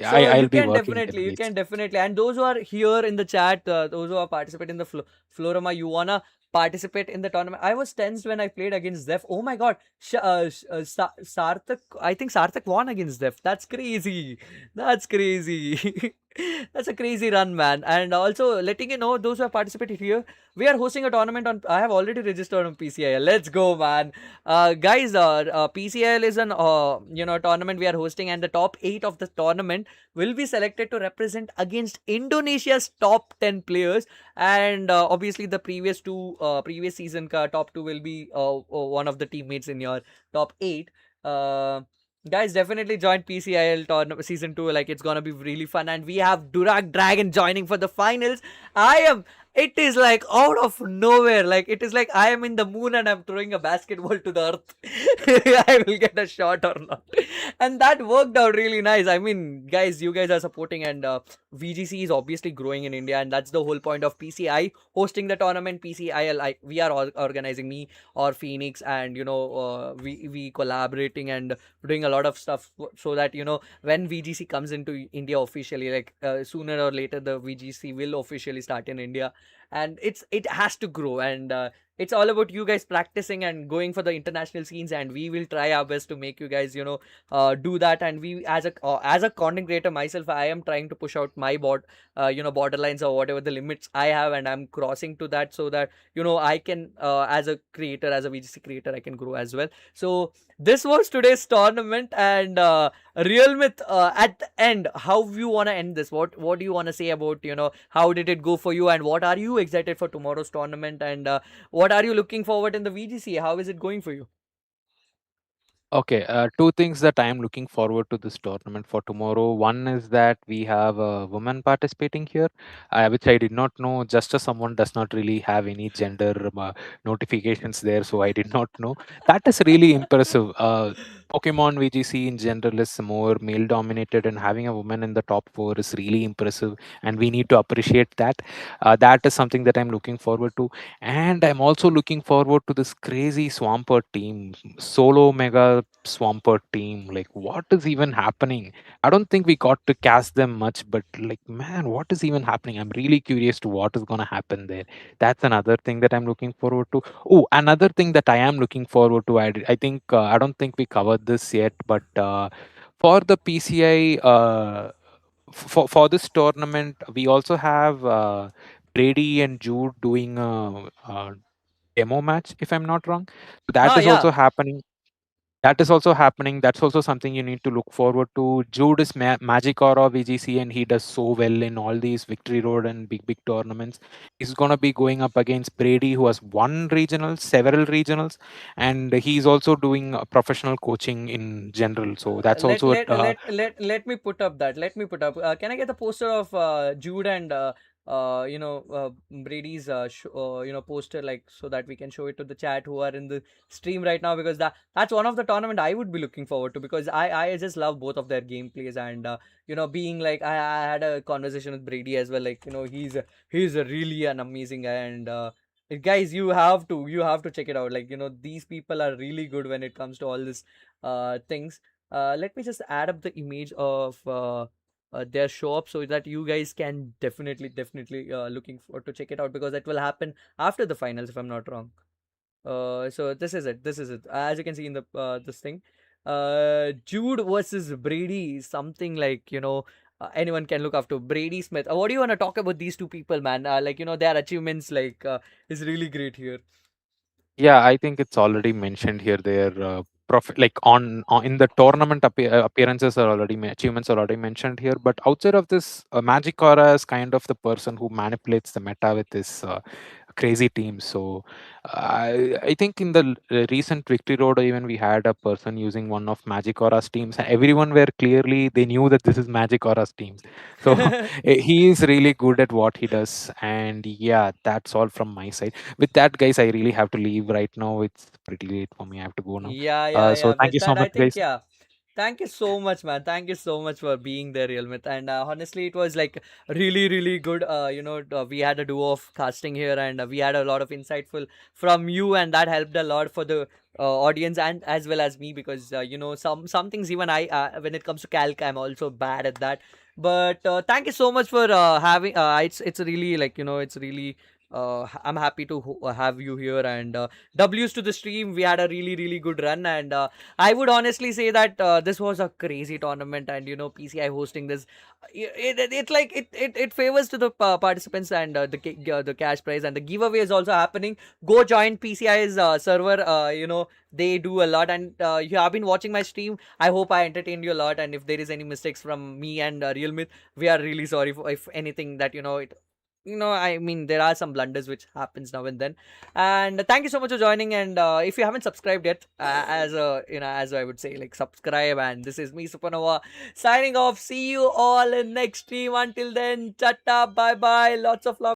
Yeah, so I'll you be can working definitely, 10 days. and those who are here in the chat, those who are participating in the Floroma, you wanna participate in the tournament. I was tensed when I played against Zeph. Oh my god, Sarthak, I think Sarthak won against Zeph. That's crazy. That's crazy. That's a crazy run, man. And also letting you know, those who have participated here, we are hosting a tournament on. I have already registered on PCIL. Let's go, man. Guys, PCIL is an tournament we are hosting, and the top 8 of the tournament will be selected to represent against Indonesia's top 10 players. And obviously the previous season top 2 will be one of the teammates in your top 8. Guys, definitely join PCIL season 2. Like, it's gonna be really fun, and we have Durak Dragon joining for the finals. I am It is like out of nowhere. Like, it is like I am in the moon and I'm throwing a basketball to the earth. I will get a shot or not. And that worked out really nice. I mean, guys, you guys are supporting, and VGC is obviously growing in India, and that's the whole point of PCI hosting the tournament. PCIL, we are organizing, me or Phoenix, and we collaborating and doing a lot of stuff so that when VGC comes into India officially, like sooner or later the VGC will officially start in India. and it has to grow, and it's all about you guys practicing and going for the international scenes, and we will try our best to make you guys do that. And we, as a content creator myself, I am trying to push out my borderlines or whatever the limits I have, and I'm crossing to that, so that I can, as a creator, as a VGC creator, I can grow as well. So this was today's tournament, and Real Myth, at the end, how you want to end this? What do you want to say about, how did it go for you, and what are you excited for tomorrow's tournament, and what are you looking forward in the VGC? How is it going for you? Okay, two things that I am looking forward to this tournament for tomorrow. One is that we have a woman participating here, which I did not know. Just as someone does not really have any gender notifications there, so I did not know. That is really impressive. Pokemon VGC in general is more male dominated, and having a woman in the top four is really impressive, and we need to appreciate that. That is something that I'm looking forward to, and I'm also looking forward to this crazy Swampert team, solo mega Swampert team. Like, what is even happening? I don't think we got to cast them much, but like, man, what is even happening? I'm really curious to what is going to happen there. That's another thing that I'm looking forward to. Oh, another thing that I am looking forward to. I think I don't think we covered this yet, but for the PCI. For this tournament, we also have Brady and Jude doing a demo match, if I'm not wrong. So that Ah, is also yeah. happening. That is also happening. That's also something you need to look forward to. Jude is Magic Aura VGC, and he does so well in all these Victory Road and big tournaments. He's gonna be going up against Brady, who has won regionals, several regionals, and he's also doing professional coaching in general. So that's Let also let let let let me put up that. Let me put up. Can I get the poster of Jude and Brady's poster, like, so that we can show it to the chat who are in the stream right now, because that's one of the tournament I would be looking forward to, because I just love both of their gameplays, and being like, I had a conversation with Brady as well, like, he's a really an amazing guy, and guys, you have to check it out, like, these people are really good when it comes to all this things. Let me just add up the image of their shop, so that you guys can definitely looking for to check it out, because that will happen after the finals, if I'm not wrong. So this is it, as you can see in the this thing. Jude versus Brady is something like, anyone can look up to. Brady Smith, what do you want to talk about these two people, man? Like, their achievements, like, is really great here. Yeah, I think it's already mentioned here. Their profit, like on in the tournament appearances are already achievements are already mentioned here. But outside of this, Magic Aura is kind of the person who manipulates the meta with his crazy teams. So I think in the recent Victory Road, even we had a person using one of Magic Aura's teams, and everyone were clearly they knew that this is Magic Aura's teams. So he is really good at what he does. And yeah, that's all from my side. With that, guys, I really have to leave right now. It's pretty late for me. I have to go now. Yeah, yeah, So yeah. thank With you so that, I much, think, guys. yeah. Thank you so much, man. Thank you so much for being there, Real Myth. And honestly, it was like really, really good. We had a duo of casting here, and we had a lot of insightful from you, and that helped a lot for the audience, and as well as me, because some things, even I, when it comes to calc, I'm also bad at that. But thank you so much for having. It's really, like, it's really. I'm happy to have you here, and W's to the stream. We had a really, really good run, and I would honestly say that this was a crazy tournament, and PCI hosting this, it like it favors to the participants, and the cash prize and the giveaway is also happening. Go join PCI's server. They do a lot, and you have been watching my stream. I hope I entertained you a lot, and if there is any mistakes from me and Real Myth, we are really sorry for if anything that it. I mean, there are some blunders which happens now and then. And thank you so much for joining. And if you haven't subscribed yet, as I would say, like, subscribe. And this is me, Supernova, signing off. See you all in next stream. Until then, chata, bye bye. Lots of love.